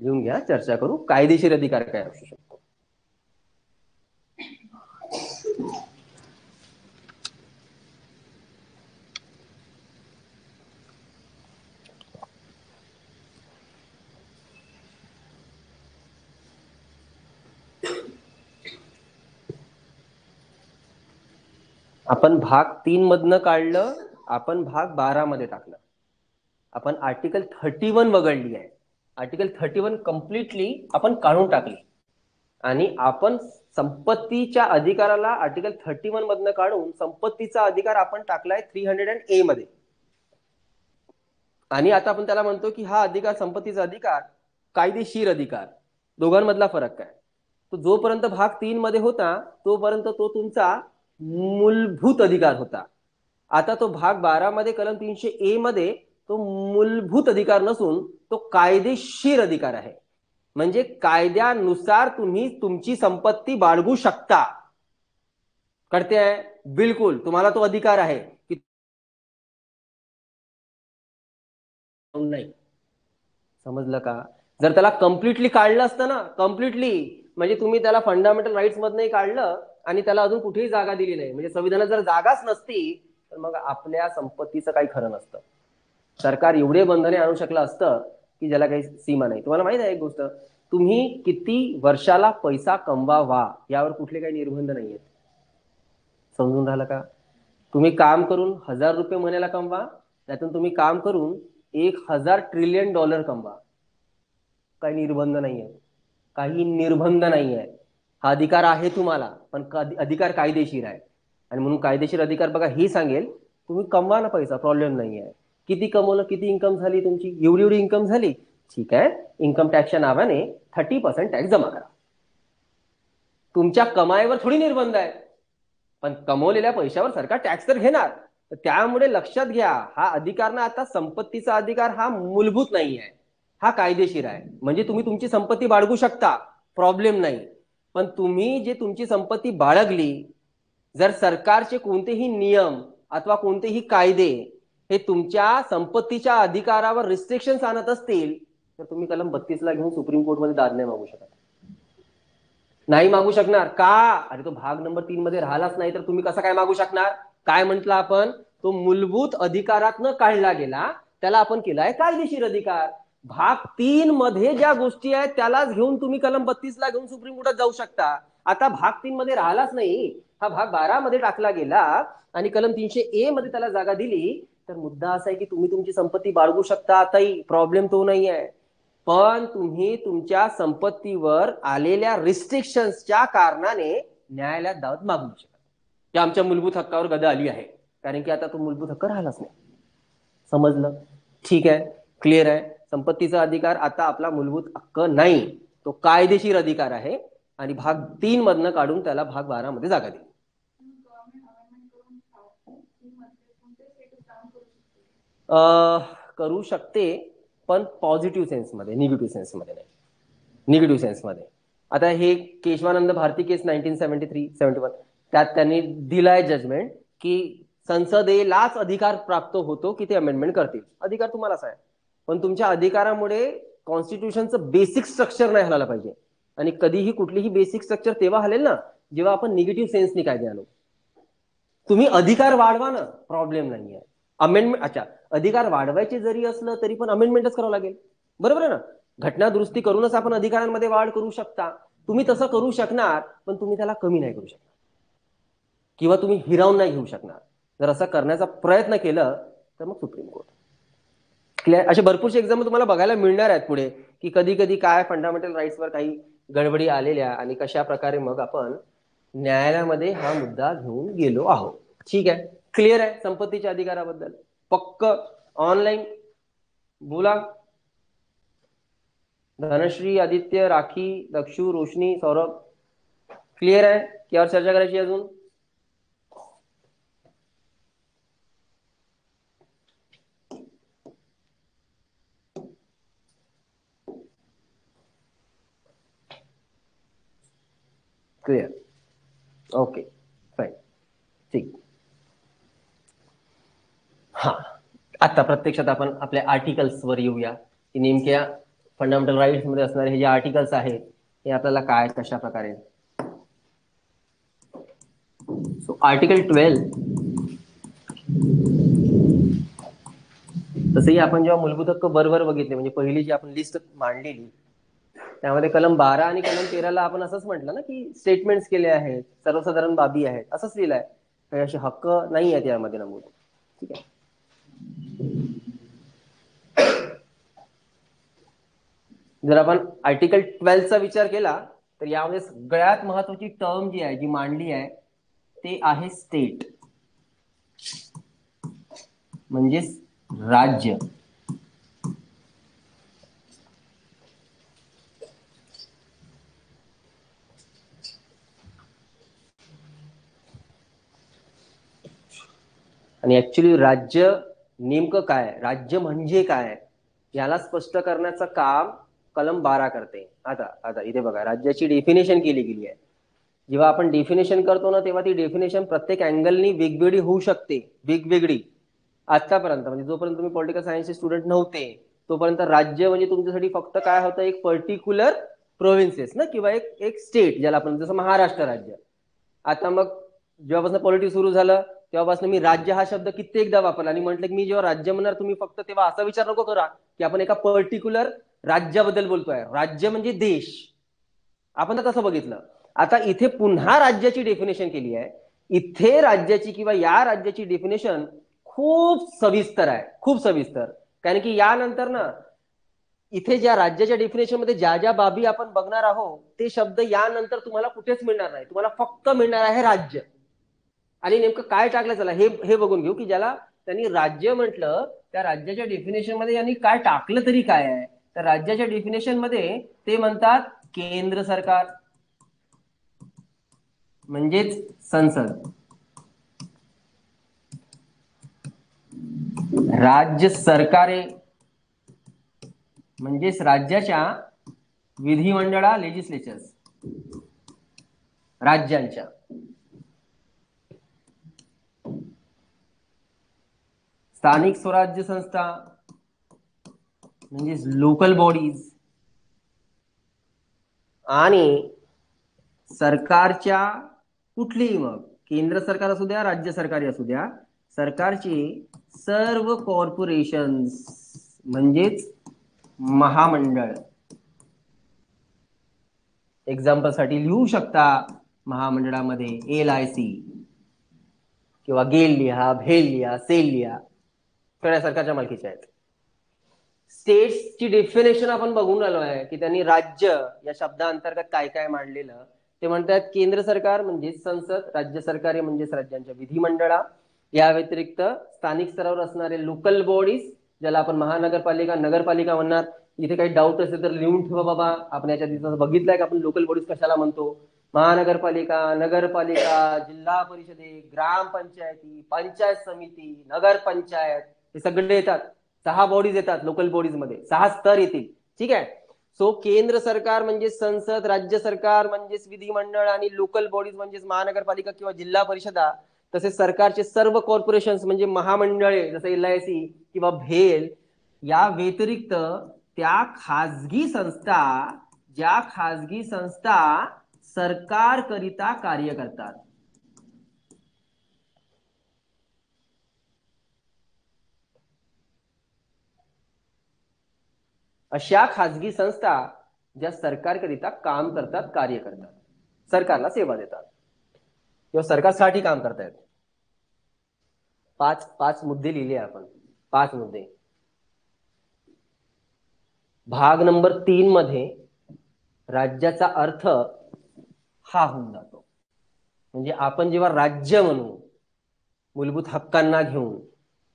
लिहून घ्या, चर्चा करू. कायदेशीर अधिकार काय असू शकतो. आपण भाग 3 मधनं काढलं, आपण भाग 12 मध्ये टाकलं. आपण आर्टिकल 31 वगळली आहे. आर्टिकल 31 कम्प्लिटली आपण काढून टाकली. आणि आपण संपत्तीच्या अधिकाराला आर्टिकल 31 मधनं काढून संपत्तीचा अधिकार आपण टाकलाय 300A मध्ये. आणि आता आपण त्याला म्हणतो की हा अधिकार, संपत्तीचा अधिकार, कायदेशीर अधिकार. दोघांमधला फरक काय, तो जोपर्यंत भाग 3 मध्ये होता तोपर्यंत तो तुमचा मूलभूत अधिकार होता. आता तो भाग 12 मध्ये कलम 300A मध्ये तो मूलभूत अधिकार नसून तो कायदेशीर अधिकार आहे. म्हणजे कायद्यानुसार तुम्ही तुमची संपत्ती बाळगू शकता. कळते आहे? बिलकुल, तुम्हाला तो अधिकार आहे की नाही. समजलं का? जर त्याला कम्प्लिटली काढलं असतं ना, कम्प्लिटली, म्हणजे तुम्ही त्याला फंडामेंटल राईट्स मधनंही काढलं आणि त्याला अजून कुठेही जागा दिली नाही, म्हणजे संविधानात जर जागाच नसती तर मग आपल्या संपत्तीचं काही खरं नसतं. सरकार एवढे बंधने आणू शकलं असतं की ज्याला काही सीमा नाही. तुम्हाला माहित आहे एक गोष्ट, तुम्ही किती वर्षाला पैसा कमवावा यावर कुठले काही निर्बंध नाही आहेत. समजून राहिलं का? तुम्ही काम करून ₹1000 महिन्याला कमवा, त्यातून तुम्ही काम करून $1000 ट्रिलियन कमवा, काही निर्बंध नाही आहे. काही निर्बंध नाही आहे. हा अधिकार आहे तुम्हाला, पण अधिकार कायदेशीर आहे. आणि म्हणून कायदेशीर अधिकार बघा हे सांगेल तुम्ही कमवा ना पैसा, प्रॉब्लेम नाही आहे. किती कमवलं, किती इन्कम झाली तुमची, एवढी एवढी इन्कम झाली, ठीक आहे, इन्कम टॅक्सच्या नावाने 30% टॅक्स जमा करा. तुमच्या कमाईवर थोडी निर्बंध आहे, पण कमवलेल्या पैशावर सरकार टॅक्स तर घेणार. तर त्यामुळे लक्षात घ्या, हा अधिकार ना आता संपत्तीचा अधिकार हा मूलभूत नाही आहे, हा कायदेशीर आहे. म्हणजे तुम्ही तुमची संपत्ती बाळगू शकता, प्रॉब्लेम नाही. पण तुम्ही जे तुमची संपत्ती बाळगली, जर सरकारचे कोणतेही नियम अथवा कोणतेही कायदे हे तुमच्या संपत्तीच्या अधिकारावर रिस्ट्रिक्शन्स आणत असतील तर तुम्ही कलम 32 ला घेऊन सुप्रीम कोर्टमध्ये दाद नाही मागू शकत. नाही मागू शकणार का? अरे तो भाग नंबर 3 मध्ये राहिलाच नाही तर तुम्ही कसं काय मागू शकणार? काय म्हटलं आपण, तो मूलभूत अधिकारातनं काढला गेला, त्याला आपण केलाय कायदेशीर अधिकार. भाग 3 मध्ये ज्या गोष्टी आहेत त्यालाच घेऊन तुम्ही कलम 32 ला घेऊन सुप्रीम कोर्टात जाऊ शकता. आता भाग 3 मध्ये राहिलाच नाही, हा भाग 12 मध्ये टाकला गेला आणि कलम 300A मध्ये त्याला जागा दिली, तर मुद्दा असा आहे की तुम्ही तुमची संपत्ती बाळगू शकता आताही, प्रॉब्लेम तो नाही आहे. पण तुम्ही तुमच्या संपत्तीवर आलेल्या रिस्ट्रिक्शन्सच्या कारणाने न्यायालयात दाद मागू शकता की आमच्या मूलभूत हक्कावर गदा आली आहे, कारण की आता तो मूलभूत हक्क राहिलाच नाही. समजलं? ठीक आहे, क्लिअर आहे. संपत्तीचा अधिकार आता आपला मूलभूत हक्क नाही, तो कायदेशीर अधिकार आहे आणि भाग 3 मधनं काढून त्याला भाग 12 मध्ये जागा दिली. करू शकते, पण पॉझिटिव्ह सेन्समध्ये, निगेटिव्ह सेन्समध्ये नाही. निगेटिव्ह सेन्समध्ये. आता हे केशवानंद भारती केस 1973-71 त्यात त्यांनी दिलाय जजमेंट की संसदेलाच अधिकार प्राप्त होतो की ते अमेंडमेंट करतील. अधिकार तुम्हालाच आहे, पण तुमच्या अधिकारामुळे कॉन्स्टिट्यूशनचं बेसिक स्ट्रक्चर नाही हलायला पाहिजे. आणि कधीही कुठलीही बेसिक स्ट्रक्चर तेव्हा हलेल ना जेव्हा आपण निगेटिव्ह सेन्सनी कायदे आणू. तुम्ही अधिकार वाढवा ना, प्रॉब्लेम नाहीये. अमेंडमेंट, अच्छा, अधिकार वाढवायचे जरी असलं तरी पण अमेंडमेंटच करावं लागेल, बरोबर आहे ना. घटना दुरुस्ती करूनच आपण अधिकारांमध्ये वाढ करू शकता. तुम्ही तसं करू शकणार, पण तुम्ही त्याला कमी नाही करू शकणार किंवा तुम्ही हिरावून नाही घेऊ शकणार. जर असं करण्याचा प्रयत्न केलं तर मग सुप्रीम कोर्ट. क्लिअर? असे भरपूरसे एक्झाम्पल तुम्हाला बघायला मिळणार आहेत पुढे की कधी कधी काय फंडामेंटल राईट्सवर काही गडबडी आलेल्या आणि कशा प्रकारे मग आपण न्यायालयामध्ये हा मुद्दा घेऊन गेलो आहोत. ठीक आहे, क्लिअर आहे संपत्तीच्या अधिकाराबद्दल? पक्क ऑनलाईन बोला. धनश्री, आदित्य, राखी, दक्षू, रोशनी, सौरभ, क्लिअर आहे? यावर चर्चा करायची अजून? क्लिअर? ओके, फाईन, ठीक. हा, आता प्रत्यक्षात आपण आपल्या आर्टिकल्सवर येऊया की नेमक्या फंडामेंटल राईट्स मध्ये असणारे हे जे आर्टिकल्स आहेत हे आपल्याला काय कशा प्रकारे. सो आर्टिकल 12, तसंही आपण जेव्हा मूलभूत हक्क बरोबर बघितले म्हणजे पहिली जी आपण लिस्ट मांडलेली त्यामध्ये कलम 12 आणि कलम 13ला आपण असंच म्हटलं ना की स्टेटमेंट्स केले आहेत, सर्वसाधारण बाबी आहेत, असंच लिहिलंय. काही असे हक्क नाही आहेत यामध्ये नमूद. ठीक आहे. जर आपण आर्टिकल 12चा विचार केला तर यामध्ये सगळ्यात महत्वाची टर्म जी आहे जी मांडली आहे ते आहे स्टेट, म्हणजे राज्य. आणि ऍक्च्युली राज्य नेमकं काय, राज्य म्हणजे काय याला स्पष्ट करण्याचं काम कलम 12 करते. आता इथे बघा, राज्याची डेफिनेशन केली गेली आहे. जेव्हा आपण डेफिनेशन करतो ना तेव्हा ती डेफिनेशन प्रत्येक अँगलनी वेगवेगळी होऊ शकते, वेगवेगळी. आतापर्यंत म्हणजे जोपर्यंत तुम्ही पॉलिटिकल सायन्सचे स्टुडंट नव्हते तोपर्यंत राज्य म्हणजे तुमच्यासाठी फक्त काय होतं, एक पर्टिक्युलर प्रोव्हिन्सेस ना किंवा एक स्टेट ज्याला आपण, जसं महाराष्ट्र राज्य. आता मग जेव्हापासून पॉलिटिक्स सुरू झालं तेव्हापासून मी राज्य हा शब्द कित्येकदा वापरला आणि म्हटलं की मी जेव्हा राज्य म्हणणार तुम्ही फक्त तेव्हा असा विचार नको करा की आपण एका पर्टिक्युलर राज्याबद्दल बोलतोय. राज्य म्हणजे देश, आपण तसं बघितलं. आता इथे पुन्हा राज्याची डेफिनेशन केली आहे. इथे राज्याची किंवा या राज्याची डेफिनेशन खूप सविस्तर आहे, खूप सविस्तर. कारण की यानंतर ना इथे ज्या राज्याच्या डेफिनेशन मध्ये ज्या ज्या बाबी आपण बघणार आहोत ते शब्द यानंतर तुम्हाला कुठेच मिळणार नाही. तुम्हाला फक्त मिळणार आहे राज्य. आणि नेमकं काय टाकलं चला हे बघून घेऊ की ज्याला त्यांनी राज्य म्हटलं त्या राज्याच्या डेफिनेशन मध्ये यांनी काय टाकलं तरी काय आहे. तर राज्याच्या डेफिनेशन मध्ये ते म्हणतात केंद्र सरकार म्हणजेच संसद, राज्य सरकारे म्हणजेच राज्याच्या विधिमंडळा, लेजिस्लेचर्स, राज्यांच्या. स्थानिक स्वराज्य संस्था म्हणजेच लोकल बॉडीज. आणि सरकारच्या कुठलीही, मग केंद्र सरकार असू द्या, राज्य सरकारी असू द्या, सरकारची सर्व कॉर्पोरेशन्स म्हणजेच महामंडळ. एक्झाम्पल साठी लिहू शकता महामंडळामध्ये LIC किंवा गेल लिहा, भेल लिहा, सेल लिहा, सगळ्या सरकारच्या मालकीच्या आहेत. स्टेट्सची डेफिनेशन आपण बघून आलो आहे की त्यांनी राज्य या शब्दाअंतर्गत काय काय मांडलेलं. ते म्हणतात केंद्र सरकार म्हणजेच संसद, राज्य सरकारे म्हणजेच राज्यांच्या विधिमंडळा, या व्यतिरिक्त स्थानिक स्तरावर असणारे लोकल बॉडीज, ज्याला आपण महानगरपालिका, नगरपालिका म्हणणार. इथे काही डाऊट असेल तर लिहून ठेवा बाबा. आपण याच्या दिवसात बघितलंय की आपण लोकल बॉडीज कशाला म्हणतो. महानगरपालिका, नगरपालिका, जिल्हा परिषदे, ग्रामपंचायती, पंचायत समिती, नगरपंचायत, हे सगळे येतात. 6 बॉडीज येतात लोकल बॉडीज मध्ये, 6 स्तर येतील. ठीक आहे. सो केंद्र सरकार म्हणजे संसद, राज्य सरकार म्हणजेच विधिमंडळ आणि लोकल बॉडीज म्हणजेच महानगरपालिका किंवा जिल्हा परिषदा. तसेच सरकारचे सर्व कॉर्पोरेशन्स म्हणजे महामंडळे जसं LIC किंवा भेल. या व्यतिरिक्त त्या खाजगी संस्था, ज्या खाजगी संस्था सरकारकरिता कार्य करतात. अशा खाजगी संस्था ज्या सरकारकरिता काम करतात, कार्य करतात, सरकारला सेवा देतात किंवा सरकारसाठी काम करतायत. 5 मुद्दे लिहिले आपण. 5 मुद्दे. भाग नंबर 3 मध्ये राज्याचा अर्थ हा होऊन जातो. म्हणजे आपण जेव्हा राज्य म्हणू मूलभूत हक्कांना घेऊन,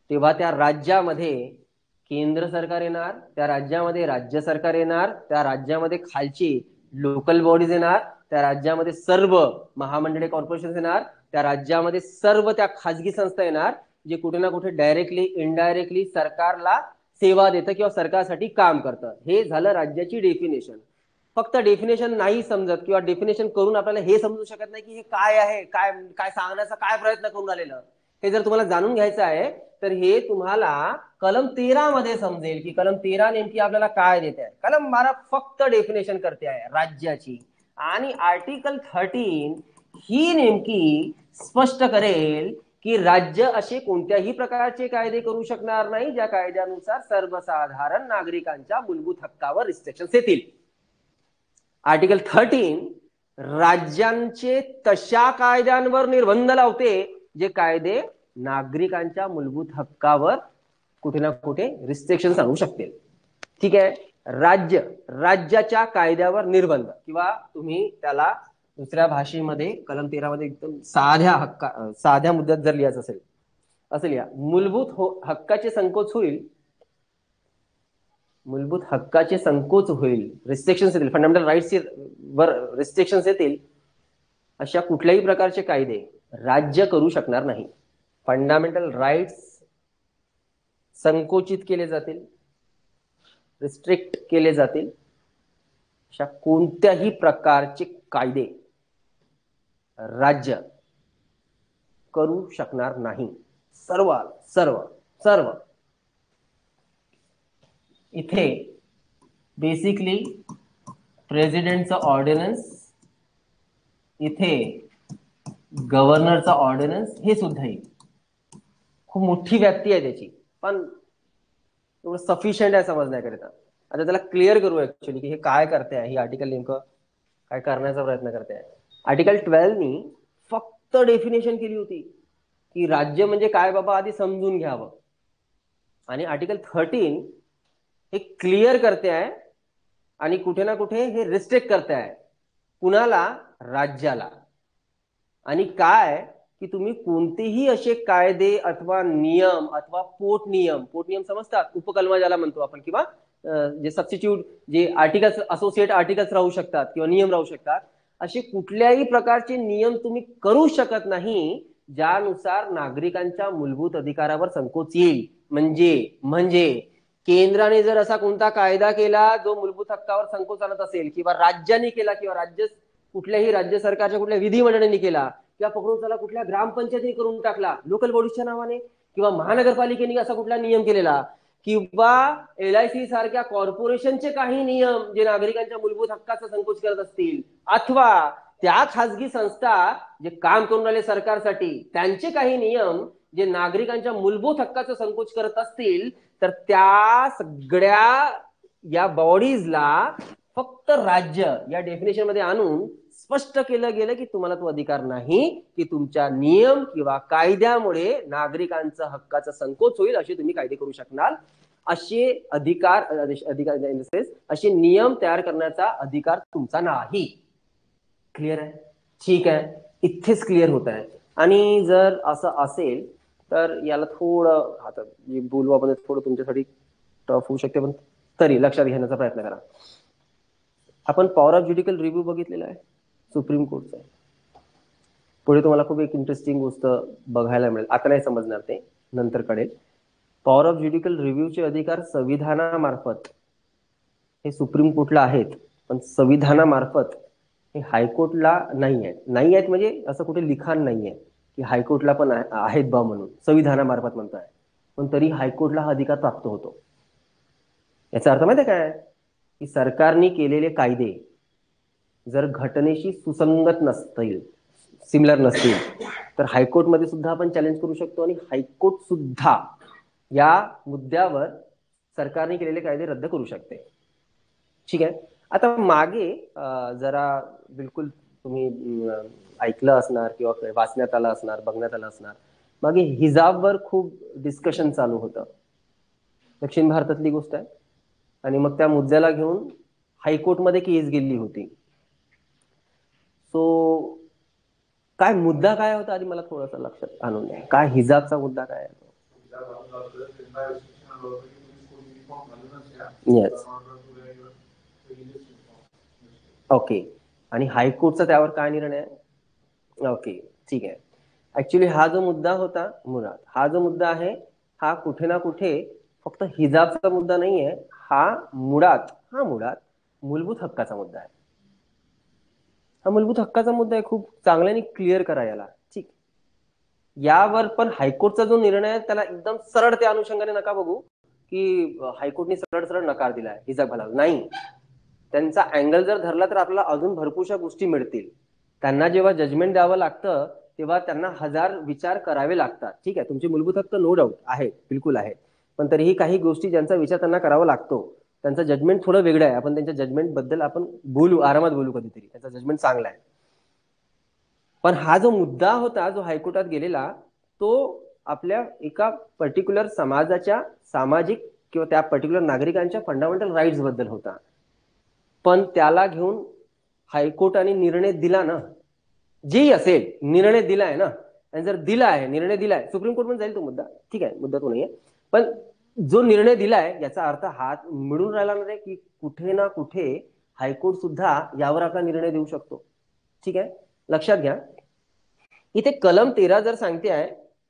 तेव्हा त्या राज्यामध्ये केंद्र सरकार येणार, त्या राज्यामध्ये राज्य सरकार येणार, त्या राज्यामध्ये खालची लोकल बॉडीज येणार, त्या राज्यामध्ये सर्व महामंडळे कॉर्पोरेशन येणार, त्या राज्यामध्ये सर्व त्या खाजगी संस्था येणार जे कुठे ना कुठे डायरेक्टली इनडायरेक्टली सरकारला सेवा देतं किंवा सरकारसाठी काम करतं. हे झालं राज्याची डेफिनेशन. फक्त डेफिनेशन नाही समजत किंवा डेफिनेशन करून आपल्याला हे समजू शकत नाही की हे काय आहे, काय काय सांगण्याचा काय प्रयत्न करून आलेलं. हे जर तुम्हाला जाणून घ्यायचं आहे तर हे तुम्हाला कलम 13 मध्ये समजेल की कलम 13 नेमकी आपल्याला काय देते आहे. कलम 12 फक्त डेफिनेशन करते आहे राज्याची, आणि आर्टिकल 13 ही नेमकी स्पष्ट करेल की राज्य असे कोणत्याही प्रकारचे कायदे करू शकणार नाही ज्या कायद्यानुसार सर्वसाधारण नागरिकांच्या मूलभूत हक्कावर रिस्ट्रिक्शन्स येतील. आर्टिकल 13 राज्यांचे तशा कायद्यांवर निर्बंध लावते जे कायदे नागरिकांच्या मूलभूत हक्कावर कुठे ना कुठे रिस्ट्रिक्शन आणू शकते. ठीक आहे. राज्याच्या कायद्यावर निर्बंध, किंवा तुम्ही त्याला दुसऱ्या भाषेमध्ये कलम 13 मध्ये एकदम साध्या मुद्द्यात जर लिहायचं असेल, असं लिहा. मूलभूत हक्काचे संकोच होईल, मूलभूत हक्काचे संकोच होईल, रिस्ट्रिक्शन्स येतील, फंडामेंटल राईट्स वर रिस्ट्रिक्शन्स येतील, अशा कुठल्याही प्रकारचे कायदे राज्य करू शकणार नाही. फंडामेंटल राईट्स संकोचित केले जातील, रिस्ट्रिक्ट केले जातील, अशा कोणत्याही प्रकारचे कायदे राज्य करू शकणार नाही. सर्व सर्व सर्व इथे बेसिकली प्रेसिडेंटचा ऑर्डिनन्स, इथे गव्हर्नरचा ऑर्डिनन्स, हे सुद्धा येईल. खूप मोठी व्याप्ती आहे त्याची, पण एवढं सफिशियंट आहे समजण्याकरिता. आता त्याला क्लिअर करू ऍक्च्युअली की हे काय करते आहे, ही आर्टिकल नेमकं काय करण्याचा प्रयत्न करते आहे. आर्टिकल 12 नी फक्त डेफिनेशन केली होती की राज्य म्हणजे काय बाबा, आधी समजून घ्यावं. आणि आर्टिकल 13 हे क्लिअर करते आहे आणि कुठे ना कुठे हे रिस्ट्रिक्ट करते आहे. कुणाला? राज्याला. आणि काय की तुम्ही कोणतेही असे कायदे अथवा नियम अथवा पोटनियम समजतात, उपकलम ज्याला म्हणतो आपण, किंवा जे सबस्टिट्यूट, जे आर्टिकल्स, असोसिएट आर्टिकल्स राहू शकतात किंवा नियम राहू शकतात, असे कुठल्याही प्रकारचे नियम तुम्ही करू शकत नाही ज्यानुसार नागरिकांच्या मूलभूत अधिकारावर संकोच येईल. म्हणजे केंद्राने जर असा कोणता कायदा केला जो मूलभूत हक्कावर संकोच आणत असेल, किंवा राज्याने केला, किंवा कुठल्याही राज्य सरकारच्या कुठल्या विधिमंडळाने केला, किंवा पकडून चला कुठल्या ग्रामपंचायतीने करून टाकला लोकल बॉडीजच्या नावाने, किंवा महानगरपालिकेने असा कुठला नियम केलेला, किंवा LIC सारख्या कॉर्पोरेशनचे काही नियम जे नागरिकांच्या मूलभूत हक्काचा संकोच करत असतील, अथवा त्या खासगी संस्था जे काम करून राहिले सरकारसाठी त्यांचे काही नियम जे नागरिकांच्या मूलभूत हक्काचा संकोच करत असतील, तर त्या सगळ्या या बॉडीजला फक्त राज्य या डेफिनेशन मध्ये आणून स्पष्ट केलं गेलं की तुम्हाला तो अधिकार नाही की तुमच्या नियम किंवा कायद्यामुळे नागरिकांचा हक्काचा संकोच होईल असे तुम्ही कायदे करू शकणार असे अधिकार अधिकार इन द सेन्स असे नियम तयार करण्याचा अधिकार तुमचा नाही. क्लिअर आहे? ठीक आहे, इथेच क्लिअर होत आहे. आणि जर असं असेल तर याला थोडं आता बोलू आपण, थोडं तुमच्यासाठी टफ होऊ शकते, पण तरी लक्षात घेण्याचा प्रयत्न करा. आपण पॉवर ऑफ ज्युडिशियल रिव्ह्यू बघितलेला आहे सुप्रीम कोर्टचा. पुढे तुम्हाला खूप एक इंटरेस्टिंग गोष्ट बघायला मिळेल. आता नाही समजणार, ते नंतर कळेल. पॉवर ऑफ ज्युडिशियल रिव्ह्यूचे अधिकार संविधानामार्फत हे सुप्रीम कोर्टला आहेत, पण संविधानामार्फत हे हायकोर्टला नाही आहेत. नाही आहेत म्हणजे असं कुठे लिखाण नाही आहे की हायकोर्टला पण आहेत बा म्हणून, संविधानामार्फत म्हणतोय, पण तरी हायकोर्टला हा अधिकार प्राप्त होतो. याचा अर्थ माहिती आहे काय? की सरकारने केलेले कायदे जर घटनेशी सुसंगत नसतील, सिमिलर नसतील, तर हायकोर्टमध्ये सुद्धा आपण चॅलेंज करू शकतो आणि हायकोर्ट सुद्धा या मुद्द्यावर सरकारने केलेले कायदे रद्द करू शकते. ठीक आहे. आता मागे जरा बिलकुल तुम्ही ऐकलं असणार किंवा वाचण्यात आलं असणार, बघण्यात आलं असणार, मागे हिजाबवर खूप डिस्कशन चालू होतं. दक्षिण भारतातली गोष्ट आहे. आणि मग त्या मुद्द्याला घेऊन हायकोर्टमध्ये केस गेली होती. सो काय मुद्दा काय होता आधी मला थोडंसं लक्षात आणून द्या. काय हिजाबचा मुद्दा काय आहे? Yes, okay. आणि हायकोर्टचा त्यावर काय निर्णय आहे? ओके, ठीक आहे. ऍक्च्युली हा जो मुद्दा होता मुळात, हा जो मुद्दा आहे हा कुठे ना कुठे फक्त हिजाबचा मुद्दा नाही आहे. हा मुळात मूलभूत हक्काचा मुद्दा आहे. हा मूलभूत हक्काचा मुद्दा आहे. खूप चांगल्याने क्लिअर करा याला. ठीक, यावर पण हायकोर्टचा जो निर्णय आहे त्याला एकदम सरळ त्या अनुषंगाने नका बघू की हायकोर्टने सरळ सरळ नकार दिलाय हिजाब घालायला. नाही, त्यांचा अँगल जर धरला तर आपल्याला अजून भरपूरशा गोष्टी मिळतील. त्यांना जेव्हा जजमेंट द्यावं लागतं तेव्हा त्यांना हजार विचार करावे लागतात. ठीक आहे, तुमचे मूलभूत हक्क नो डाऊट आहेत, बिलकुल आहेत, पण तरीही काही गोष्टी ज्यांचा विचार त्यांना करावा लागतो, त्यांचं जजमेंट थोडं वेगळं आहे. आपण त्यांच्या जजमेंट बद्दल आपण बोलू, आरामात बोलू कधीतरी. त्यांचा जजमेंट चांगला आहे. पण हा जो मुद्दा होता जो हायकोर्टात गेलेला, तो आपल्या एका पर्टिक्युलर समाजाच्या सामाजिक किंवा त्या पर्टिक्युलर नागरिकांच्या फंडामेंटल राईट्स बद्दल होता. पण त्याला घेऊन हायकोर्टाने निर्णय दिला ना, जेही असेल निर्णय दिलाय ना, आणि जर दिलाय, निर्णय दिलाय, सुप्रीम कोर्ट पण जाईल तो मुद्दा, ठीक आहे, मुद्दा तो नाहीये, पण जो निर्णय दिलाय याचा अर्थ हात मिळून राहिला नाही की कुठे ना कुठे हायकोर्ट सुद्धा यावर आपला निर्णय देऊ शकतो. ठीक आहे, लक्षात घ्या. इथे कलम 13 जर सांगते आहे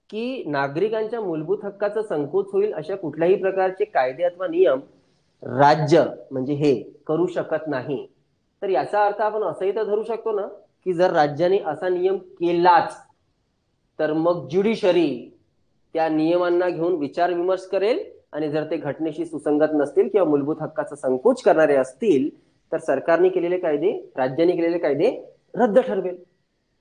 की नागरिकांच्या मूलभूत हक्काचा संकोच होईल अशा कुठल्याही प्रकारचे कायदे अथवा नियम राज्य म्हणजे हे करू शकत नाही, तर याचा अर्थ आपण असंही तर धरू शकतो ना की जर राज्याने असा नियम केलाच तर मग ज्युडिशरी त्या नियमांना घेऊन विचार विमर्श करेल, आणि जर ते घटनेशी सुसंगत नसतील किंवा मूलभूत हक्काचा संकोच करणारे असतील तर सरकारने केलेले कायदे, राज्याने केलेले कायदे रद्द ठरवेल,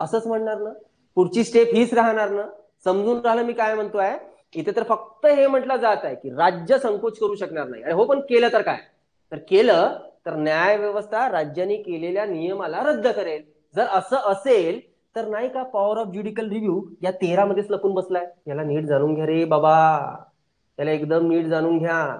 असंच म्हणणार ना. पुढची स्टेप हीच राहणार ना. समजून राहिलं मी काय म्हणतोय? इथे तर फक्त हे म्हटलं जात आहे की राज्य संकोच करू शकणार नाही. आणि हो, पण केलं तर काय? तर केलं तर न्याय व्यवस्था राज्याने केलेल्या नियमाला रद्द करेल. जर असं असेल तर नाही का पॉवर ऑफ ज्युडिशियल रिव्ह्यू या 13 मध्येच लपून बसलाय. याला नीट जाणून घ्या रे बाबा, याला एकदम नीट जाणून घ्या.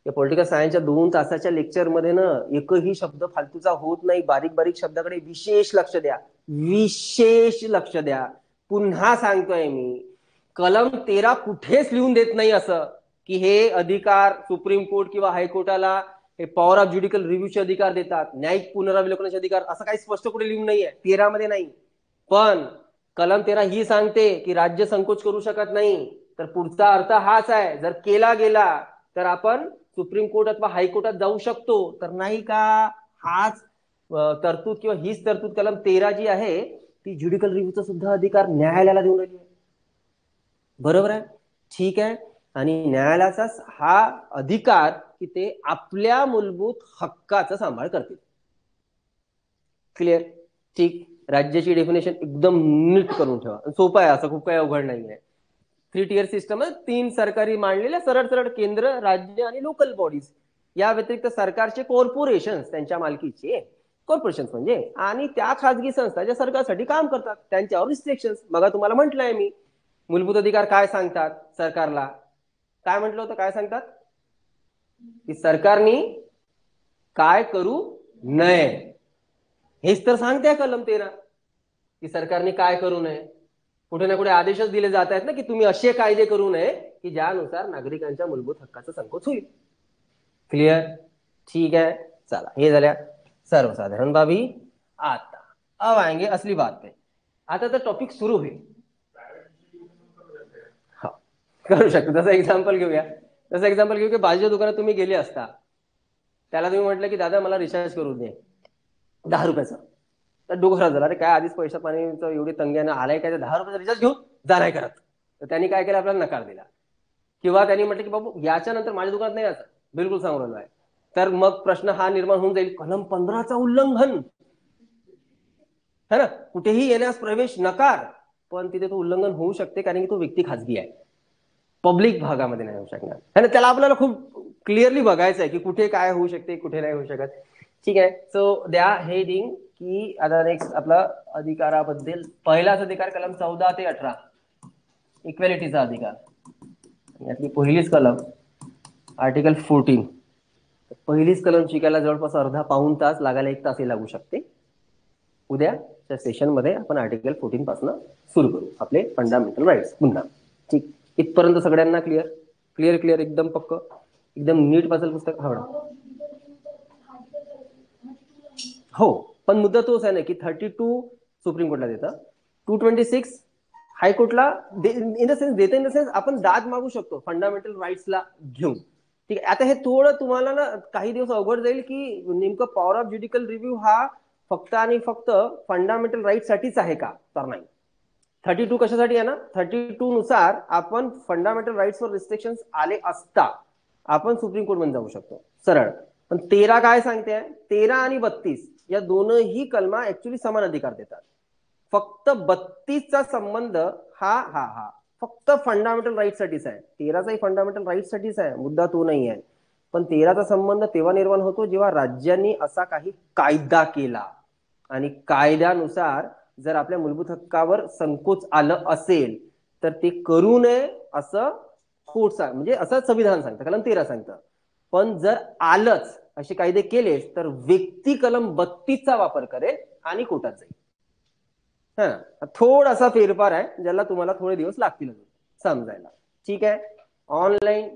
या पॉलिटिकल सायन्सच्या 2 तासाच्या लेक्चरमध्ये ना एकही शब्द फालतूचा होत नाही. बारीक बारीक शब्दाकडे विशेष लक्ष द्या, विशेष लक्ष द्या. पुन्हा सांगतोय मी, कलम 13 कुठेच लिहून देत नाही असं की हे अधिकार सुप्रीम कोर्ट किंवा हायकोर्टाला हे पॉवर ऑफ ज्युडिशियल रिव्ह्यूचे अधिकार देतात, न्यायिक पुनरावलोकनाचे अधिकार, असं काही स्पष्ट कुठे लिहून नाहीये 13 मध्ये नाही. पण कलम 13 ही सांगते की राज्य संकोच करू शकत नाही. तर पुढचा अर्थ हाच आहे, जर केला गेला तर आपण सुप्रीम कोर्ट अथवा हायकोर्टात जाऊ शकतो. तर नाही का हाच तरतूद किंवा हीच तरतूद कलम 13 जी आहे ती ज्युडिशियल रिव्ह्यूचा सुद्धा अधिकार न्यायालयाला देऊन राहिली आहे. बरोबर आहे? ठीक आहे. आणि न्यायालयाचा हा अधिकार की ते आपल्या मूलभूत हक्काचा सांभाळ करतील. क्लिअर? ठीक. राज्याची डेफिनेशन एकदम नीट करून ठेवा, सोपं आहे, असं खूप काही अवघड नाही आहे. 3 टियर सिस्टम आहे, 3 सरकारी मांडलेल्या सरळ सरळ केंद्र, राज्य आणि लोकल बॉडीज. या व्यतिरिक्त सरकारचे कॉर्पोरेशन, त्यांच्या मालकीचे कॉर्पोरेशन म्हणजे, आणि त्या खासगी संस्था ज्या सरकारसाठी काम करतात त्यांच्यावर रिस्ट्रिक्शन्स. मग तुम्हाला म्हटलंय मी मूलभूत अधिकार काय सांगतात सरकारला, काय म्हटलं होतं, काय सांगतात? की सरकारने काय करू नये, हेच तर सांगते कलम 13 की सरकारने काय करू नये. कुठे ना कुठे आदेशच दिले जात आहेत ना की तुम्ही असे कायदे करू नये की ज्यानुसार नागरिकांच्या मूलभूत हक्काचा संकोच होईल. क्लिअर? ठीक है, चला हे झाल्या सर्वसाधारण बाबी. आता अब आएंगे असली बात पे. आता तर टॉपिक सुरू होईल. हा, करू शकतो. जसं एक्झाम्पल घेऊया, की भाजीच्या दुकानात तुम्ही गेले असता, त्याला तुम्ही म्हटलं की दादा मला रिचार्ज करून दे 10 रुपयाचा. तर डोकं झाला, अरे काय आधीच पैसा पाणीचं एवढी तंग्यानं आलाय काय, 10 रुपयाचा रिचार्ज घेऊन जा नाही करत. तर त्यांनी काय केलं, आपल्याला नकार दिला. किंवा त्यांनी म्हटलं की बाबू याच्या नंतर माझ्या दुकानात नाही यायचं, बिलकुल सांगू राहिलो आहे. तर मग प्रश्न हा निर्माण होऊन जाईल, कलम 15चा उल्लंघन है ना, कुठेही येण्यास प्रवेश नकार. पण तिथे तो उल्लंघन होऊ शकते कारण की तो व्यक्ती खाजगी आहे, पब्लिक भागामध्ये नाही होऊ शकणार है ना. त्याला आपल्याला खूप क्लिअरली बघायचं आहे की कुठे काय होऊ शकते, कुठे नाही होऊ शकत. ठीक आहे, सो द्या हेडिंग की आता नेक्स्ट आपला अधिकाराबद्दल पहिलाच अधिकार कलम 14 ते 18 इक्वेलिटीचा अधिकार. यातली पहिलीच कलम आर्टिकल 14. पहिलीच कलम शिकायला जवळपास अर्धा पाऊण तास लागायला, 1 तासही लागू शकते. उद्याच्या सेशन मध्ये आपण आर्टिकल 14 पासून सुरू करू आपले फंडामेंटल राईट्स पुन्हा. ठीक, इथपर्यंत सगळ्यांना क्लिअर? क्लिअर क्लिअर एकदम पक्क, एकदम नीट वाचल पुस्तक. हा हो, पण मुद्दा तोच आहे ना की 32 सुप्रीम कोर्टला देतं, 226 हायकोर्टला इन द सेन्स देते, इन द सेन्स आपण दाद मागू शकतो फंडामेंटल राईट्सला घेऊन. ठीक आहे, आता हे थोडं तुम्हाला ना काही दिवस अवघड जाईल की नेमकं पॉवर ऑफ ज्युडिशियल रिव्ह्यू हा फक्त आणि फक्त फंडामेंटल राईट साठीच आहे का, तर नाही. 32 कशासाठी आहे ना, 32 नुसार आपण फंडामेंटल राईट्सवर रिस्ट्रिक्शन आले असता आपण सुप्रीम कोर्ट मध्ये जाऊ शकतो सरळ. पण 13 काय सांगते, 13 आणि 32 या दोनही कलमा ऍक्च्युली समान अधिकार देतात. फक्त 32चा संबंध हा हा हा फक्त फंडामेंटल राईट साठीच आहे. 13चाही फंडामेंटल राईट साठीच आहे, मुद्दा तो नाही आहे. पण 13चा संबंध तेव्हा निर्माण होतो जेव्हा राज्यांनी असा काही कायदा केला आणि कायद्यानुसार जर आपल्या मूलभूत हक्कावर संकोच आलं असेल तर ते करू नये असं कोर्ट म्हणजे असं संविधान सांगतं, कलम 13 सांगतं. पण जर आलंच, असे कायदे केलेच, तर व्यक्ती कलम 32चा वापर करेल आणि कोर्टात जाईल. हा, थोडासा फेरफार आहे ज्याला तुम्हाला थोडे दिवस लागतील समजायला. ठीक आहे, ऑनलाईन